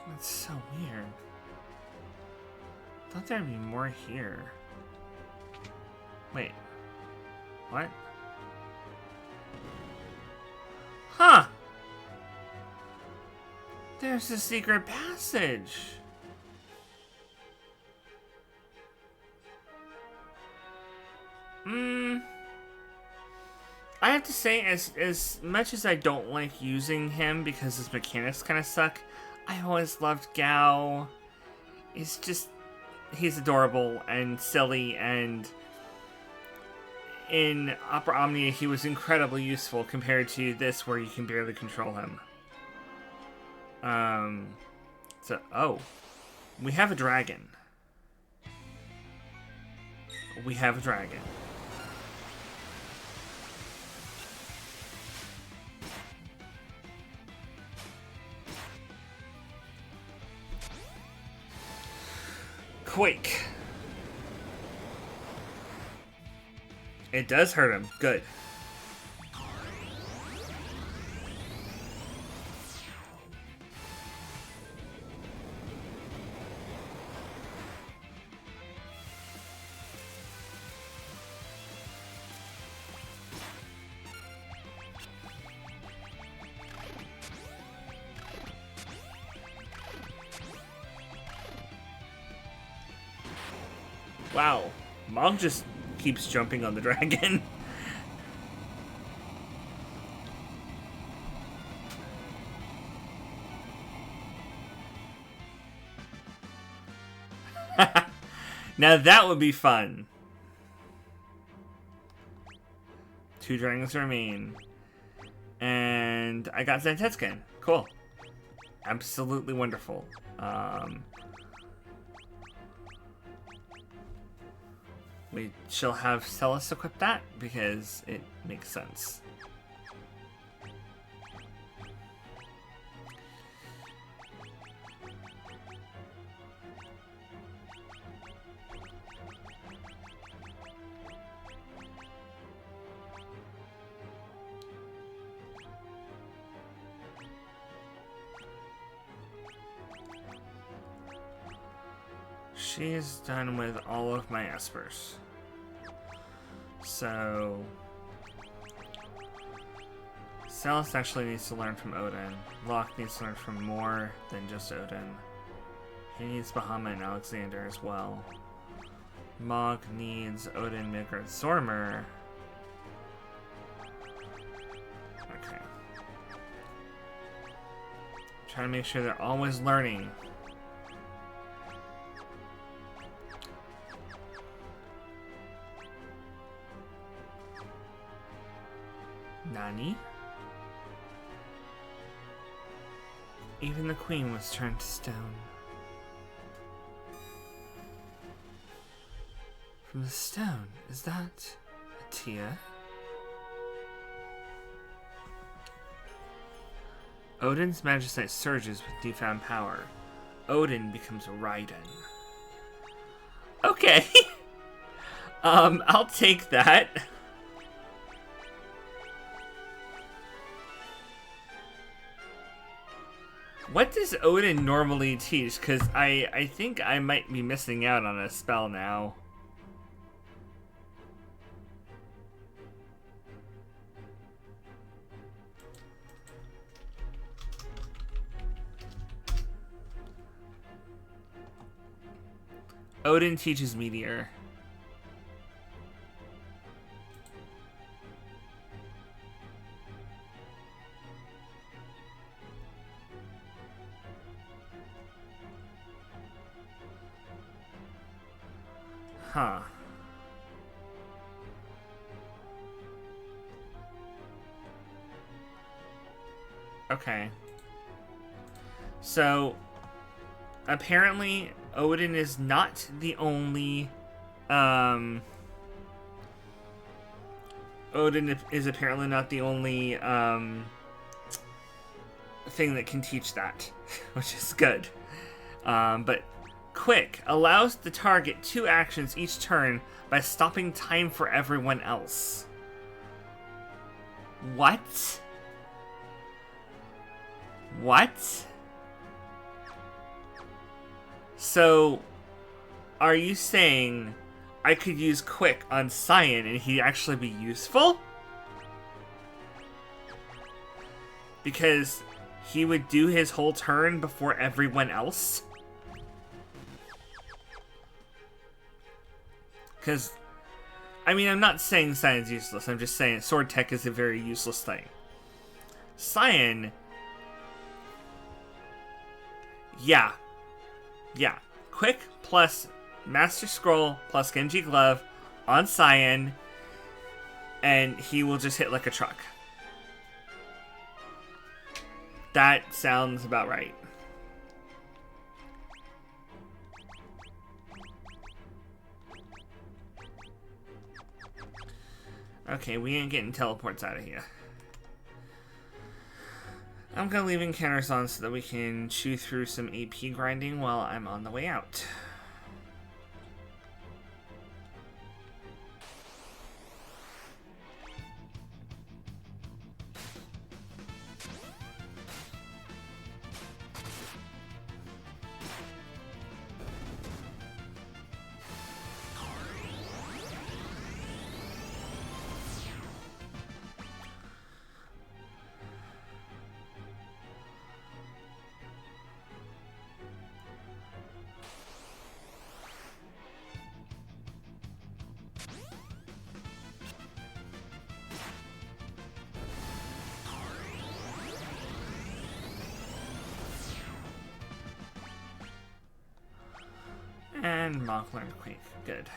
Speaker 1: That's so weird. I thought there'd be more here. Wait. What? Huh! There's a secret passage! I have to say, as much as I don't like using him because his mechanics kind of suck, I always loved Gao. He's adorable and silly, and in Opera Omnia, he was incredibly useful compared to this, where you can barely control him. Oh, we have a dragon. We have a dragon. Quake. It does hurt him. Good. Wow. Mog just keeps jumping on the dragon. Now that would be fun. 2 dragons remain. And I got Zentetskin. Cool. Absolutely wonderful. We shall have Celes equip that, because it makes sense. She is done with all of my espers. So Celes actually needs to learn from Odin. Locke needs to learn from more than just Odin. He needs Bahamut and Alexander as well. Mog needs Odin, Midgard, Zormer. Okay. Trying to make sure they're always learning. Nani? Even the queen was turned to stone. From the stone, is that a tear? Odin's Magicite surges with newfound power. Odin becomes Raiden. Okay. I'll take that. What does Odin normally teach? Because I think I might be missing out on a spell now. Odin teaches Meteor. Huh. Okay. So, apparently, Odin is not the only, Odin is apparently not the only, thing that can teach that, which is good. But Quick allows the target 2 actions each turn by stopping time for everyone else. What? What? So, are you saying I could use Quick on Cyan and he'd actually be useful? Because he would do his whole turn before everyone else? Because, I mean, I'm not saying Cyan's useless. I'm just saying Sword Tech is a very useless thing. Cyan... Yeah. Yeah. Quick plus Master Scroll plus Genji Glove on Cyan and he will just hit like a truck. That sounds about right. Okay, we ain't getting teleports out of here. I'm gonna leave encounters on so that we can chew through some AP grinding while I'm on the way out. And Mach learned Quake. Good.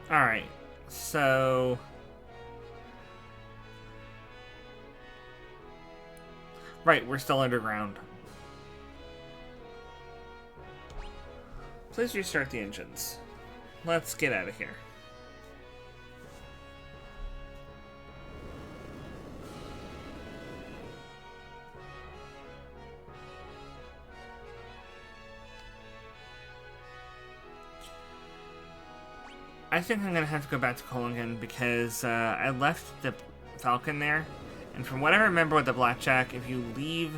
Speaker 1: Alright, so... Right, we're still underground. Please restart the engines. Let's get out of here. I think I'm gonna have to go back to Kolingen because I left the Falcon there, and from what I remember with the Blackjack, if you leave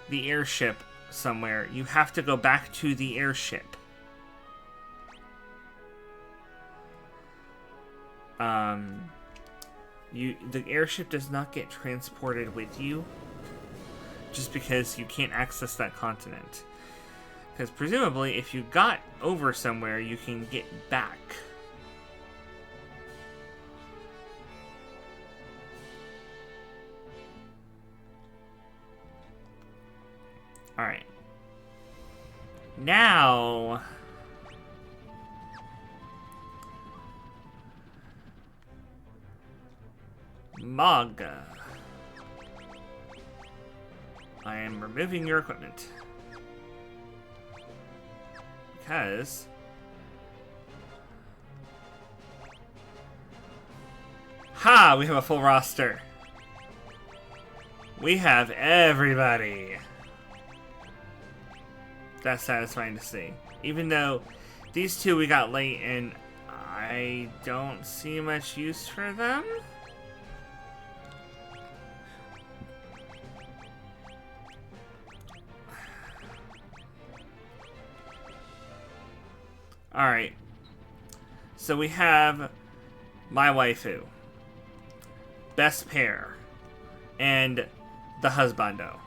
Speaker 1: the airship somewhere, you have to go back to the airship. The airship does not get transported with you just because you can't access that continent. Because presumably, if you got over somewhere, you can get back. Alright. Now... Mog. I am removing your equipment. Because... Ha! We have a full roster. We have everybody. That's satisfying to see. Even though these two we got late and I don't see much use for them. Alright. So we have my waifu, best pair, and the husbando.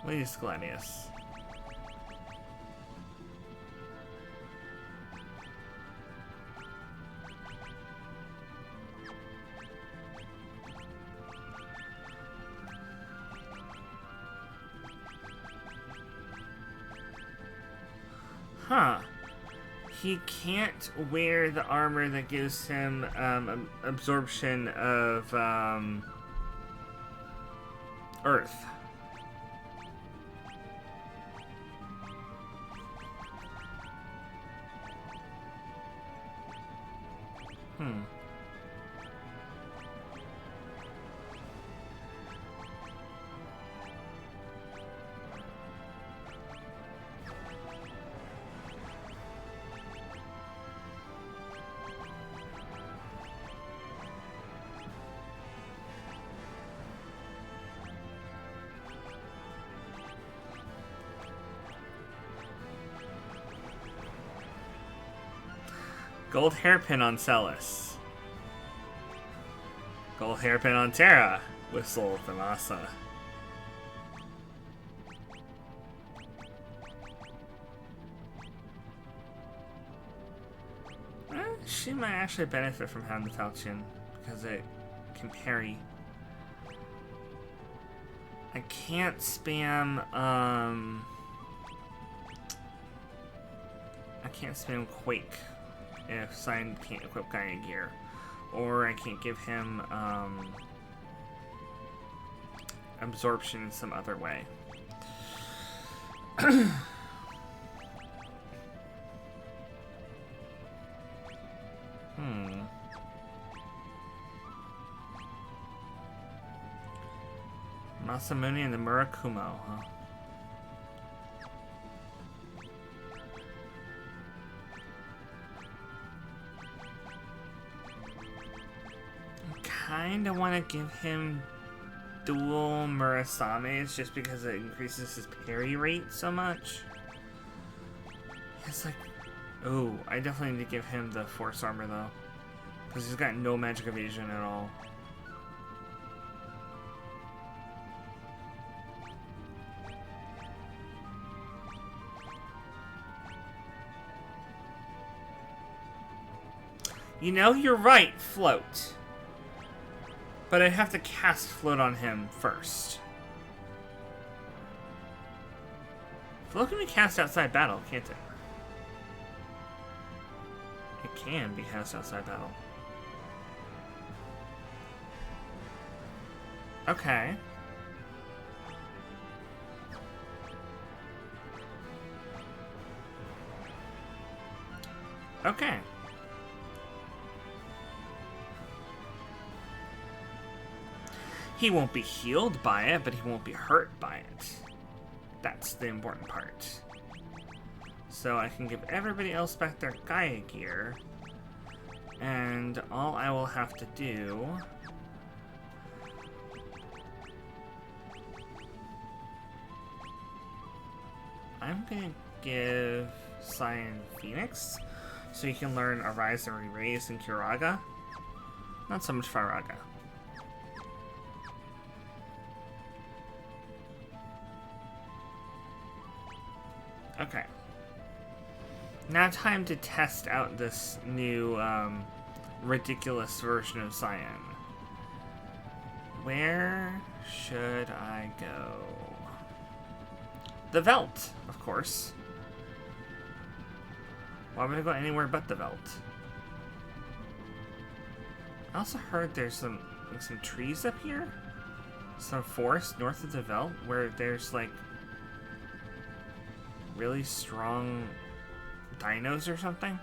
Speaker 1: Please, Gladius. Huh. He can't wear the armor that gives him absorption of Earth. Gold hairpin on Celis. Gold hairpin on Terra. Whistle Thamasa. She might actually benefit from having the Falchion because it can parry. I can't spam, I can't spam Quake if Cyan can't equip Gaia Gear. Or I can't give him, Absorption in some other way. Masamune and the Murakumo, huh? I kinda wanna give him dual Murasames just because it increases his parry rate so much. It's like, oh, I definitely need to give him the Force Armor though, because he's got no magic evasion at all. You know, you're right, Float. But I'd have to cast Float on him first. Float can be cast outside battle, can't it? It can be cast outside battle. Okay. Okay. He won't be healed by it, but he won't be hurt by it. That's the important part. So I can give everybody else back their Gaia Gear. And all I will have to do... I'm gonna give Cyan Phoenix, so he can learn Arise and Re-Raise and Curaga. Not so much Firaga. Okay. Now time to test out this new, ridiculous version of Cyan. Where should I go? The Veld, of course. Why would I go anywhere but the Veld? I also heard there's some trees up here. Some forest north of the Veld where there's like really strong dinos or something.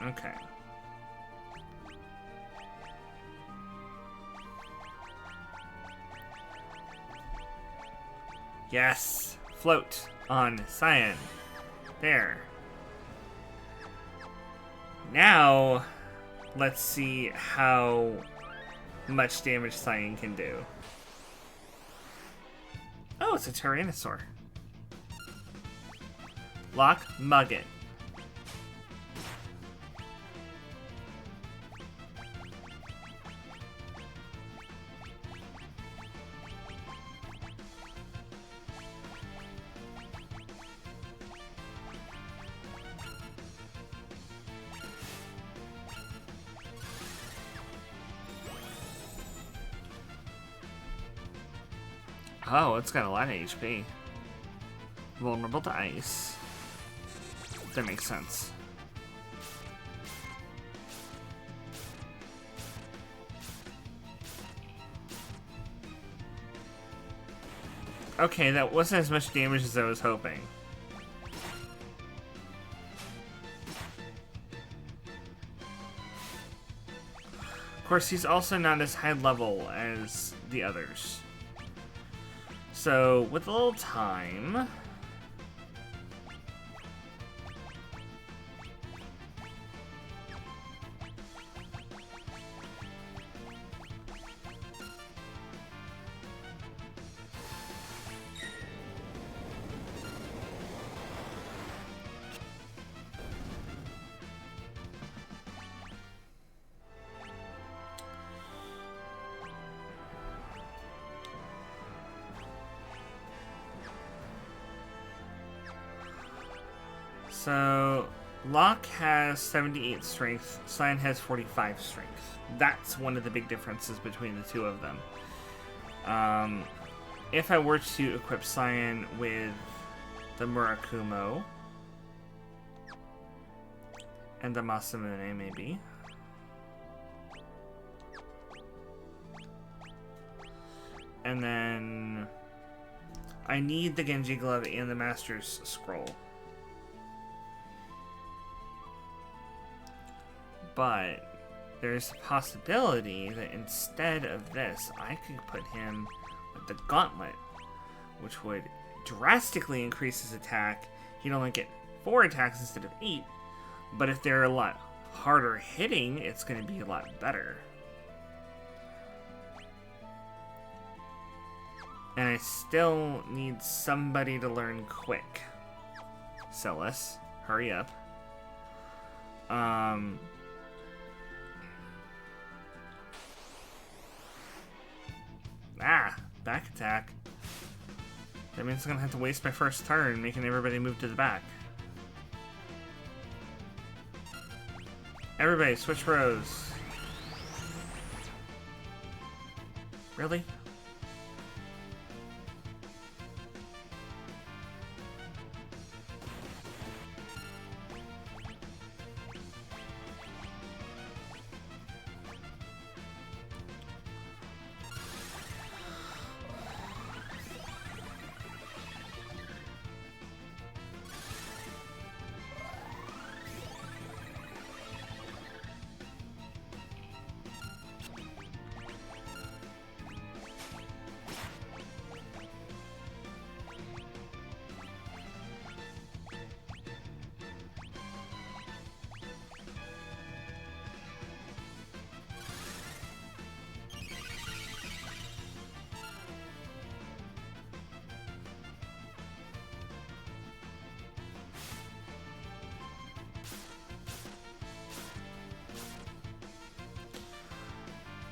Speaker 1: Okay. Yes! Float on Cyan. There. Now, let's see how much damage Cyan can do. Oh, it's a Tyrannosaur. Lock, mug it. Oh, it's got a lot of HP. Vulnerable to ice. That makes sense. Okay, that wasn't as much damage as I was hoping. Of course, he's also not as high level as the others. So, with a little time... So, Locke has 78 strength, Cyan has 45 strength. That's one of the big differences between the two of them. If I were to equip Cyan with the Murakumo and the Masamune, maybe. And then I need the Genji Glove and the Master's Scroll. But there's a possibility that instead of this, I could put him with the Gauntlet, which would drastically increase his attack. He'd only get 4 attacks instead of 8, but if they're a lot harder hitting, it's going to be a lot better. And I still need somebody to learn quick. Celes, hurry up. Back attack. That means I'm gonna have to waste my first turn making everybody move to the back. Everybody, switch rows. Really?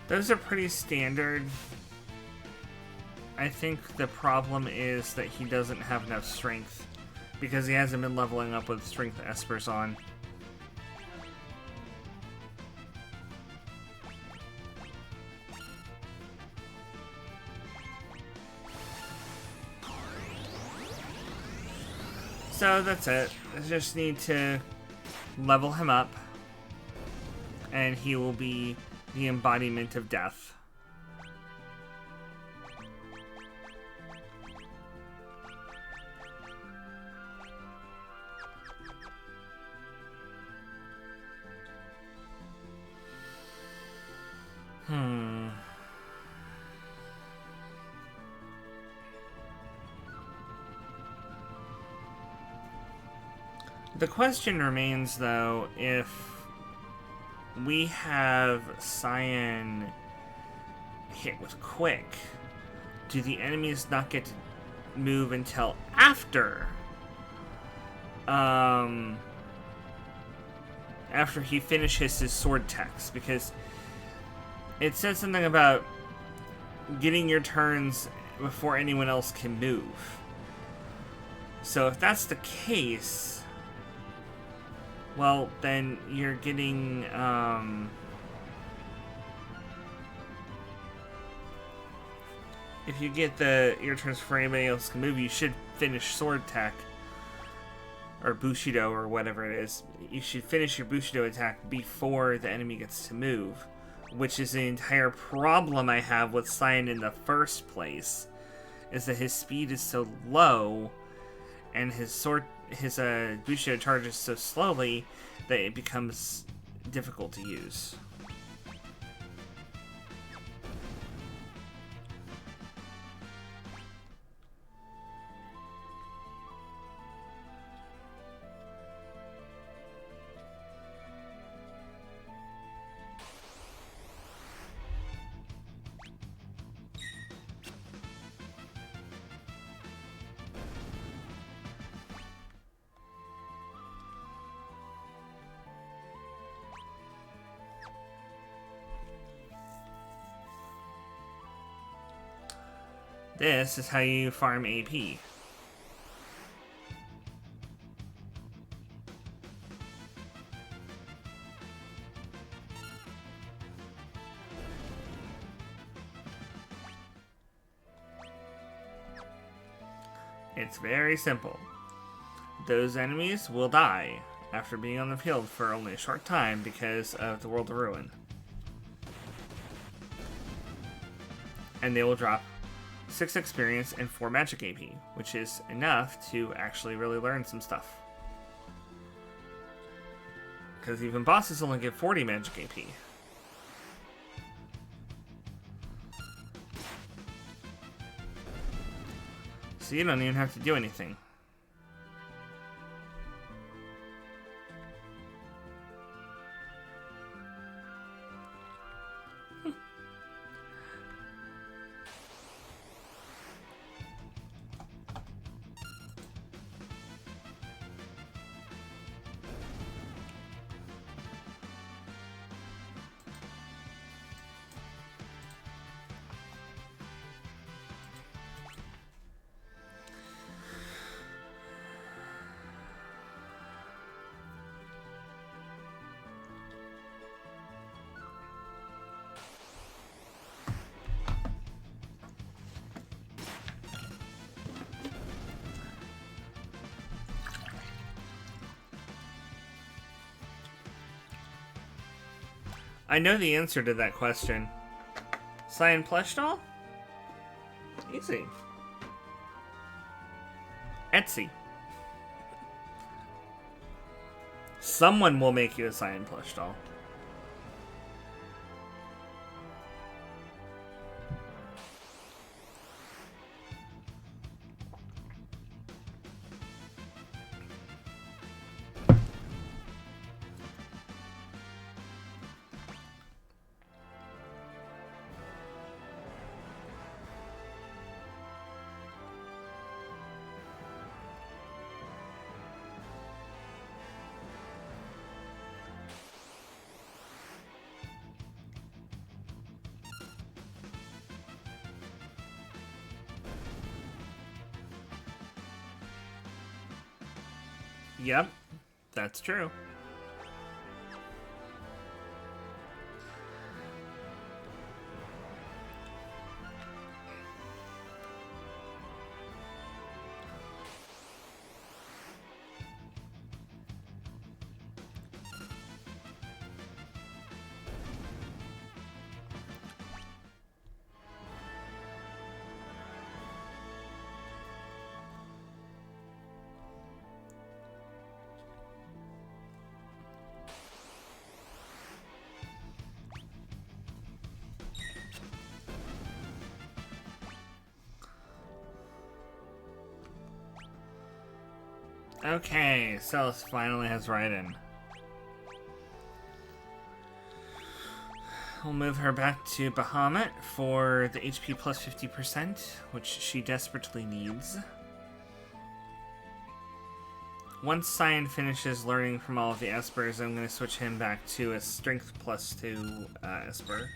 Speaker 1: Those are pretty standard. I think the problem is that he doesn't have enough strength because he hasn't been leveling up with strength espers on. So that's it. I just need to level him up and he will be the embodiment of death. The question remains, though, if we have Cyan hit with Quick, do the enemies not get to move until after? After he finishes his sword text, because it says something about getting your turns before anyone else can move. So if that's the case, well, then you're getting, if you get your turns before anybody else can move, you should finish Sword Tech, or Bushido, or whatever it is. You should finish your Bushido attack before the enemy gets to move, which is the entire problem I have with Cyan in the first place, is that his speed is so low, and his Bushido charges so slowly that it becomes difficult to use. This is how you farm AP. It's very simple. Those enemies will die after being on the field for only a short time because of the World of Ruin. And they will drop 6 experience and 4 magic AP, which is enough to actually really learn some stuff. Because even bosses only get 40 magic AP. So you don't even have to do anything. I know the answer to that question. Cyan plush doll? Easy. Etsy. Someone will make you a Cyan plush doll. Yep, that's true. Okay, Celes finally has Raiden. We'll move her back to Bahamut for the HP plus 50%, which she desperately needs. Once Cyan finishes learning from all of the Espers, I'm going to switch him back to a Strength plus 2 Esper.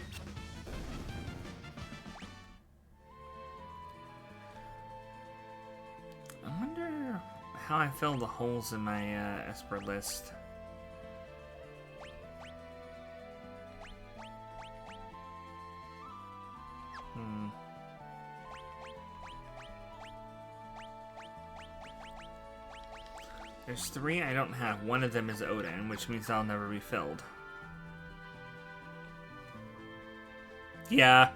Speaker 1: I wonder how I fill the holes in my Esper list. There's 3 I don't have. One of them is Odin, which means I'll never be filled. Yeah.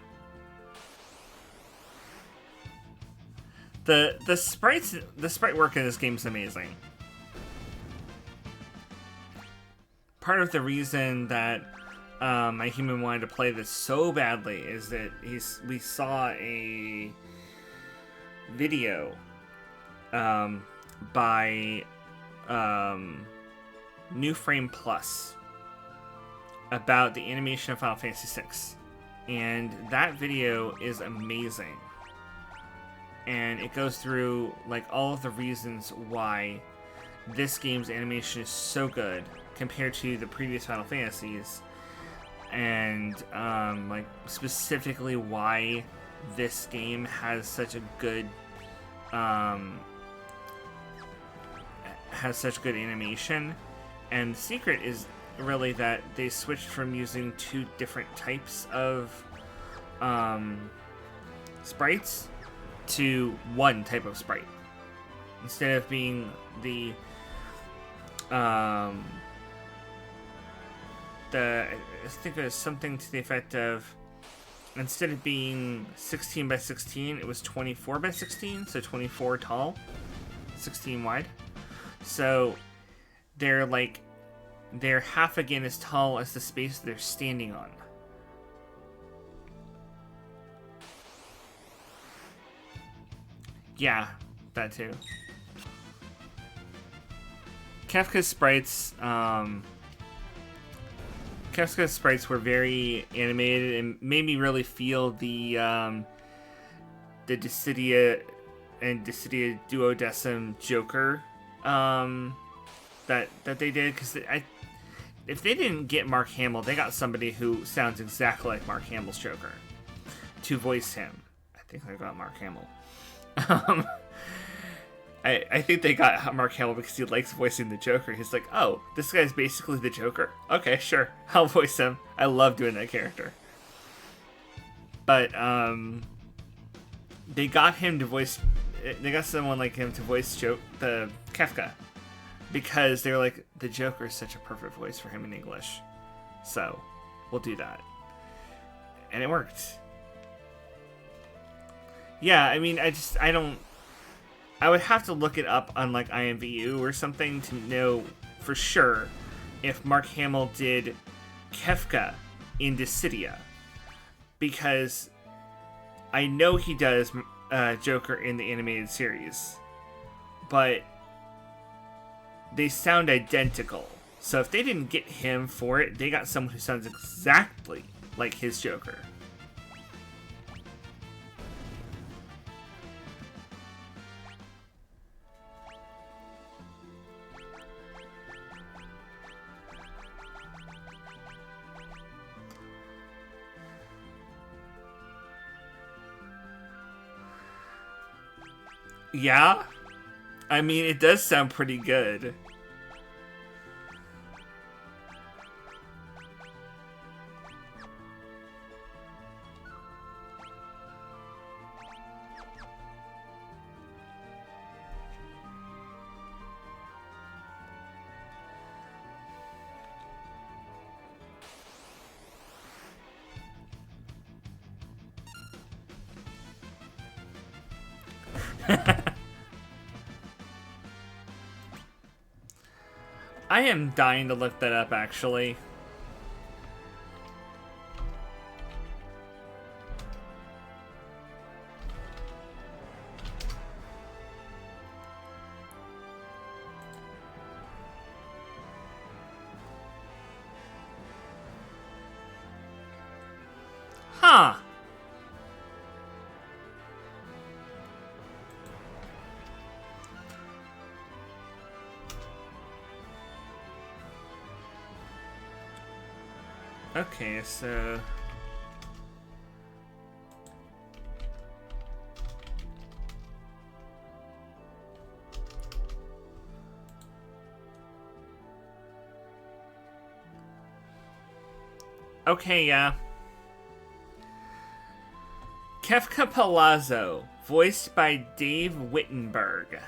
Speaker 1: The sprite work in this game is amazing. Part of the reason that my human wanted to play this so badly is that we saw a video by New Frame Plus about the animation of Final Fantasy VI, and that video is amazing, and it goes through like all of the reasons why this game's animation is so good compared to the previous Final Fantasies, and like specifically why this game has such a good animation. And the secret is really that they switched from using 2 different types of sprites to 1 type of sprite. Instead of being um, I think it was something to the effect of, instead of being 16 by 16, it was 24 by 16, so 24 tall, 16 wide. So they're half again as tall as the space they're standing on. Yeah, that too. Kefka's sprites were very animated and made me really feel the Dissidia and Dissidia Duodecim Joker that they did, because if they didn't get Mark Hamill, they got somebody who sounds exactly like Mark Hamill's Joker to voice him. I think they got Mark Hamill. I think they got Mark Hamill because he likes voicing the Joker. He's like, oh, this guy's basically the Joker. Okay, sure, I'll voice him. I love doing that character. But they got him to voice. They got someone like him to voice the Kefka, because they were like, the Joker is such a perfect voice for him in English, so we'll do that, and it worked. Yeah, I mean, I would have to look it up on like IMVU or something to know for sure if Mark Hamill did Kefka in Dissidia, because I know he does Joker in the animated series, but they sound identical. So if they didn't get him for it, they got someone who sounds exactly like his Joker. Yeah? I mean, it does sound pretty good. I am dying to look that up, actually. Huh. Okay, so... Okay, yeah. Kefka Palazzo, voiced by Dave Wittenberg.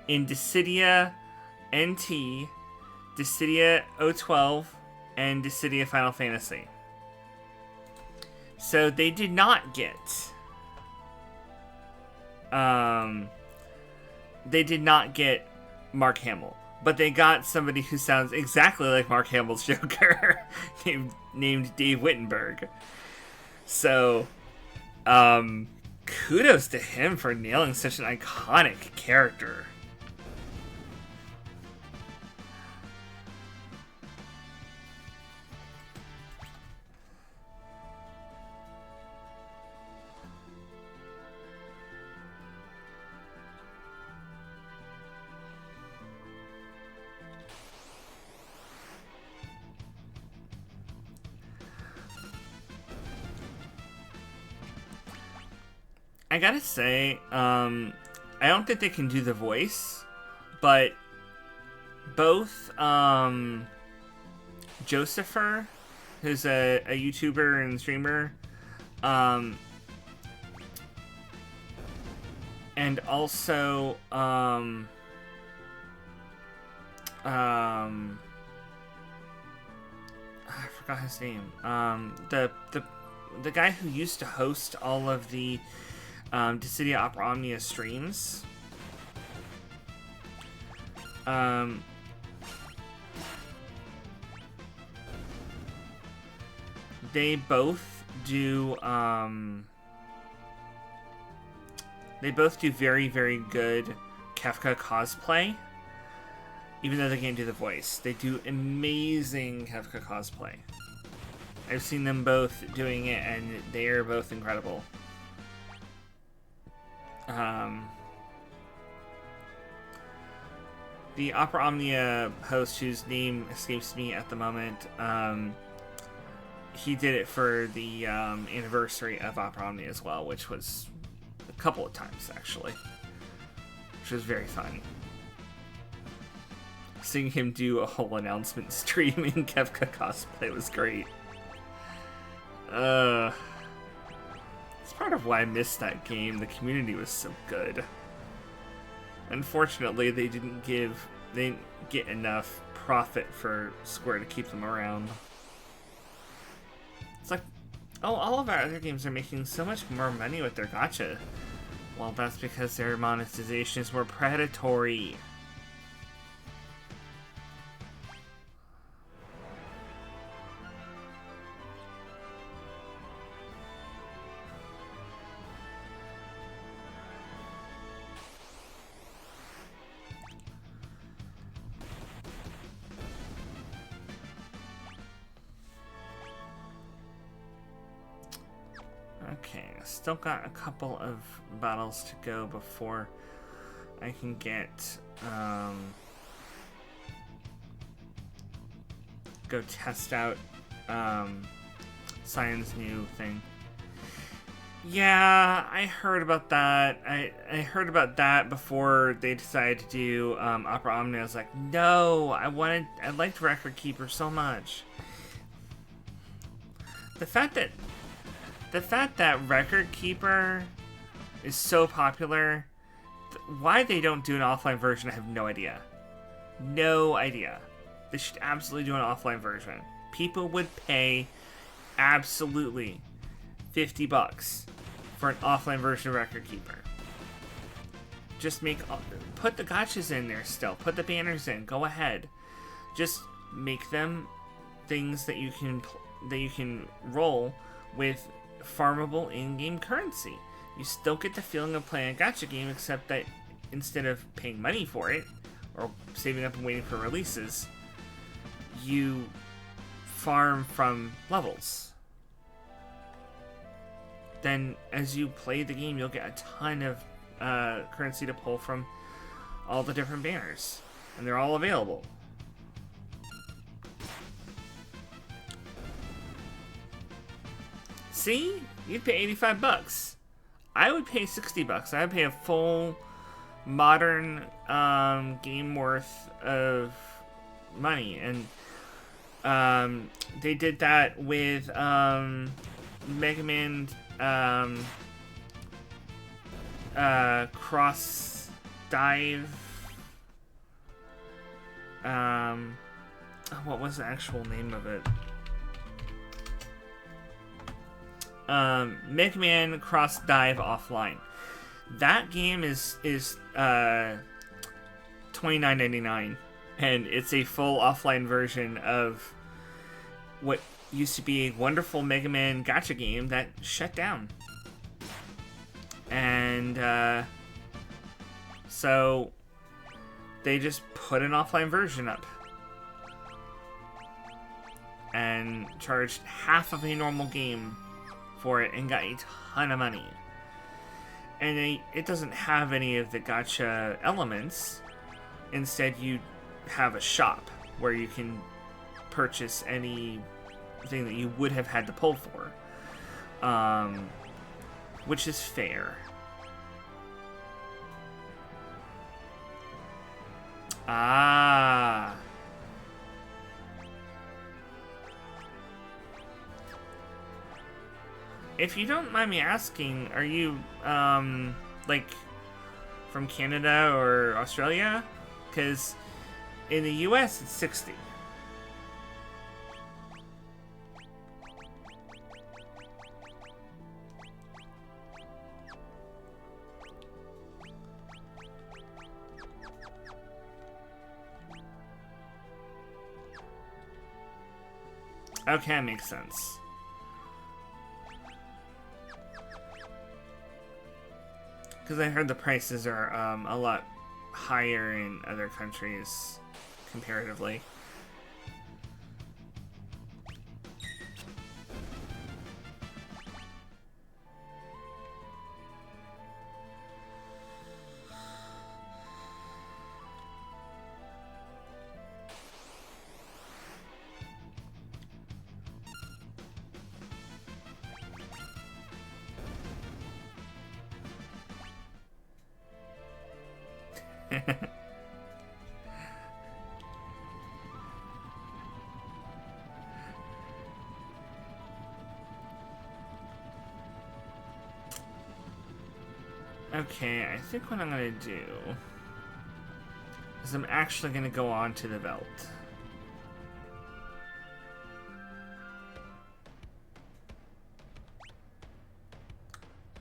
Speaker 1: In Dissidia NT, Dissidia 012, and Dissidia Final Fantasy. So they did not get... they did not get Mark Hamill. But they got somebody who sounds exactly like Mark Hamill's Joker, named Dave Wittenberg. So, kudos to him for nailing such an iconic character. I gotta say, I don't think they can do the voice, but both Josepher, who's a YouTuber and streamer, and and also I forgot his name. The guy who used to host all of the Dissidia Opera Omnia streams. They both do very, very good Kefka cosplay. Even though they can't do the voice, they do amazing Kefka cosplay. I've seen them both doing it, and they are both incredible. The Opera Omnia host, whose name escapes me at the moment, he did it for the anniversary of Opera Omnia as well, which was a couple of times, actually. Which was very fun. Seeing him do a whole announcement stream in Kefka cosplay was great. It's part of why I missed that game. The community was so good. Unfortunately, they didn't get enough profit for Square to keep them around. It's like, oh, all of our other games are making so much more money with their gacha. Well, that's because their monetization is more predatory. Okay, still got a couple of battles to go before I can get go test out Cyan's new thing. Yeah, I heard about that. I heard about that before they decided to do Opera Omnia. I was like, no, I liked Record Keeper so much. The fact that Record Keeper is so popular, why they don't do an offline version, I have no idea. No idea. They should absolutely do an offline version. People would pay absolutely $50 for an offline version of Record Keeper. Just put the gotchas in there still. Put the banners in. Go ahead. Just make them things that you can roll with farmable in-game currency. You still get the feeling of playing a gacha game, except that instead of paying money for it or saving up and waiting for releases, you farm from levels. Then as you play the game, you'll get a ton of currency to pull from all the different banners, and they're all available. See? You'd pay $85. I would pay $60. I would pay a full modern game worth of money. And they did that with Mega Man Cross Dive. What was the actual name of it? Mega Man Cross Dive Offline. That game is $29.99, and it's a full offline version of what used to be a wonderful Mega Man gacha game that shut down. And so they just put an offline version up and charged half of a normal game for it and got a ton of money. And it doesn't have any of the gacha elements. Instead, you have a shop where you can purchase anything that you would have had to pull for, which is fair. Ah. If you don't mind me asking, are you, like, from Canada or Australia? Because in the US, it's 60. Okay, that makes sense. Because I heard the prices are a lot higher in other countries comparatively. Okay, I think what I'm gonna do is I'm actually gonna go on to the Veldt.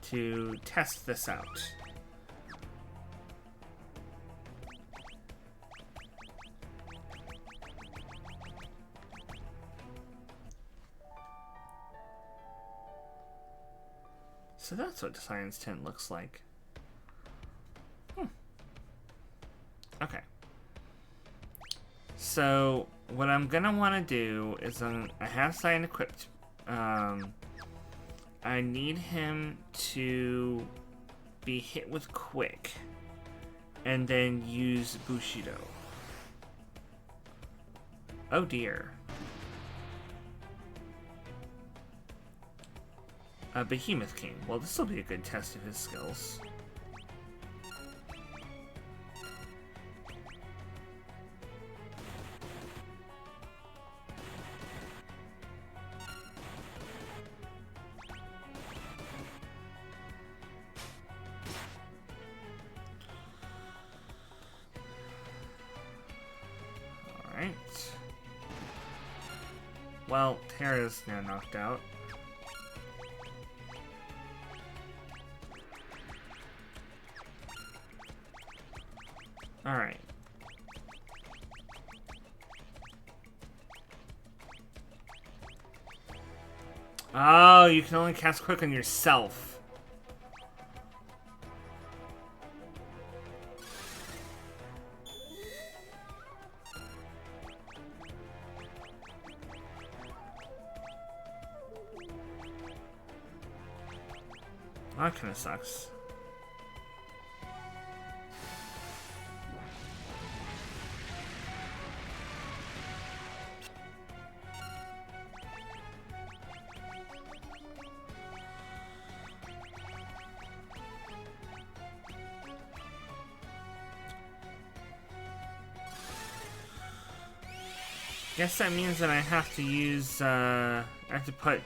Speaker 1: To test this out. So that's what Science 10 looks like. Okay. So what I'm gonna want to do is I have Cyan equipped. I need him to be hit with Quick and then use Bushido. Oh dear. Behemoth King. Well, this will be a good test of his skills. Alright. Well, Terra's now knocked out. Alright. Oh, you can only cast Quick on yourself. That kind of sucks. Guess that means that I have to use, I have to put,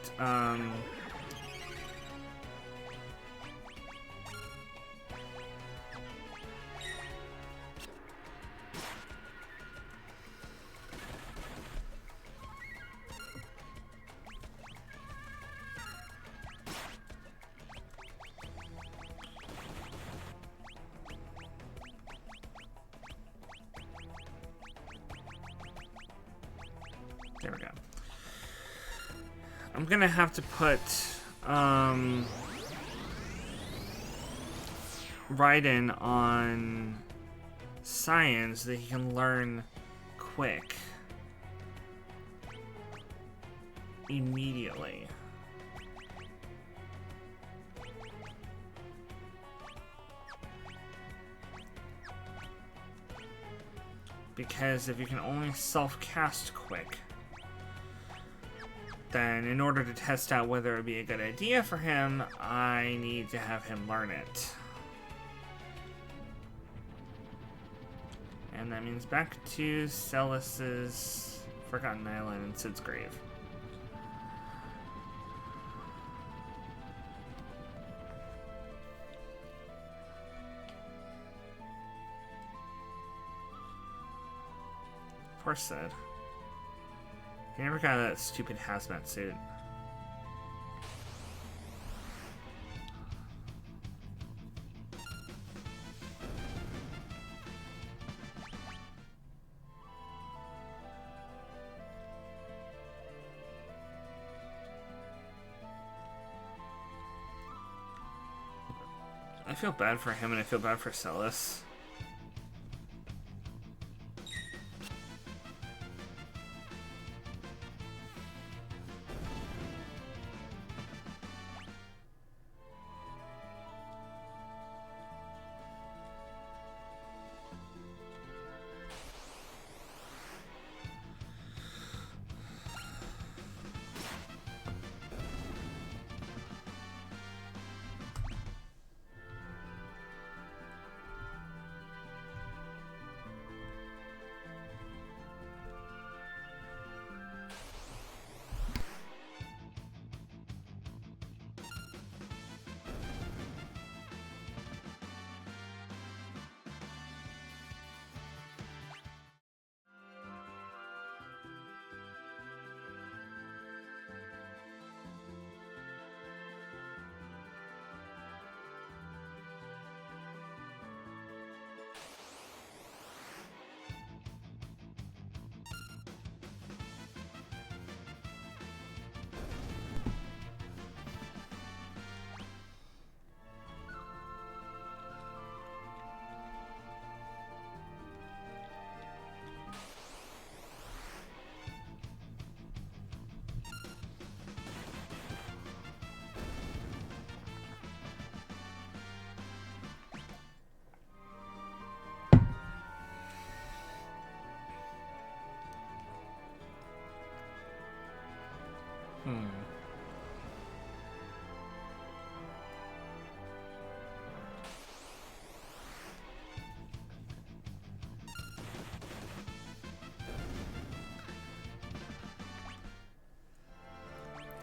Speaker 1: there we go. I'm gonna have to put, Raiden on Science so that he can learn Quick immediately. Because if you can only self-cast Quick, then in order to test out whether it would be a good idea for him, I need to have him learn it. And that means back to Celis's Forgotten Island and Cid's Grave. Torsid. He never got that stupid hazmat suit. I feel bad for him and I feel bad for Celis.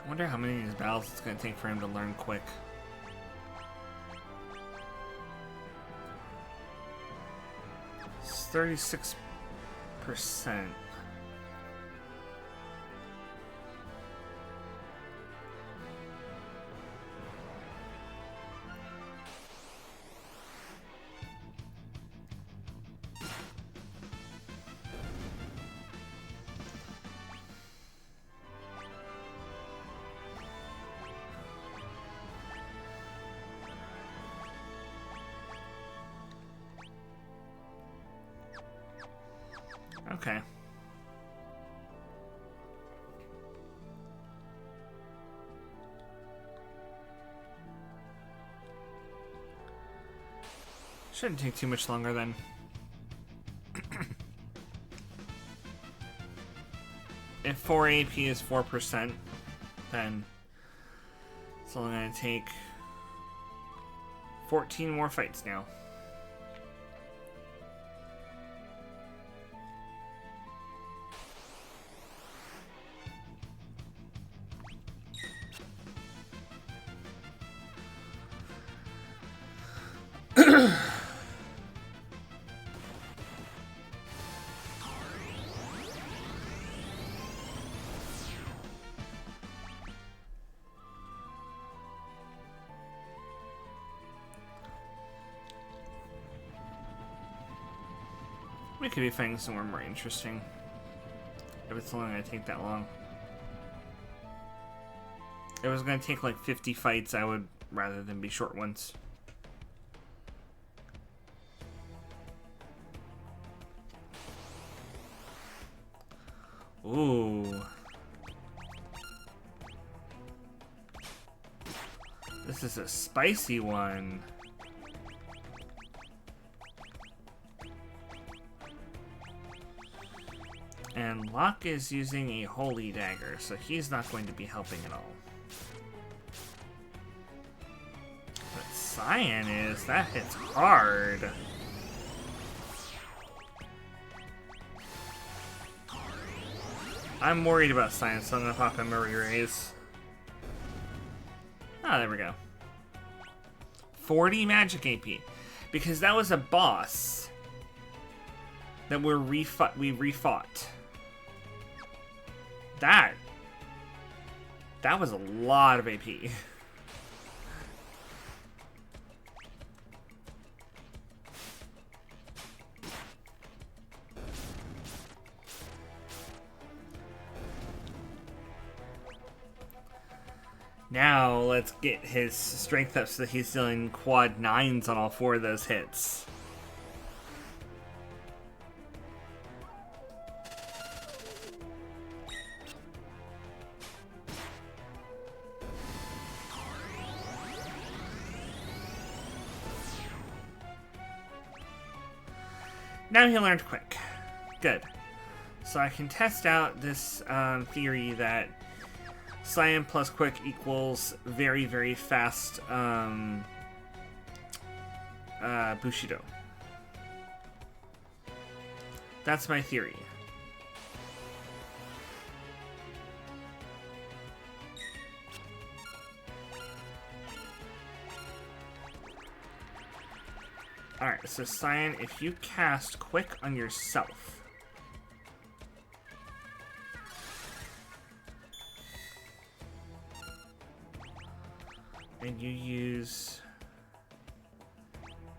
Speaker 1: I wonder how many of these battles it's going to take for him to learn quick. It's 36%. Okay. Shouldn't take too much longer then. If 4 AP is 4%, then it's only going to take 14 more fights now. We could be fighting somewhere more interesting. If it's only going to take that long. If it was going to take like 50 fights, I would rather than be short ones. Ooh. This is a spicy one. And Locke is using a holy dagger, so he's not going to be helping at all. But Cyan is, that hits hard. I'm worried about Cyan, so I'm gonna pop him a re-raise. Ah, there we go. 40 magic AP. Because that was a boss that we refought. That was a lot of AP. Now, let's get his strength up so that he's dealing quad 9s on all 4 of those hits. Now he learned quick. Good. So I can test out this theory that Cyan plus quick equals very, very fast Bushido. That's my theory. Alright, so Cyan, if you cast quick on yourself, and you use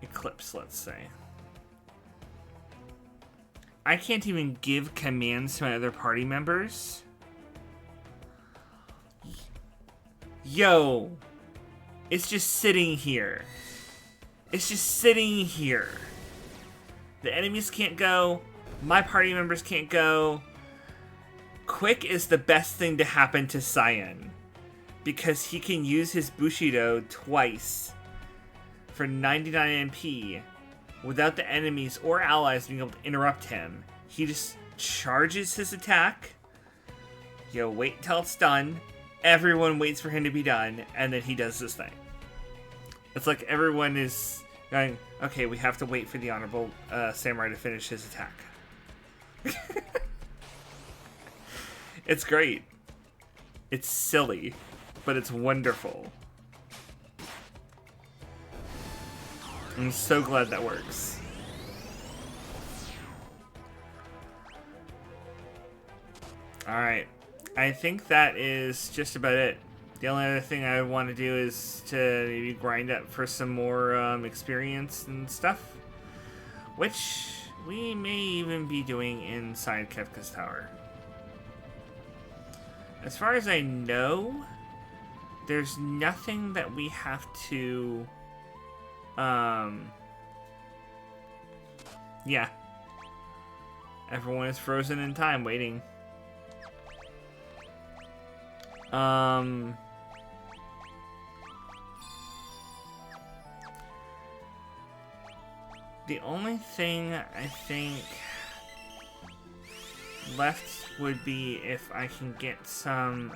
Speaker 1: Eclipse, let's say. I can't even give commands to my other party members. Yo! It's just sitting here. It's just sitting here. The enemies can't go. My party members can't go. Quick is the best thing to happen to Cyan, because he can use his Bushido twice for 99 MP without the enemies or allies being able to interrupt him. He just charges his attack. You wait till it's done. Everyone waits for him to be done, and then he does this thing. It's like everyone is going, okay, we have to wait for the Honorable Samurai to finish his attack. It's great. It's silly, but it's wonderful. I'm so glad that works. Alright. I think that is just about it. The only other thing I want to do is to maybe grind up for some more experience and stuff, which we may even be doing inside Kefka's Tower. As far as I know, there's nothing that we have to... yeah. Everyone is frozen in time, waiting. The only thing I think left would be if I can get some,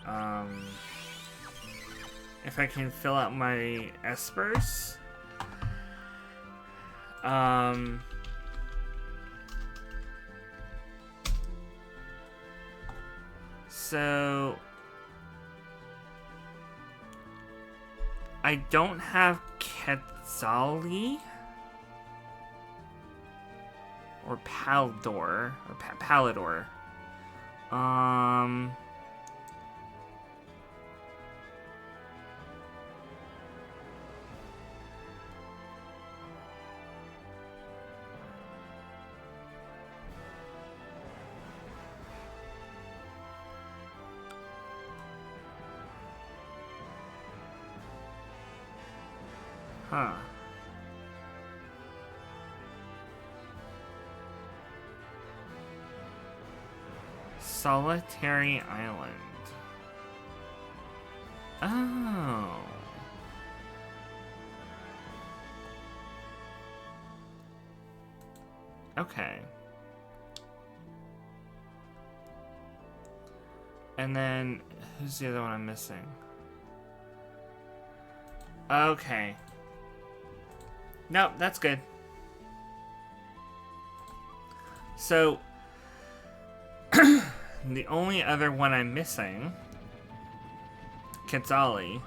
Speaker 1: if I can fill out my espers. So I don't have Quetzali or Paldor or Palador. Huh. Solitary Island. Oh. Okay. And then, who's the other one I'm missing? Okay. Nope, that's good. So, the only other one I'm missing, Quetzali,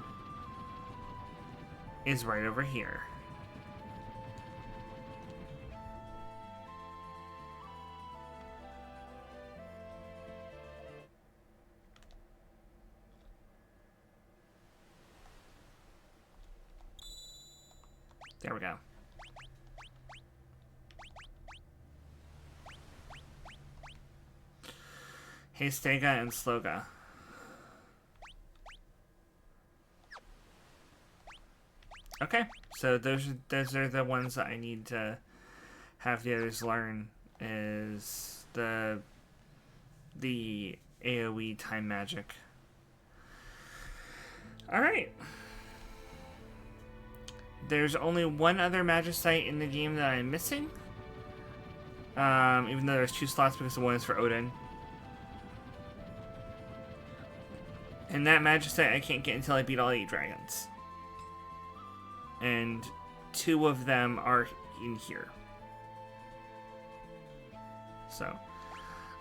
Speaker 1: is right over here. There we go. Hastega and Sloga. Okay, so those are the ones that I need to have the others learn, is the AoE time magic. Alright. There's only one other Magicite in the game that I'm missing. Even though there's 2 slots because the one is for Odin. And that Magicite I can't get until I beat all 8 dragons. And 2 of them are in here. So,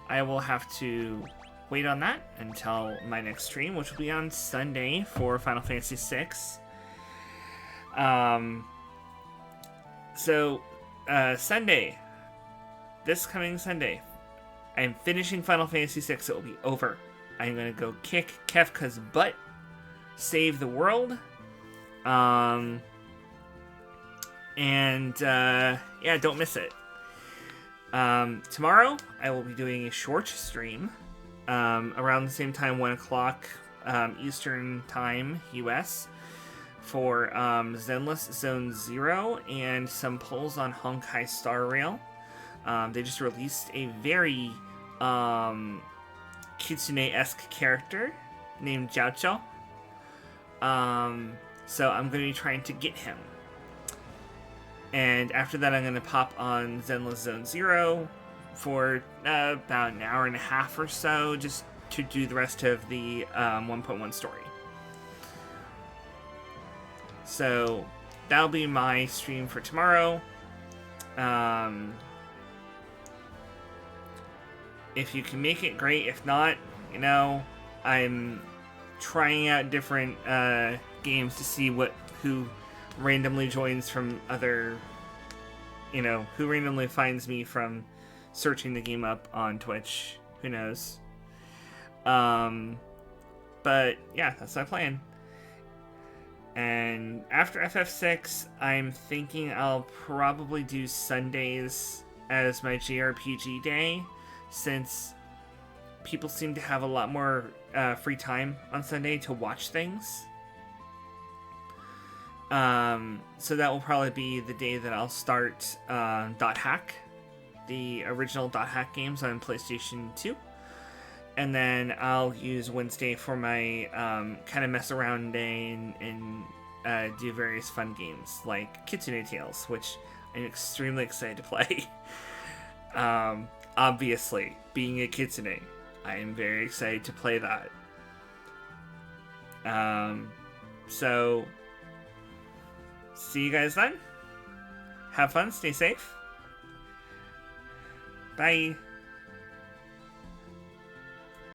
Speaker 1: I will have to wait on that until my next stream, which will be on Sunday for Final Fantasy VI. Sunday, this coming Sunday, I'm finishing Final Fantasy VI. It will be over. I'm gonna go kick Kefka's butt, save the world, yeah, don't miss it. Tomorrow I will be doing a short stream, around the same time, 1 o'clock Eastern Time, US, for Zenless Zone Zero and some polls on Honkai Star Rail. They just released a very Kitsune-esque character named Jiao. So I'm going to be trying to get him. And after that, I'm going to pop on Zenless Zone Zero for about an hour and a half or so, just to do the rest of the 1.1 story. So that'll be my stream for tomorrow. If you can make it, great. If not, I'm trying out different games to see who randomly joins from other, who randomly finds me from searching the game up on Twitch. Who knows? But yeah, that's my plan. And after FF6, I'm thinking I'll probably do Sundays as my JRPG day, since people seem to have a lot more free time on Sunday to watch things. So that will probably be the day that I'll start Dot Hack, the original Dot Hack games on PlayStation 2. And then I'll use Wednesday for my kind of mess around day and do various fun games like Kitsune Tales, which I'm extremely excited to play. Obviously, being a Kitsune, I am very excited to play that. So, see you guys then. Have fun, stay safe. Bye.